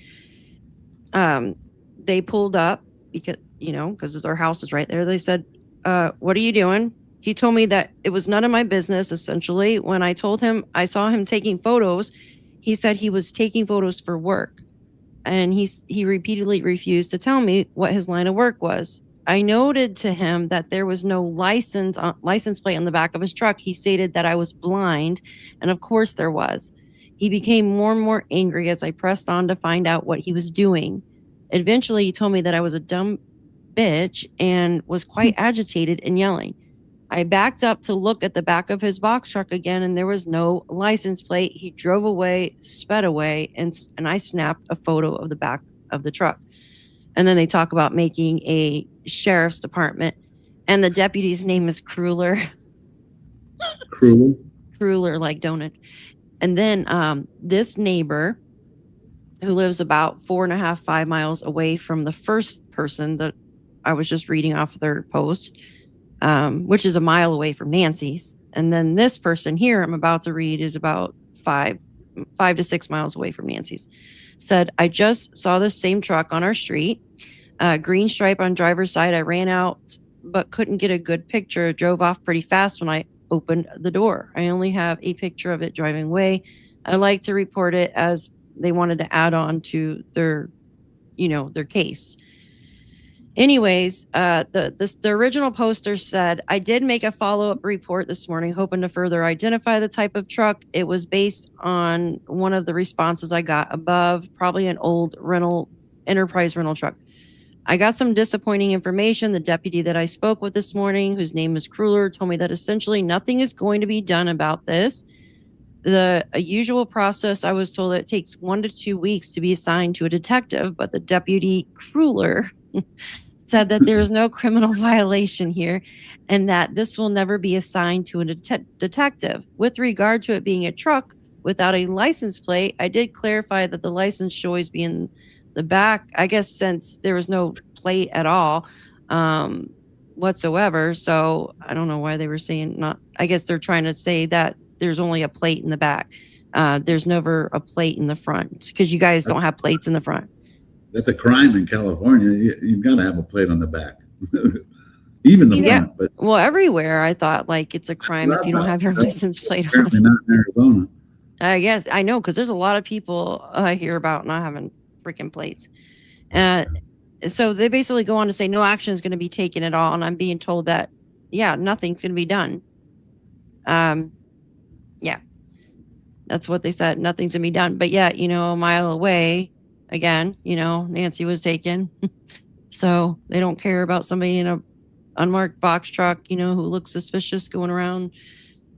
They pulled up because their house is right there. They said, what are you doing? He told me that it was none of my business, essentially. When I told him I saw him taking photos, he said he was taking photos for work. And he repeatedly refused to tell me what his line of work was. I noted to him that there was no license plate on the back of his truck. He stated that I was blind, and of course there was. He became more and more angry as I pressed on to find out what he was doing. Eventually, he told me that I was a dumb bitch and was quite agitated and yelling. I backed up to look at the back of his box truck again, and there was no license plate. He drove away, sped away, and I snapped a photo of the back of the truck. And then they talk about making a sheriff's department, and the deputy's name is Crueler. Crueler, like donut. And then this neighbor who lives about 4.5, 5 miles away from the first person that I was just reading off their post, which is a mile away from Nancy's. And then this person here I'm about to read is about 5 to 6 miles away from Nancy's. Said, I just saw the same truck on our street, green stripe on driver's side. I ran out, but couldn't get a good picture. It drove off pretty fast when I opened the door. I only have a picture of it driving away. I like to report it as they wanted to add on to their case. Anyways, the original poster said, I did make a follow-up report this morning, hoping to further identify the type of truck. It was based on one of the responses I got above, probably an old enterprise rental truck. I got some disappointing information. The deputy that I spoke with this morning, whose name is Crueler, told me that essentially nothing is going to be done about this. The usual process, I was told that it takes 1 to 2 weeks to be assigned to a detective, but the deputy Crueler said that there is no criminal violation here and that this will never be assigned to a detective. With regard to it being a truck without a license plate, I did clarify that the license should always be in the back, I guess, since there was no plate at all whatsoever. So I don't know why they were saying not. I guess they're trying to say that there's only a plate in the back. There's never a plate in the front because you guys don't have plates in the front. That's a crime in California. You've got to have a plate on the back, even the front. But well, everywhere I thought like it's a crime if you don't have your license plate on. Apparently not in Arizona. I guess I know because there's a lot of people I hear about not having freaking plates. So they basically go on to say no action is going to be taken at all, and I'm being told that nothing's going to be done. That's what they said. Nothing's going to be done. But a mile away. Again, Nancy was taken. So they don't care about somebody in a unmarked box truck, who looks suspicious going around.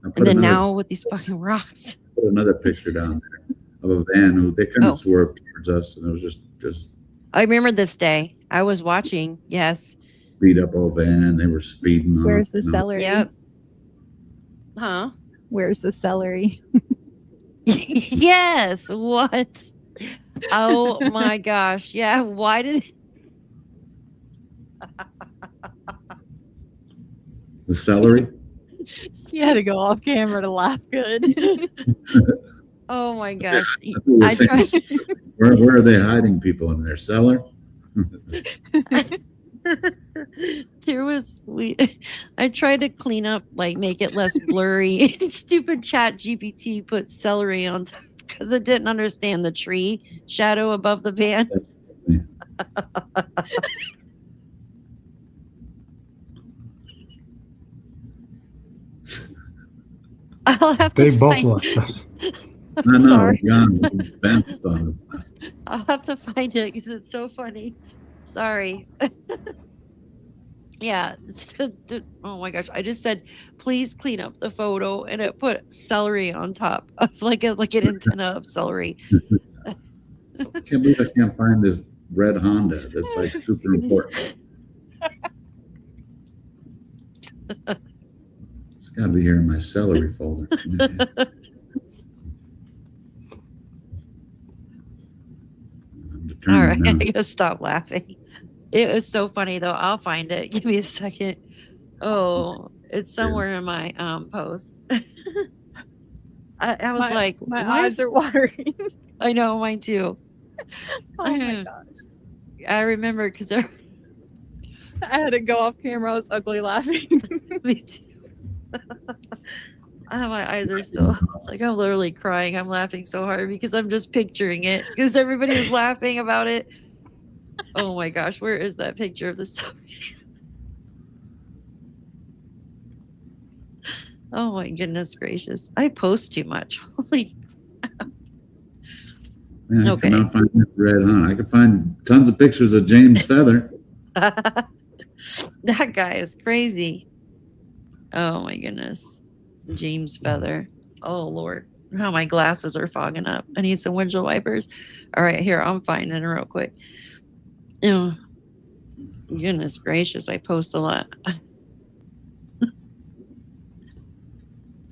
And then now with these fucking rocks. Put another picture down there of a van who they kind of swerved towards us, and it was just. I remember this day. I was watching. Yes. Beat up old van. They were speeding. Where's the celery? Yep. Huh? Where's the celery? Yes. What? Oh my gosh. Yeah. Why did the celery? She had to go off camera to laugh good. Oh my gosh. I tried. Where are they hiding people in their cellar? I tried to clean up, make it less blurry. Stupid Chat GPT put celery on top because it didn't understand the tree shadow above the van. I'll have to. They both left us. I know. Bounced on them. I'll have to find it because it's so funny. Sorry. Yeah. Oh my gosh. I just said, please clean up the photo, and it put celery on top of like an antenna of celery. I can't believe I can't find this red Honda. That's super important. It's got to be here in my celery folder. All right. I gotta stop laughing. It was so funny though. I'll find it. Give me a second. Oh, it's somewhere in my post. I was like, my why eyes is- are watering. I know, mine too. Oh my gosh. I remember because I had to go off camera. I was ugly laughing. me too. My eyes are still like I'm literally crying. I'm laughing so hard because I'm just picturing it because everybody was laughing about it. Oh my gosh, where is that picture of the story? Oh my goodness gracious. I post too much. Holy Man, I Okay. cannot find that red hunt. I could find tons of pictures of James Feather. that guy is crazy. Oh my goodness. James Feather. Oh Lord. How my glasses are fogging up. I need some windshield wipers. All right, here, I'm finding it real quick. Oh, goodness gracious, I post a lot.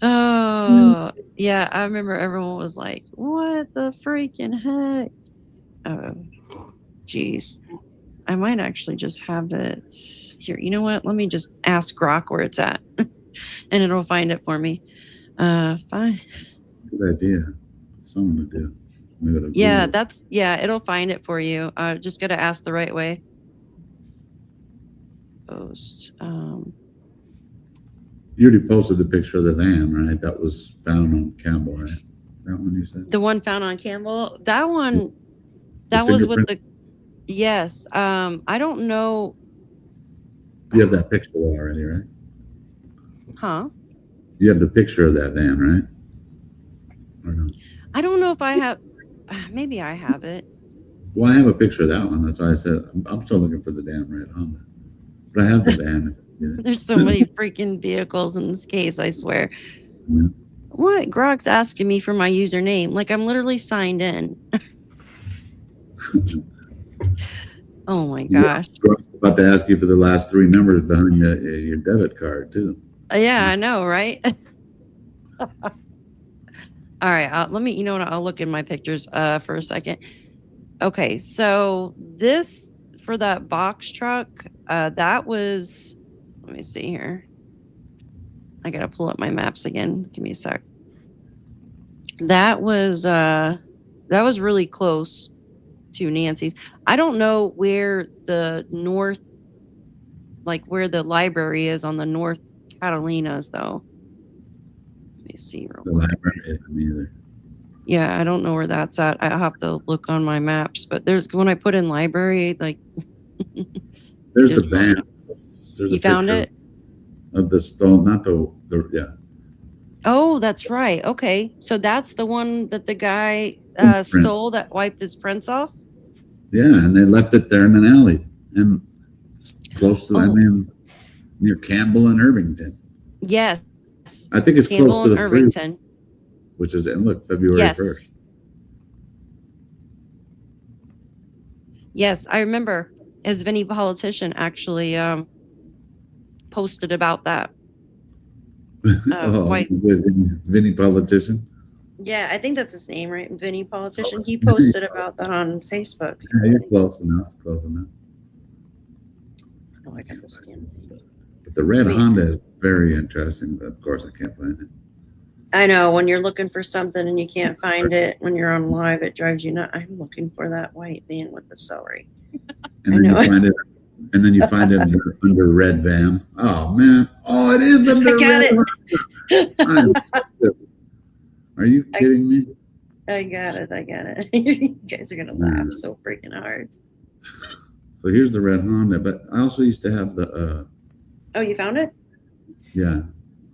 Oh, yeah, I remember everyone was like, what the freaking heck? Oh, geez. I might actually just have it here. You know what? Let me just ask Grok where it's at and it'll find it for me. Fine. Good idea. Someone to do. Maybe it'll Yeah, Google. it'll find it for you. Just got to ask the right way. Post. You already posted the picture of the van, right? That was found on Campbell, right? That one you said? The one found on Campbell, that one, The that was with fingerprint? the, yes. I don't know. You have that picture already, right? Huh? You have the picture of that van, right? Or no? I don't know if I have, maybe I have it. Well, I have a picture of that one. That's why I said I'm still looking for the damn red Honda. But I have the van. There's so many freaking vehicles in this case, I swear. Yeah. What? Grok's asking me for my username. Like I'm literally signed in. Oh my gosh. I'm about to ask you for the last three numbers behind your debit card, too. Yeah, I know, right? All right, let me, you know what, I'll look in my pictures for a second. Okay, so this, for that box truck, that was, let me see here. I gotta pull up my maps again. Give me a sec. That was really close to Nancy's. I don't know where the north, like where the library is on the North Catalinas, though. Let me see real The quick. library isn't either. Yeah, I don't know where that's at. I have to look on my maps, but there's, when I put in library, like There's the There's- van. There's you a found picture it. of the stone, not the yeah. Oh, that's right. Okay, so that's the one that the guy Print. stole that wiped his prints off. Yeah, and they left it there in an alley and close to, I Oh. mean, near Campbell and Irvington. Yes, I think it's Campbell close to and the freeway, Irvington. which is, and look, February Yes. 1st. Yes, I remember. As Vinny Politician actually posted about that. Oh, white- Vinny Politician. Yeah, I think that's his name, right? Vinny Politician. He posted about that on Facebook. Yeah, you're close enough. Close enough. Oh, I got this damn thing. But the red Wait. Honda is very interesting, but of course I can't find it. I know when you're looking for something and you can't find it when you're on live, it drives you nuts. I'm looking for that white van with the celery. And I then you know. find it, and then you find it under red van. Oh man! Oh, it is under got red. it. I'm so pissed. Are you kidding me? I got it. I got it. You guys are gonna laugh so freaking hard. So here's the red Honda, but I also used to have the Oh, you found it? yeah,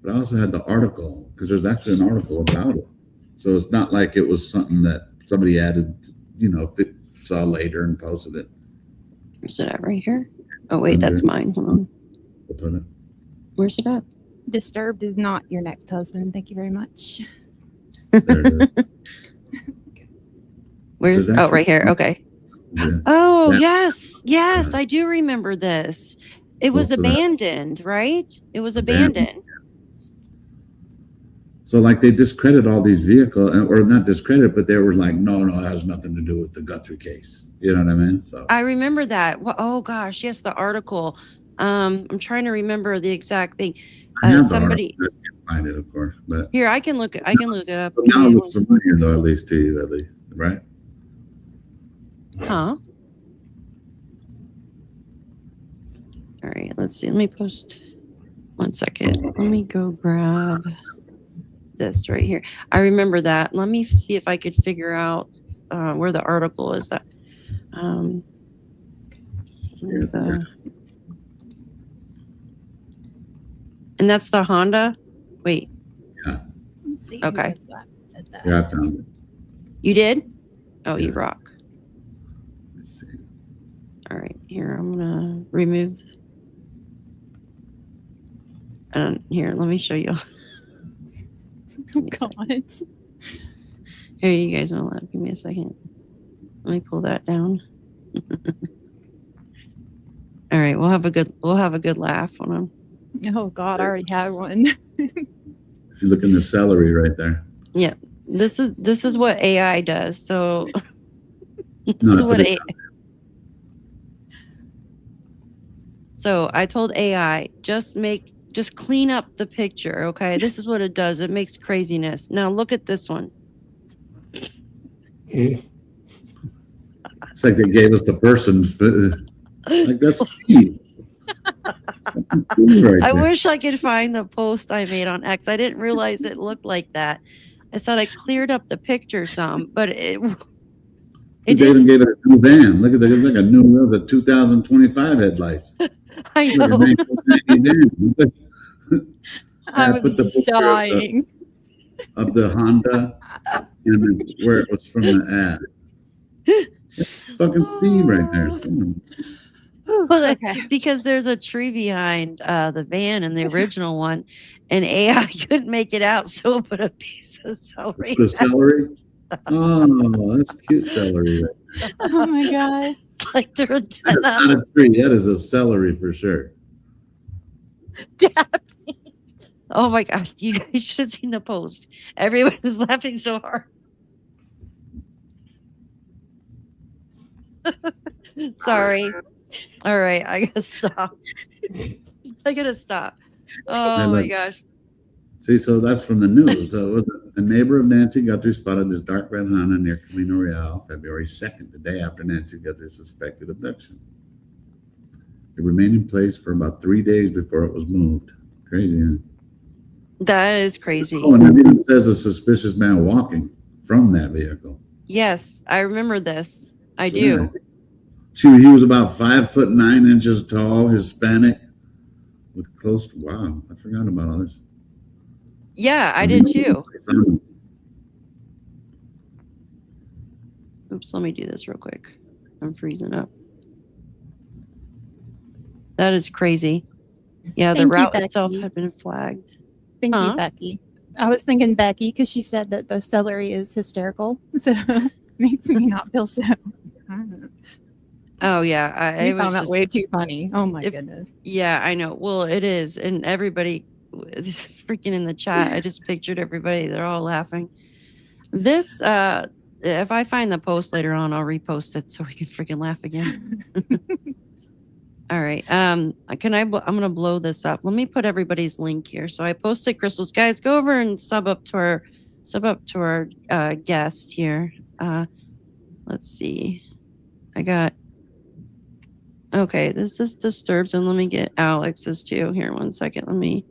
but I also had the article because there's actually an article about it. So it's not like it was something that somebody added, saw later and posted it. Where's it at? Right here? Oh wait, that's mine. Hold on. To put it. Where's it at? Disturbed is not your next husband. Thank you very much. There it is. Where's? There's Oh, actually- right here. Okay. Yeah. Oh Yeah. yes, I do remember this. It was Close to that. abandoned, right? It was abandoned. So like they discredit all these vehicles, or not discredit, but they were like, no, it has nothing to do with the Guthrie case. You know what I mean? So I remember that. Oh gosh, yes, the article. I'm trying to remember the exact thing. I have the Somebody article. I can't find it, of course, but here, I can look it up. but now it looks familiar, though, at least to you, at least, right? Huh? All right, let's see. Let me post 1 second. Let me go grab this right here. I remember that. Let me see if I could figure out where the article is. That and that's the Honda. Wait. Yeah. Okay. Yeah, I found it. You did? Oh, Yeah. you rock. Let's see. All right, here I'm gonna remove. And here, let me show you. Oh, God. Here, you guys want to laugh? Give me a second. Let me pull that down. All right, we'll have a good laugh when I'm. Oh, God, I already had one. If you look in the celery right there. Yeah, this is what AI does. So this No, is I what put it AI. So I told AI just clean up the picture, okay? This is what it does. It makes craziness. Now look at this one. It's like they gave us the person. Like that's Steve. That's Steve right I there. wish I could find the post I made on X. I didn't realize it looked like that. I said I cleared up the picture some, but it They even gave it a new van. Look at that. It's like a new, the 2025 headlights. I It's like a know. 1990 van. I was put the picture dying. of the Honda and then where it was from the ad. It's fucking Steve right there. Well, Okay. because there's a tree behind the van in the original one, and AI couldn't make it out, so it put a piece of celery. The celery? Oh, that's cute celery. Right. Oh, my God. It's like they're That is not a tree. That is a celery for sure. Oh my gosh, you guys should have seen the post. Everyone was laughing so hard. Sorry. All right, I gotta stop. Oh my gosh. See, so that's from the news. So it was a neighbor of Nancy Guthrie spotted this dark red Honda near Camino Real February 2nd, the day after Nancy Guthrie's suspected abduction. It remained in place for about 3 days before it was moved. Crazy, huh? That is crazy. Oh, and it even says a suspicious man walking from that vehicle. Yes, I remember this. I do. Yeah. He was about 5'9" tall, Hispanic, with close to, wow, I forgot about all this. Yeah, I did too. Oops, let me do this real quick. I'm freezing up. That is crazy. Yeah, the Thank you, route itself Becky. had been flagged. Thank Huh? you, Becky. I was thinking Becky because she said that the celery is hysterical. So it makes me not feel so. Oh yeah, I found that way too funny. Oh my if- goodness. Yeah, I know. Well, it is, and everybody is freaking in the chat. I just pictured everybody; they're all laughing. This, if I find the post later on, I'll repost it so we can freaking laugh again. All right. I'm gonna blow this up. Let me put everybody's link here. So I posted Crystal's, guys. Go over and sub up to our guest here. Let's see. I got. Okay, this is Disturbed, and let me get Alex's too. Here, 1 second. Let me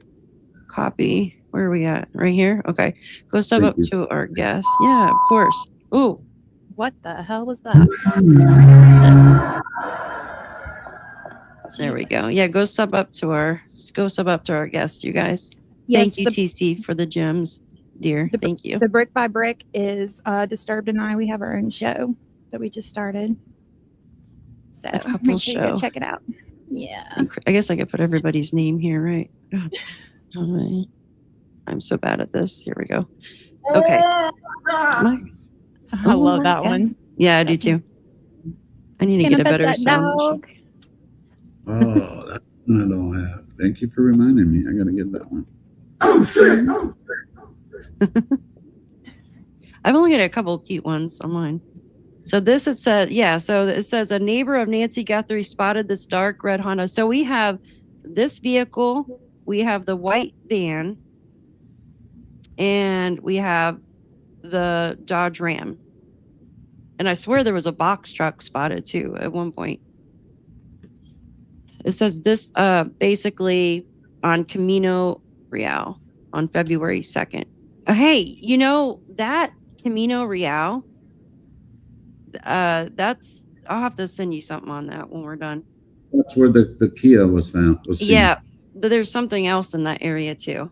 copy. Where are we at? Right here? Okay. Go sub Thank up you. to our guest. Yeah, of course. Ooh. What the hell was that? There we go. Yeah, go sub up to our guest, you guys. Yes, Thank you, TC, for the gems, dear. Thank you. The Brick by Brick is Disturbed and I. We have our own show that we just started. So A couple make sure you show. go check it out. Yeah. I guess I could put everybody's name here, right? God. All right. I'm so bad at this. Here we go. Okay. I Oh love my that God. one. Yeah, I do too. I need to Can I get a pet better that sound. dog? Oh, that's one I don't have. Thank you for reminding me. I got to get that one. I've only got a couple cute ones on mine. So this it says, yeah. So it says a neighbor of Nancy Guthrie spotted this dark red Honda. So we have this vehicle, we have the white van, and we have the Dodge Ram. And I swear there was a box truck spotted too at one point. It says this basically on Camino Real on February 2nd. Hey, you know, that Camino Real, that's, I'll have to send you something on that when we're done. That's where the Kia was found. Was seen. Yeah, but there's something else in that area too.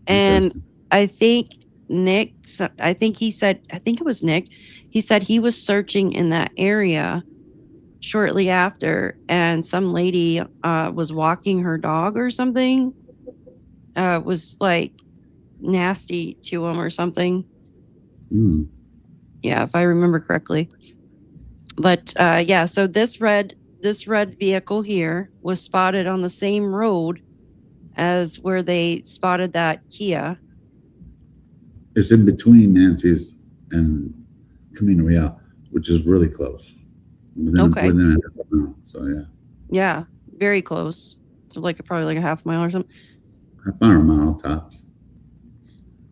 And I think Nick, I think it was Nick, he said he was searching in that area shortly after, and some lady was walking her dog or something, was like nasty to him or something. Yeah, if I remember correctly. But yeah, so this red vehicle here was spotted on the same road as where they spotted that Kia. It's in between Nancy's and Camino Real, which is really close. Within a half mile, so yeah. Yeah, very close. So probably like a half mile or something. Half hour, mile tops.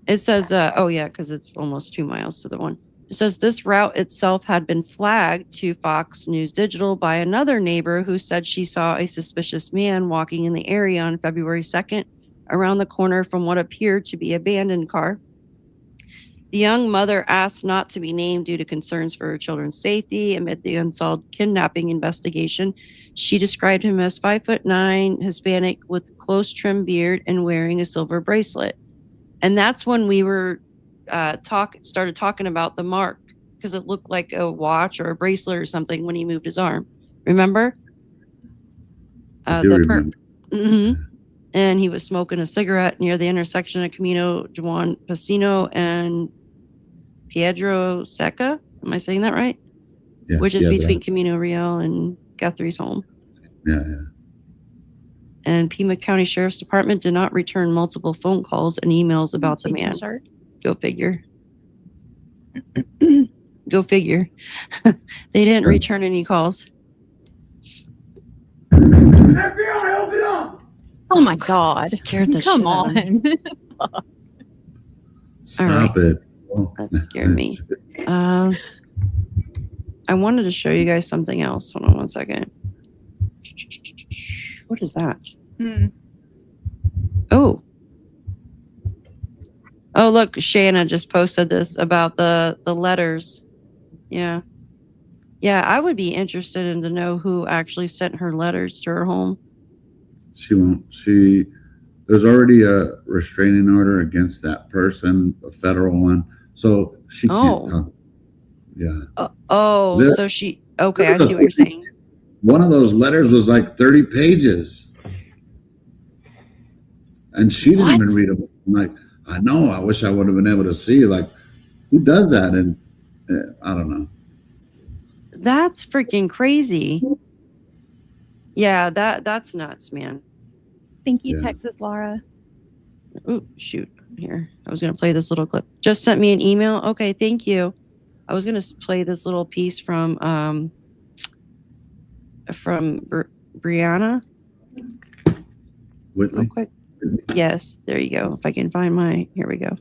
It says, oh yeah, because it's almost 2 miles to the one. It says this route itself had been flagged to Fox News Digital by another neighbor who said she saw a suspicious man walking in the area on February 2nd around the corner from what appeared to be an abandoned car. The young mother asked not to be named due to concerns for her children's safety amid the unsolved kidnapping investigation. She described him as 5'9", Hispanic with close trimmed beard and wearing a silver bracelet. And that's when we were started talking about the mark, because it looked like a watch or a bracelet or something when he moved his arm. Remember? Remember. Mm-hmm. And he was smoking a cigarette near the intersection of Camino Juan Pasino and Pedro Seca. Am I saying that right? Yeah, which is yeah, between right. Camino Real and Guthrie's home. Yeah, yeah. And Pima County Sheriff's Department did not return multiple phone calls and emails about the man. Go figure. Go figure. They didn't return any calls. FBI, open up! Oh my God. Scared the Come shit out of me. on. Stop it. That scared me. I wanted to show you guys something else. Hold on one second. What is that? Oh, look, Shanna just posted this about the letters. Yeah, I would be interested in to know who actually sent her letters to her home. She won't. There's already a restraining order against that person, a federal one, so she can't talk. Yeah. So she. Okay, I see what you're saying. One of those letters was like 30 pages, and she didn't even read them. I'm like, I know. I wish I would have been able to see. Like, who does that? And I don't know. That's freaking crazy. Yeah, that's nuts, man. Thank you, Yeah. Texas Laura. Oh, shoot. Here. I was going to play this little clip. Just sent me an email. Okay, thank you. I was going to play this little piece from Brianna. Whitley? Real quick. Yes, there you go. If I can find here we go.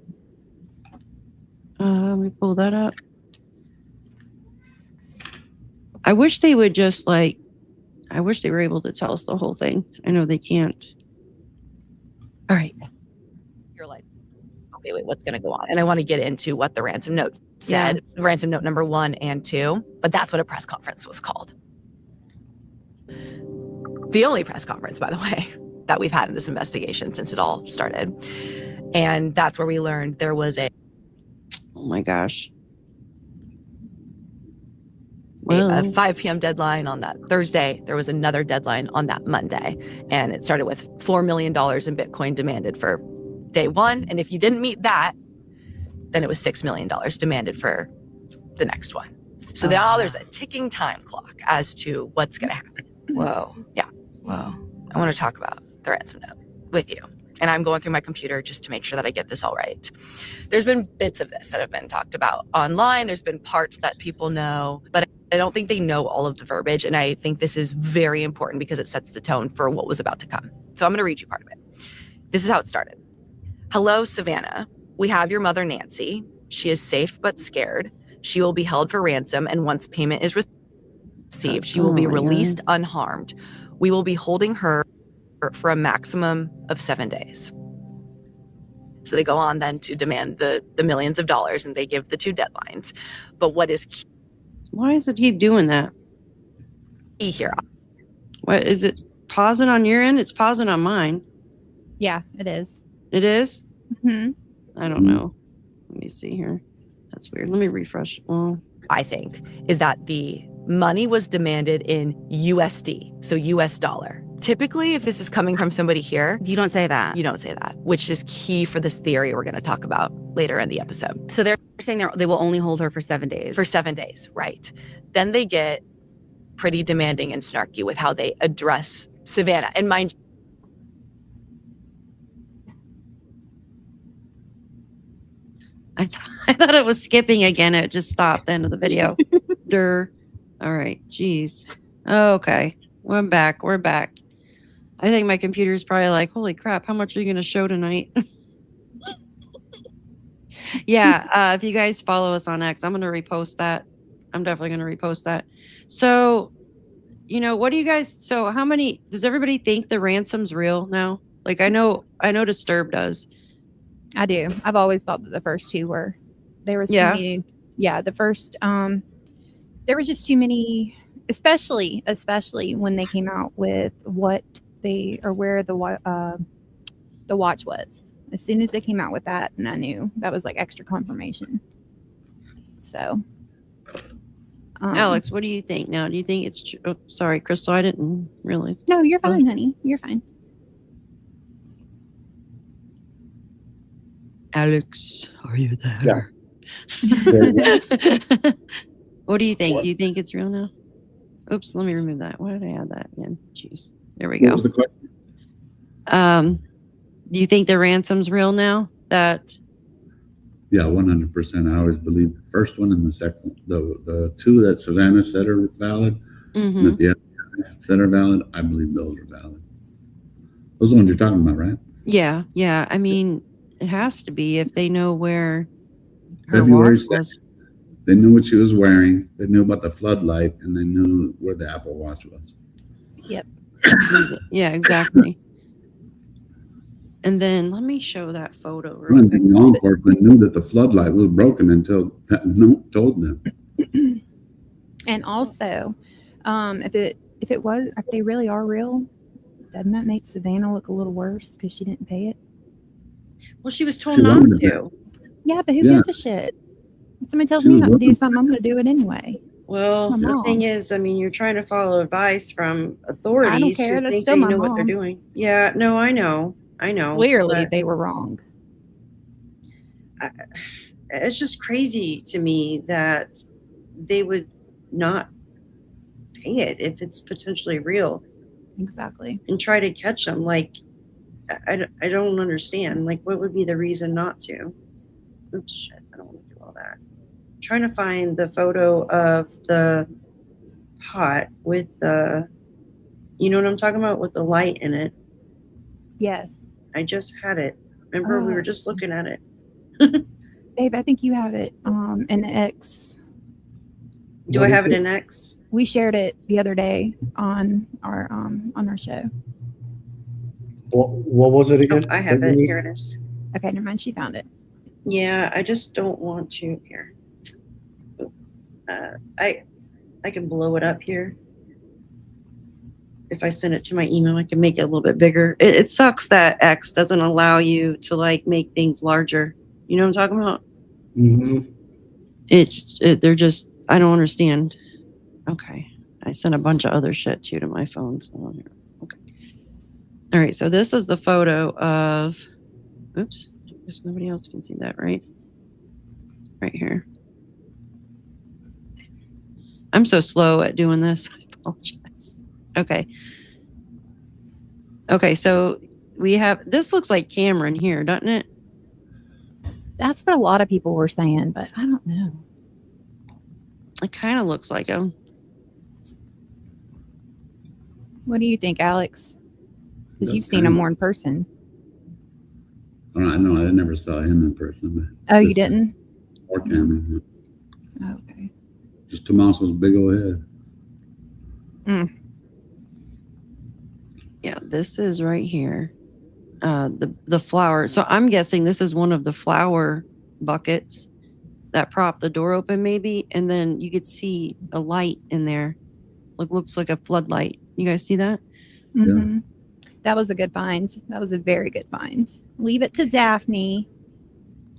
Let me pull that up. I wish they would just I wish they were able to tell us the whole thing. I know they can't. All right. You're like, okay, wait, what's going to go on? And I want to get into what the ransom note said, ransom note number 1 and 2, but that's what a press conference was called. The only press conference, by the way, that we've had in this investigation since it all started. And that's where we learned there was a Oh my gosh. a 5 p.m. deadline on that Thursday. There was another deadline on that Monday. And it started with $4 million in Bitcoin demanded for day 1. And if you didn't meet that, then it was $6 million demanded for the next one. So now there's a ticking time clock as to what's going to happen. Whoa. Yeah. Wow. I want to talk about the ransom note with you. and I'm going through my computer just to make sure that I get this all right. There's been bits of this that have been talked about online. There's been parts that people know, but I don't think they know all of the verbiage. And I think this is very important because it sets the tone for what was about to come. So I'm going to read you part of it. This is how it started. Hello, Savannah. We have your mother, Nancy. She is safe but scared. She will be held for ransom, and once payment is received, she will be released unharmed. We will be holding her for a maximum of 7 days. So they go on then to demand the millions of dollars, and they give the 2 deadlines. But what is key Why does it keep doing that? here? What is it pausing on your end? It's pausing on mine. Yeah, it is. It is? Hmm. I don't know. Let me see here. That's weird. Let me refresh. Well, I think, is that the money was demanded in USD, so US dollar. Typically, if this is coming from somebody here, You don't say that. you don't say that, which is key for this theory we're going to talk about later in the episode. So they're saying they will only hold her for 7 days. For 7 days, right? Then they get pretty demanding and snarky with how they address Savannah. And mind you, I thought it was skipping again. It just stopped the end of the video. All right. Jeez. Okay. We're back. We're back. I think my computer's probably like, holy crap, how much are you going to show tonight? Yeah. If you guys follow us on X, I'm going to repost that. I'm definitely going to repost that. So, what do you guys, so how many, does everybody think the ransom's real now? Like, I know Disturbed does. I do. I've always thought that the first 2 were. There was Yeah. too many. Yeah, the first. There was just too many, especially when they came out with what they or where the watch was. As soon as they came out with that, and I knew that was like extra confirmation. So, Alex, what do you think now? Do you think it's true? Oh, sorry, Crystal, I didn't realize. No, you're fine, honey. You're fine. Alex, are you there? Yeah. What do you think? Do you think it's real now? Oops, let me remove that. Why did I add that again? Jeez. There we What go. was the question? Do you think the ransom's real now? That Yeah, 100%. I always believe the first one and the second, the 2 that Savannah said are valid, mhm. and that the FBI said are valid. I believe those are valid. Those are the ones you're talking about, right? Yeah. I mean, it has to be if they know where her February watch 2nd. was. They knew what she was wearing. They knew about the floodlight, and they knew where the Apple Watch was. Yeah, exactly. And then let me show that photo real quick. And law enforcement knew that the floodlight was broken until that note told them. And also, if they really are real, doesn't that make Savannah look a little worse because she didn't pay it? Well, she was told She not wanted to. Yeah, but who Yeah. gives a shit? If somebody tells She me was not to do working. something, I'm going to do it anyway. Well, My the mom. thing is, I mean, you're trying to follow advice from authorities care. who That's think still they my know what they're mom. doing. Yeah, no, I know. Clearly, but they were wrong. it's just crazy to me that they would not pay it if it's potentially real Exactly. and try to catch them. Like, I don't understand. Like, what would be the reason not to? Oops, shit. I don't want to do all that. I'm trying to find the photo of the pot with the, you know what I'm talking about? With the light in it. Yes. I just had it. Remember, we were just looking at it. Babe, I think you have it in X. Do What I is have it it? in X? We shared it the other day on our show. What was it Oh, again? I have that you it. need? Here it is. Okay, never mind. She found it. Yeah, I just don't want to. Here. I can blow it up here. If I send it to my email, I can make it a little bit bigger. It sucks that X doesn't allow you to like make things larger. You know what I'm talking about? Mhm. They're just, I don't understand. Okay. I sent a bunch of other shit too to my phone. So, okay. All right. So this is the photo of, oops, I guess nobody else can see that, right? Right here. I'm so slow at doing this. I apologize. Okay. Okay. So we have, this looks like Cameron here, doesn't it? That's what a lot of people were saying, but I don't know. It kind of looks like him. What do you think, Alex? Because you've That's seen him kinda- more in person. I don't know. I never saw him in person. Oh, you This- didn't? Or Cameron. Okay. Just Tomaso's big old head. Yeah, this is right here. The flower. So I'm guessing this is one of the flower buckets that prop the door open, maybe, and then you could see a light in there. Looks like a floodlight. You guys see that? Mhm. That was a good find. That was a very good find. Leave it to Daphne.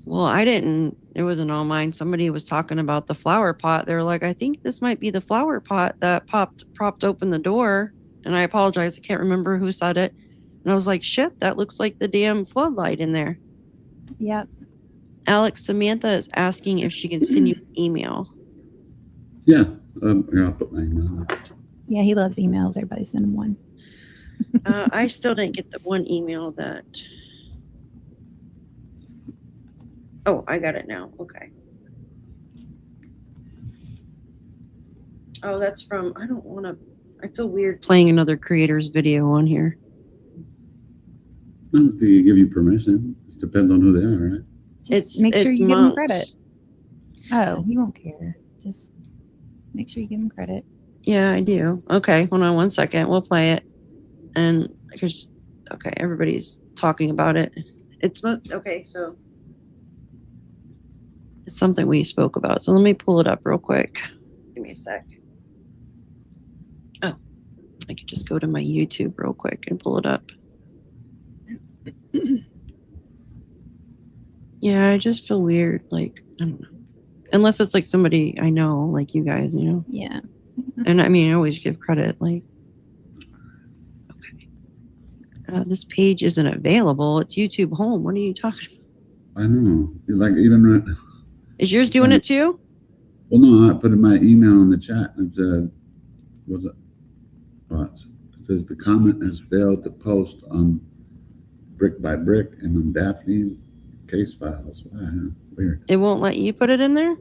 Well, I didn't. It wasn't all mine. Somebody was talking about the flower pot. They were like, I think this might be the flower pot that propped open the door. And I apologize. I can't remember who said it. And I was like, shit, that looks like the damn floodlight in there. Yep. Alex, Samantha is asking if she can send you an email. Yeah. Here, I'll put my email. Yeah, he loves emails. Everybody send him one. I still didn't get the one email that. Oh, I got it now. Okay. Oh, that's from, I don't want to, I feel weird playing another creator's video on here. I don't think they give you permission. It depends on who they are, right? Just make sure it's you give him months. credit. Oh, he won't care. Just make sure you give him credit. Yeah, I do. Okay, hold on one second. We'll play it. And I just, okay, everybody's talking about it. It's not, okay, so it's something we spoke about. So let me pull it up real quick. Give me a sec. Oh, I could just go to my YouTube real quick and pull it up. Yeah, I just feel weird. Like, I don't know. Unless it's like somebody I know, like you guys, you know? Yeah. And I mean, I always give credit. Like, okay. This page isn't available. It's YouTube Home. What are you talking about? I know. Like even Is yours doing it too? well, no, I put in my email in the chat and it said, "Was it? What? It says the comment has failed to post on Brick by Brick and on Daphne's case files." Wow, weird. It won't let you put it in there?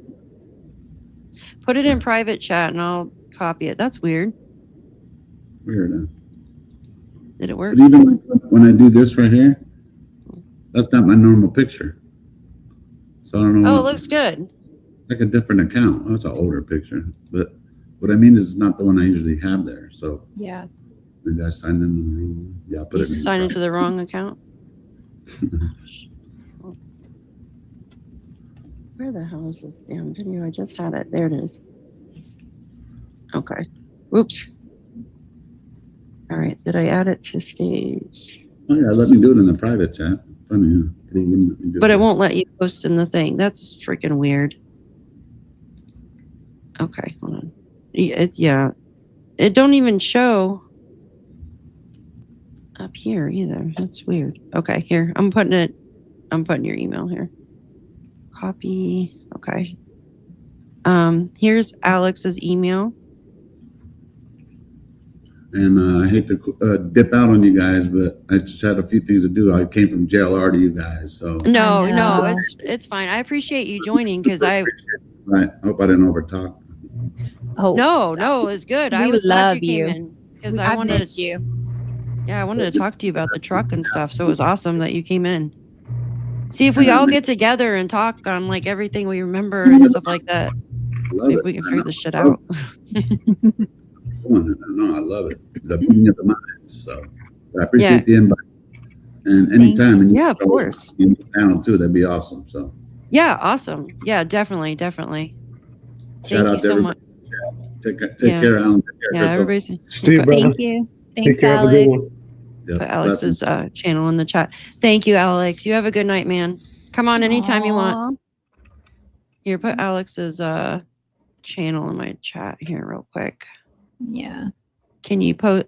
Put it in private chat and I'll copy it. That's weird. Weird. Huh? Did it work? But even when I do this right here, that's not my normal picture. So I don't know. Oh, it looks good. It's like a different account. Oh, it's an older picture. But what I mean is it's not the one I usually have there. So Yeah. maybe I signed into the wrong one. Yeah, I'll put You it in. signed into the wrong account. Where the hell is this damn video? I just had it. There it is. Okay. Oops. All right. Did I add it to stage? Oh yeah, let me do it in the private chat. Funny, huh? It wouldn't let me do But it that. won't let you post in the thing. That's freaking weird. Okay, hold on. Yeah. It don't even show up here either. That's weird. Okay, here. I'm putting your email here. Copy. Okay. Here's Alex's email. And I hate to dip out on you guys, but I just had a few things to do. I came from JLR to you guys, so No, I no, know. it's fine. I appreciate you joining because I I hope I didn't overtalk. Oh no, it was good. I We was glad love you you. came in because I I wanted missed you. yeah, I wanted to talk to you about the truck and stuff. So it was awesome that you came in. See if we all get together and talk on like everything we remember and stuff like that. Love If it. we can figure this shit out. No, I love it. The meeting of the minds. So I appreciate Yeah. the invite. And anytime, and you Yeah, of can show us course. in the panel too, that'd be awesome. So Yeah, awesome. Yeah, definitely. shout Thank out you to so everybody. much. Take Yeah. care, Alan. Take care, Yeah, Crystal. everybody's Steve, put, brother. Thank you. Take Thanks, care. Have a good Alex. one. Yep. put Alex's Blessings. channel in the chat. Thank you, Alex. You have a good night, man. Come on anytime you want. Aw. Here, put Alex's channel in my chat here real quick. Yeah. Can you post?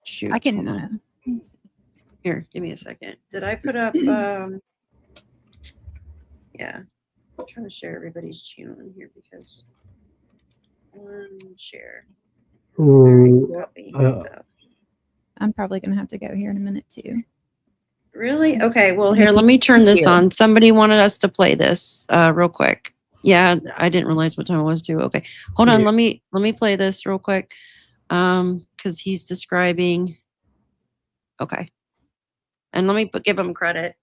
Shoot, I can. hold on. Here, give me a second. Did I put up? Yeah, I'm trying to share everybody's channel in here because one share. Mm, Copy. uh, I'm probably gonna have to go here in a minute too. Really? Okay. Well, here, let me turn this on. Somebody wanted us to play this real quick. Yeah, I didn't realize what time it was too. Okay. Hold on. Yeah. Let me play this real quick. Because he's describing. Okay. And let me give him credit.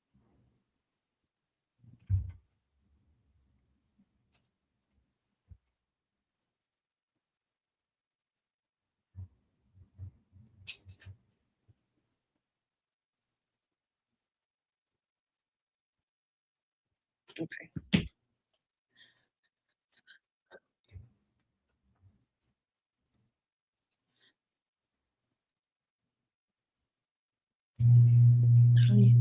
Okay. How do you-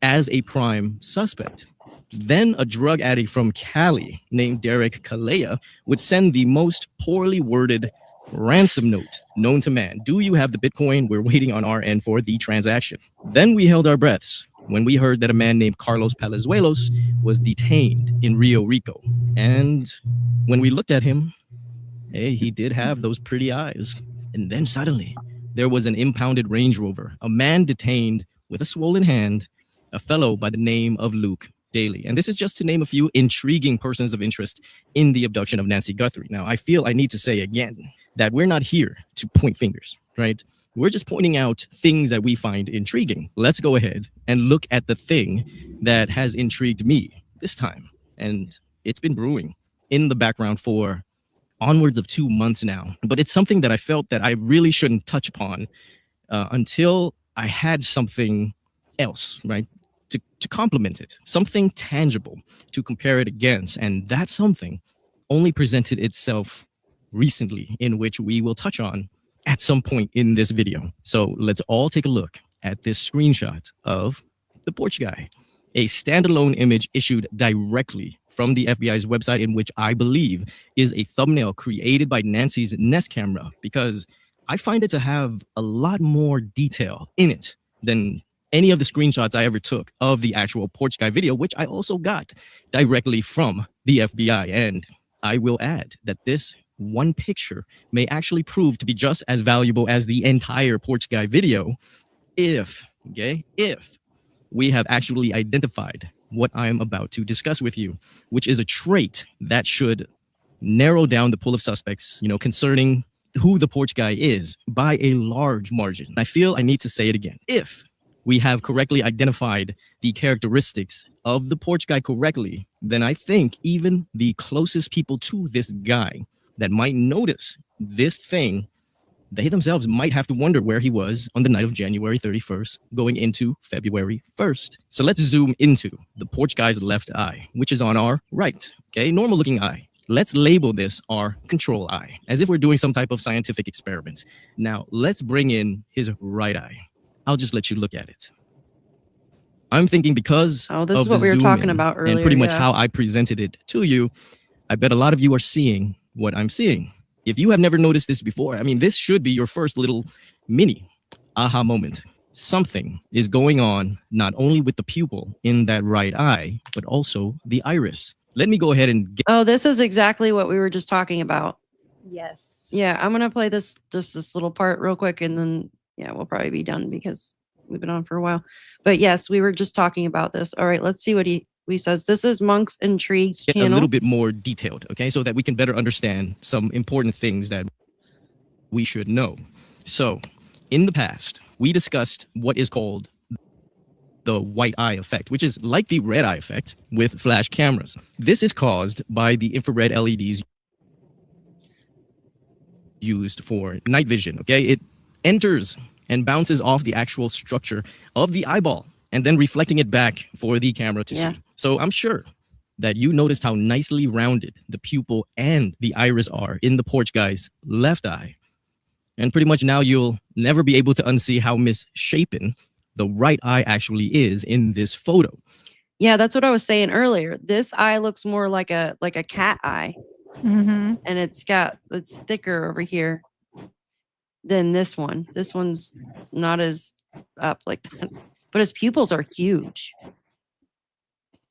as a prime suspect. Then a drug addict from Cali named Derek Kalea would send the most poorly worded ransom note known to man. Do you have the Bitcoin? We're waiting on our end for the transaction. Then we held our breaths when we heard that a man named Carlos Palazuelos was detained in Rio Rico. And when we looked at him, hey, he did have those pretty eyes. And then suddenly, there was an impounded Range Rover, a man detained with a swollen hand, a fellow by the name of Luke Daly. And this is just to name a few intriguing persons of interest in the abduction of Nancy Guthrie. Now, I feel I need to say again that we're not here to point fingers, right? We're just pointing out things that we find intriguing. Let's go ahead and look at the thing that has intrigued me this time. And it's been brewing in the background for onwards of 2 months now. But it's something that I felt that I really shouldn't touch upon until I had something else, right? To complement it, something tangible to compare it against. And that something only presented itself recently, in which we will touch on at some point in this video. So let's all take a look at this screenshot of the porch guy, a standalone image issued directly from the FBI's website, in which I believe is a thumbnail created by Nancy's Nest camera, because I find it to have a lot more detail in it than any of the screenshots I ever took of the actual porch guy video, which I also got directly from the FBI. And I will add that this one picture may actually prove to be just as valuable as the entire porch guy video if we have actually identified what I am about to discuss with you, which is a trait that should narrow down the pool of suspects, concerning who the porch guy is by a large margin. I feel I need to say it again. If we have correctly identified the characteristics of the porch guy correctly, then I think even the closest people to this guy that might notice this thing, they themselves might have to wonder where he was on the night of January 31st, going into February 1st. So let's zoom into the porch guy's left eye, which is on our right. Okay, normal looking eye. Let's label this our control eye, as if we're doing some type of scientific experiment. Now, let's bring in his right eye. I'll just let you look at it. I'm thinking because this is what we were talking about earlier, and pretty much how I presented it to you, I bet a lot of you are seeing what I'm seeing. If you have never noticed this before, I mean, this should be your first little mini aha moment. Something is going on, not only with the pupil in that right eye, but also the iris. Let me go ahead and get. Oh, this is exactly what we were just talking about. Yes. Yeah, I'm gonna play this little part real quick, and then we'll probably be done because we've been on for a while. But yes, we were just talking about this. All right, let's see what he says. This is Monk's Intrigues channel. A little bit more detailed, okay, so that we can better understand some important things that we should know. So, in the past, we discussed what is called the white eye effect, which is like the red eye effect with flash cameras. This is caused by the infrared LEDs used for night vision, okay? It enters and bounces off the actual structure of the eyeball and then reflecting it back for the camera to see. So I'm sure that you noticed how nicely rounded the pupil and the iris are in the porch guy's left eye. And pretty much now you'll never be able to unsee how misshapen the right eye actually is in this photo. Yeah, that's what I was saying earlier. This eye looks more like a cat eye, Mm-hmm. and it's thicker over here than this one. This one's not as up like that, but his pupils are huge.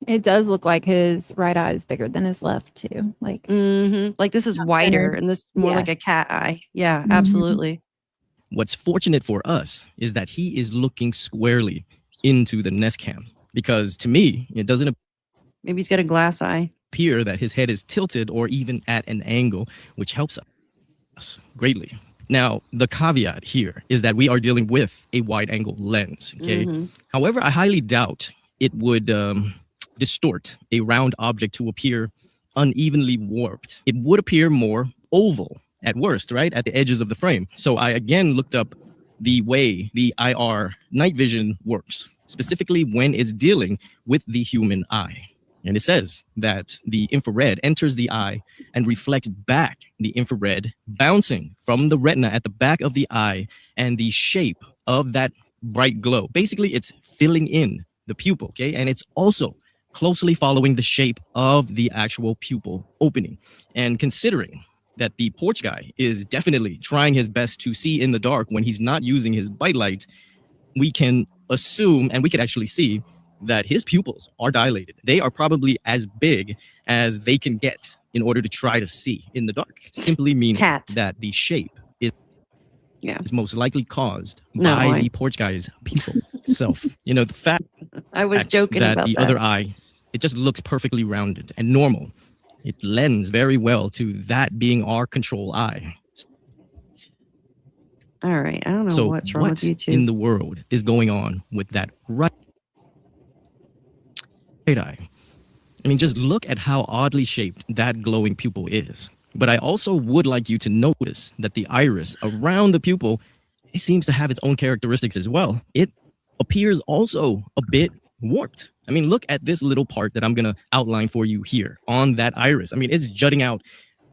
It does look like his right eye is bigger than his left too. Like, like this is Not wider, thinner. and this is more Yeah. like a cat eye. Yeah, Mhm. absolutely. What's fortunate for us is that he is looking squarely into the Nest Cam, because to me, it doesn't Maybe he's got a glass eye. appear that his head is tilted or even at an angle, which helps us greatly. Now, the caveat here is that we are dealing with a wide angle lens. Okay. Mhm. However, I highly doubt it would distort a round object to appear unevenly warped. It would appear more oval at worst, right? At the edges of the frame. So I again looked up the way the IR night vision works, specifically when it's dealing with the human eye. And it says that the infrared enters the eye and reflects back the infrared, bouncing from the retina at the back of the eye and the shape of that bright glow. Basically, it's filling in the pupil, okay? And it's also closely following the shape of the actual pupil opening. And considering that the porch guy is definitely trying his best to see in the dark when he's not using his bite light, we can assume, and we could actually see, that his pupils are dilated. They are probably as big as they can get in order to try to see in the dark, simply meaning Cat. that the shape is, Yeah. is most likely caused No, by I- the porch guy's pupil itself. You know, the fact I was joking that about the that. other eye, it just looks perfectly rounded and normal. It lends very well to that being our control eye. All right, I don't know So what's wrong with what YouTube. in the world is going on with that right eye? I mean, just look at how oddly shaped that glowing pupil is. But I also would like you to notice that the iris around the pupil, it seems to have its own characteristics as well. It appears also a bit warped. I mean, look at this little part that I'm going to outline for you here on that iris. I mean, it's jutting out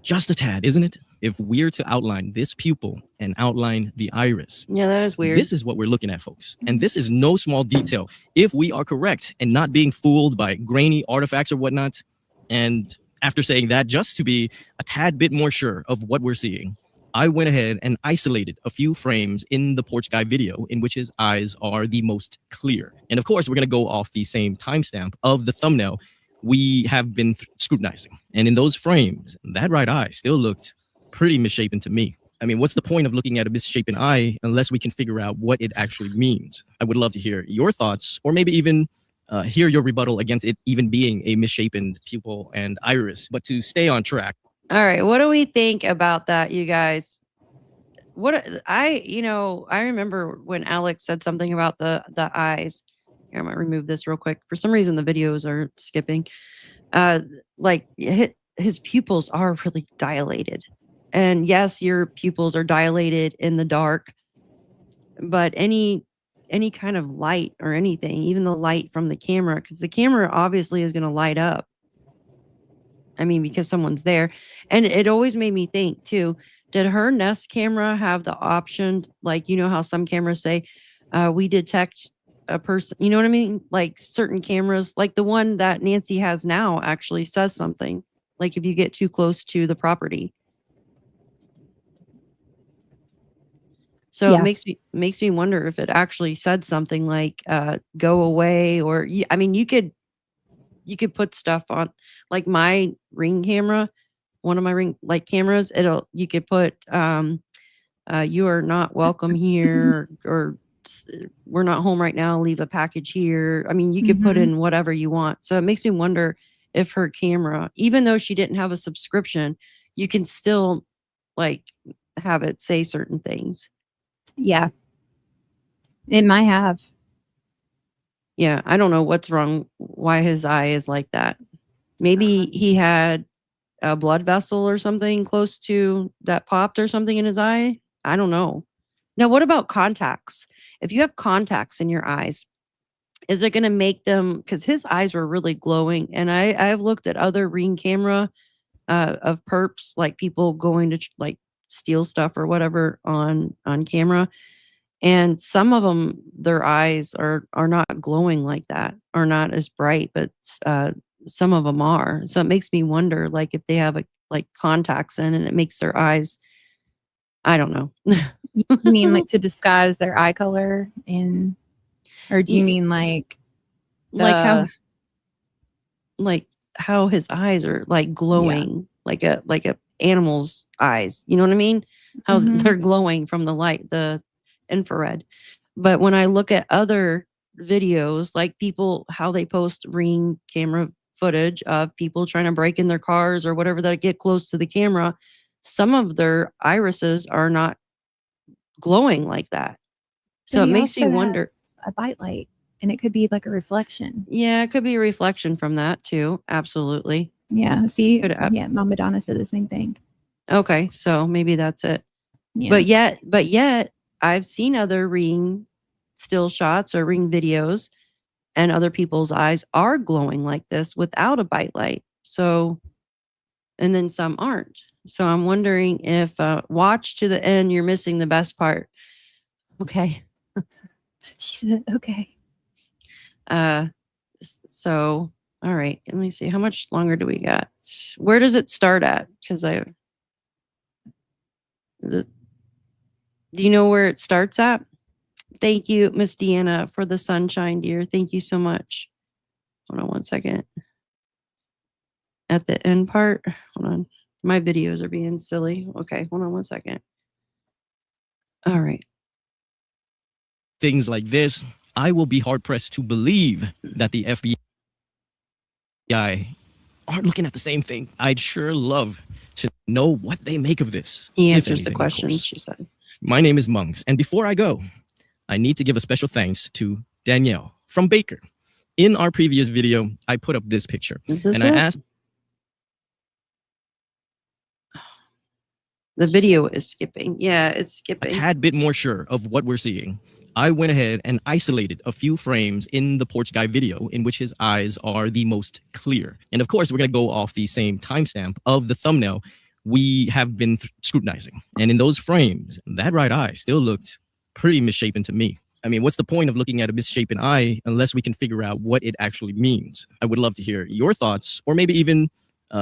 just a tad, isn't it? If we're to outline this pupil and outline the iris, Yeah, that is weird. this is what we're looking at, folks. And this is no small detail. If we are correct and not being fooled by grainy artifacts or whatnot, and after saying that, just to be a tad bit more sure of what we're seeing, I went ahead and isolated a few frames in the porch guy video in which his eyes are the most clear. And of course, we're going to go off the same timestamp of the thumbnail we have been scrutinizing. And in those frames, that right eye still looked pretty misshapen to me. I mean, what's the point of looking at a misshapen eye unless we can figure out what it actually means? I would love to hear your thoughts, or maybe even hear your rebuttal against it even being a misshapen pupil and iris. But to stay on track. All right, what do we think about that, you guys? I remember when Alex said something about the eyes. Here, I might remove this real quick. For some reason, the videos are skipping. Like his pupils are really dilated, and yes, your pupils are dilated in the dark. But any kind of light or anything, even the light from the camera, because the camera obviously is going to light up. I mean, because someone's there. And it always made me think too, did her Nest camera have the option, like, you know how some cameras say, we detect a person, you know what I mean? Like certain cameras, like the one that Nancy has now actually says something, like if you get too close to the property. So Yeah. it makes me wonder if it actually said something like go away, or I mean, you could put stuff on, like my Ring camera, one of my Ring like cameras, you could put you are not welcome here, or we're not home right now, leave a package here. I mean, you could put in whatever you want. So it makes me wonder if her camera, even though she didn't have a subscription, you can still like have it say certain things. Yeah. It might have. Yeah, I don't know what's wrong, why his eye is like that. Maybe he had a blood vessel or something close to that popped or something in his eye. I don't know. Now, what about contacts? If you have contacts in your eyes, is it going to make them, because his eyes were really glowing, and I've looked at other Ring camera of perps, like people going to like steal stuff or whatever on camera. And some of them, their eyes are not glowing like that, are not as bright, but some of them are. So it makes me wonder, like, if they have like contacts in and it makes their eyes, I don't know. You mean like to disguise their eye color, or do you mean like how his eyes are like glowing, like a animal's eyes, you know what I mean? How they're glowing from the light, the infrared. But when I look at other videos, like people, how they post Ring camera footage of people trying to break in their cars or whatever, that get close to the camera, some of their irises are not glowing like that. So it makes me wonder. A bite light, and it could be like a reflection. Yeah, it could be a reflection from that too. Absolutely. Yeah. See, Could Mama Donna said the same thing. Okay, so maybe that's it. Yeah. But yet I've seen other Ring still shots or Ring videos, and other people's eyes are glowing like this without a bite light. So, and then some aren't. So I'm wondering if watch to the end, you're missing the best part. Okay. She said, okay. So, all right. Let me see. How much longer do we got? Where does it start at? Because do you know where it starts at? Thank you, Miss Deanna, for the sunshine, dear. Thank you so much. Hold on one second. At the end part, hold on. My videos are being silly. Okay, hold on one second. All right. Things like this, I will be hard pressed to believe that the FBI aren't looking at the same thing. I'd sure love to know what they make of this. He if answers anything, the of questions, course. she said. My name is Monks, and before I go, I need to give a special thanks to Danielle from Baker. In our previous video, I put up this picture, and I asked. The video is skipping. Yeah, it's skipping. A tad bit more sure of what we're seeing. I went ahead and isolated a few frames in the porch guy video in which his eyes are the most clear. And of course, we're going to go off the same timestamp of the thumbnail we have been scrutinizing. And in those frames, that right eye still looked pretty misshapen to me. I mean, what's the point of looking at a misshapen eye unless we can figure out what it actually means? I would love to hear your thoughts, or maybe even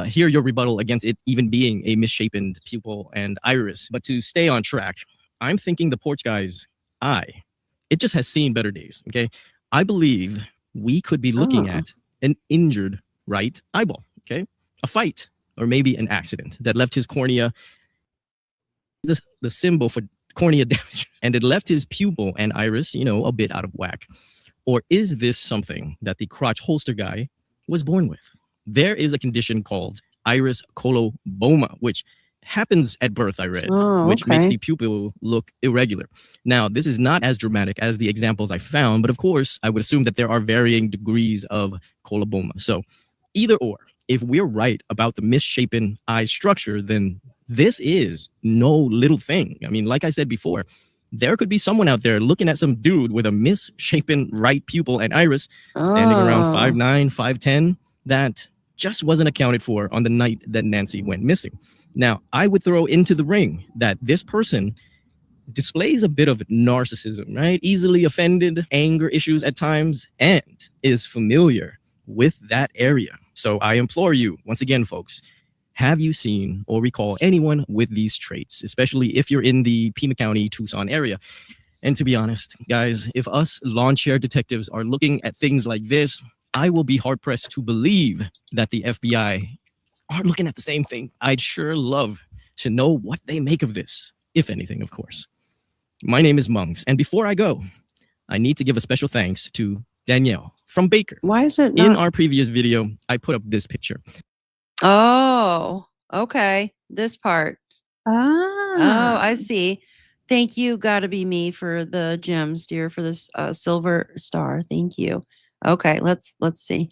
hear your rebuttal against it even being a misshapen pupil and iris. But to stay on track, I'm thinking the porch guy's eye, it just has seen better days, okay? I believe we could be looking at an injured right eyeball, okay? A fight, or maybe an accident that left his cornea, the symbol for cornea damage, and it left his pupil and iris, a bit out of whack. Or is this something that the crotch holster guy was born with? There is a condition called iris coloboma, which happens at birth, I read, which makes the pupil look irregular. Now, this is not as dramatic as the examples I found, but of course, I would assume that there are varying degrees of coloboma. So either or, if we're right about the misshapen eye structure, then this is no little thing. I mean, like I said before, there could be someone out there looking at some dude with a misshapen right pupil and iris standing around 5'9", 5'10", that just wasn't accounted for on the night that Nancy went missing. Now, I would throw into the ring that this person displays a bit of narcissism, right? Easily offended, anger issues at times, and is familiar with that area. So I implore you, once again, folks, have you seen or recall anyone with these traits, especially if you're in the Pima County, Tucson area? And to be honest, guys, if us lawn chair detectives are looking at things like this, I will be hard-pressed to believe that the FBI aren't looking at the same thing. I'd sure love to know what they make of this, if anything, of course. My name is Monks, and before I go, I need to give a special thanks to Danielle from Baker. Why is it not? In our previous video, I put up this picture. Oh, okay. This part. Oh, I see. Thank you, Gotta Be Me, for the gems, dear, for this silver star. Thank you. Okay, let's see.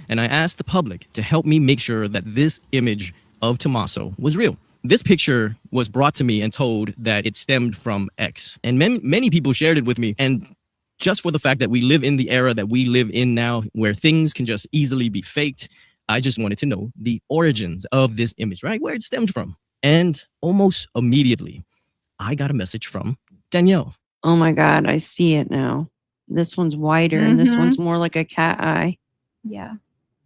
And I asked the public to help me make sure that this image of Tommaso was real. This picture was brought to me and told that it stemmed from X. And many people shared it with me. And just for the fact that we live in the era that we live in now, where things can just easily be faked, I just wanted to know the origins of this image, right? Where it stemmed from. And almost immediately, I got a message from Danielle. Oh my God, I see it now. This one's wider and this one's more like a cat eye. Yeah,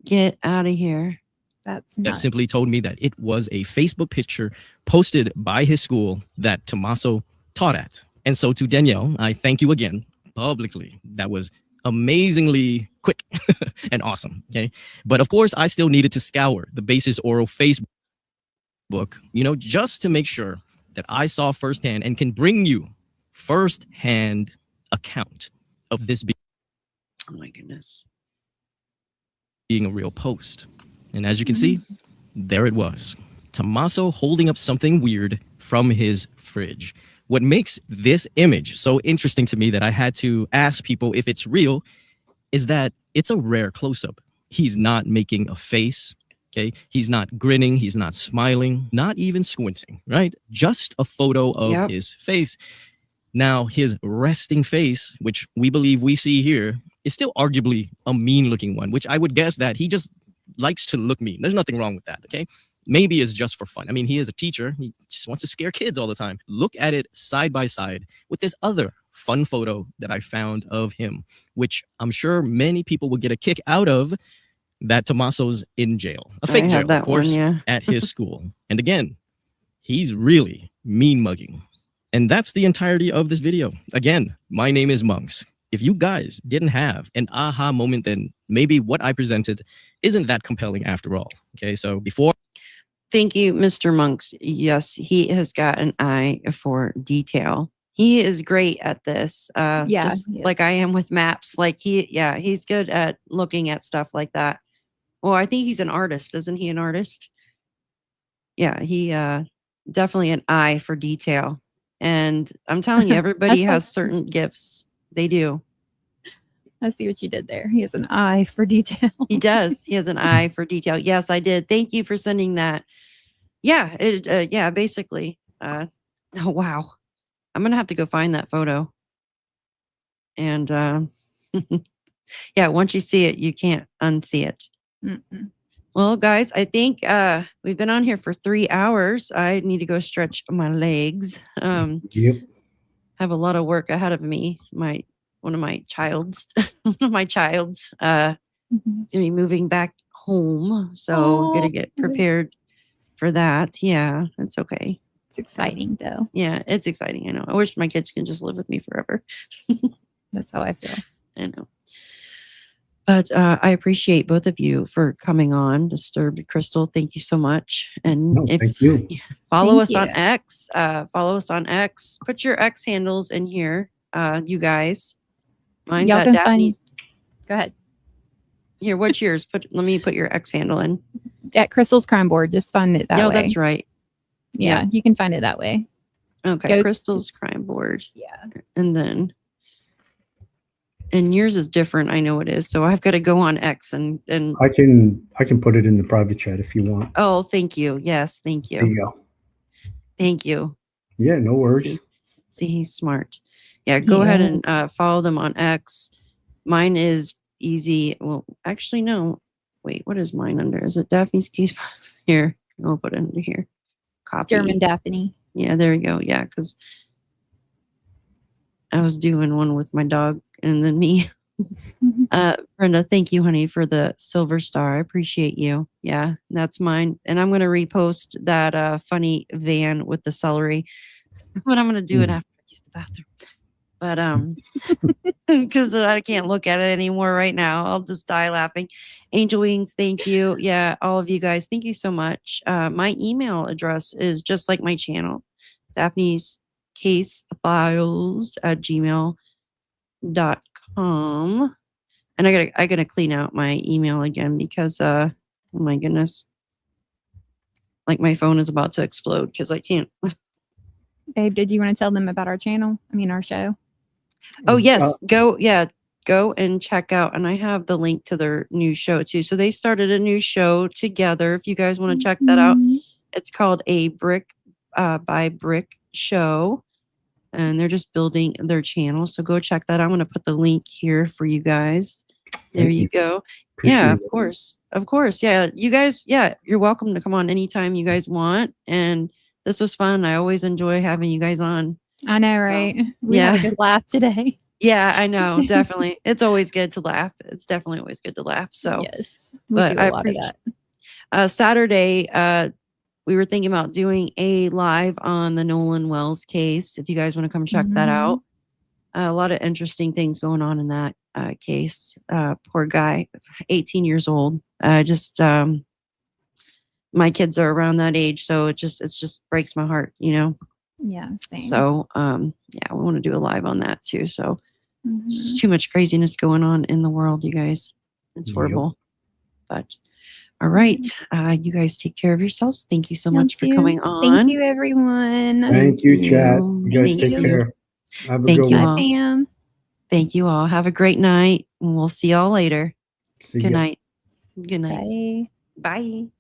Get out of here. that's That nuts. simply told me that it was a Facebook picture posted by his school that Tommaso taught at. And so to Danielle, I thank you again publicly. That was amazingly quick and awesome. Okay. But of course, I still needed to scour the Basis Oral Facebook, just to make sure that I saw firsthand and can bring you firsthand account of this Oh my goodness. being a real post. And as you can see, there it was. Tommaso holding up something weird from his fridge. What makes this image so interesting to me that I had to ask people if it's real is that it's a rare close-up. He's not making a face, okay? He's not grinning, he's not smiling, not even squinting, right? Just a photo of his face. Now, his resting face, which we believe we see here, is still arguably a mean-looking one, which I would guess that he just likes to look mean. There's nothing wrong with that, okay? Maybe it's just for fun. I mean, he is a teacher. He just wants to scare kids all the time. Look at it side by side with this other fun photo that I found of him, which I'm sure many people will get a kick out of, that Tommaso's in jail. A fake jail, of course, at his school. And again, he's really mean mugging. And that's the entirety of this video. Again, my name is Monks. If you guys didn't have an aha moment, then maybe what I presented isn't that compelling after all. Okay, so before... Thank you, Mr. Monks. Yes, he has got an eye for detail. He is great at this. Like I am with maps. Like he's good at looking at stuff like that. Well, I think he's an artist. Isn't he an artist? Yeah, he definitely an eye for detail. And I'm telling you, everybody has certain gifts. They do. I see what you did there. He has an eye for detail. He does. He has an eye for detail. Yes, I did. Thank you for sending that. Yeah, basically. Oh, wow. I'm going to have to go find that photo. And yeah, once you see it, you can't unsee it. Well, guys, I think we've been on here for 3 hours. I need to go stretch my legs. Have a lot of work ahead of me. One of my child's gonna be moving back home, so gotta get prepared for that. Yeah, it's okay. It's exciting though. Yeah, it's exciting. I know. I wish my kids can just live with me forever. That's how I feel. I know. But I appreciate both of you for coming on. Disturbed Crystal, thank you so much. And thank you. Follow us on X. Follow us on X. Put your X handles in here, you guys. Mine's at Daphne's. Go ahead. Here, what's yours? Let me put your X handle in. At Crystal's Crime Board. Just find it that way. No, that's right. Yeah, you can find it that way. Okay, Crystal's Crime Board. Yeah. And yours is different. I know it is. So I've got to go on X and I can put it in the private chat if you want. Oh, thank you. Yes, thank you. There you go. Thank you. Yeah, no worries. See, he's smart. Yeah, go ahead and follow them on X. Mine is easy. Well, actually, no. Wait, what is mine under? Is it Daphne's Case Files? Here, I'll put it under here. Copy. German Daphne. Yeah, there we go. Yeah, because I was doing one with my dog and then me. Brenda, thank you, honey, for the silver star. I appreciate you. Yeah, that's mine. And I'm going to repost that funny van with the celery. But I'm going to do it after I use the bathroom. But because I can't look at it anymore right now. I'll just die laughing. Angel Wings, thank you. Yeah, all of you guys, thank you so much. My email address is just like my channel, Daphne's Case Files at gmail.com. And I gotta clean out my email again because oh my goodness. Like my phone is about to explode because I can't. Babe, did you want to tell them about our channel? I mean our show? Oh yes, go and check out, and I have the link to their new show too. So they started a new show together. If you guys want to check that out, it's called A Brick by Brick Show, and they're just building their channel. So go check that out. I'm going to put the link here for you guys. There you go. Yeah, of course. Yeah, you guys. Yeah, you're welcome to come on anytime you guys want, and This was fun. I always enjoy having you guys on. I know, right? We had a yeah. good laugh today. Yeah, I know. Definitely. It's always good to laugh. It's definitely always good to laugh. So, yes, we but do I a lot of appreciate that. Saturday, we were thinking about doing a live on the Nolan Wells case. If you guys want to come check that out. A lot of interesting things going on in that case. Poor guy, 18 years old. My kids are around that age, so it just breaks my heart, you know. Yeah, same. So yeah, we want to do a live on that too. So it's Mhm. just too much craziness going on in the world, you guys. It's horrible. But all right, you guys take care of yourselves. Thank you so much for Thank you. coming on. Thank you, everyone. Thank you, chat. you. You guys Thank take you. care. Have a Thank good you one. all. Bye, Pam. Thank you all. Have a great night, and we'll see y'all later. See Good ya. night. Good night. Bye. Bye.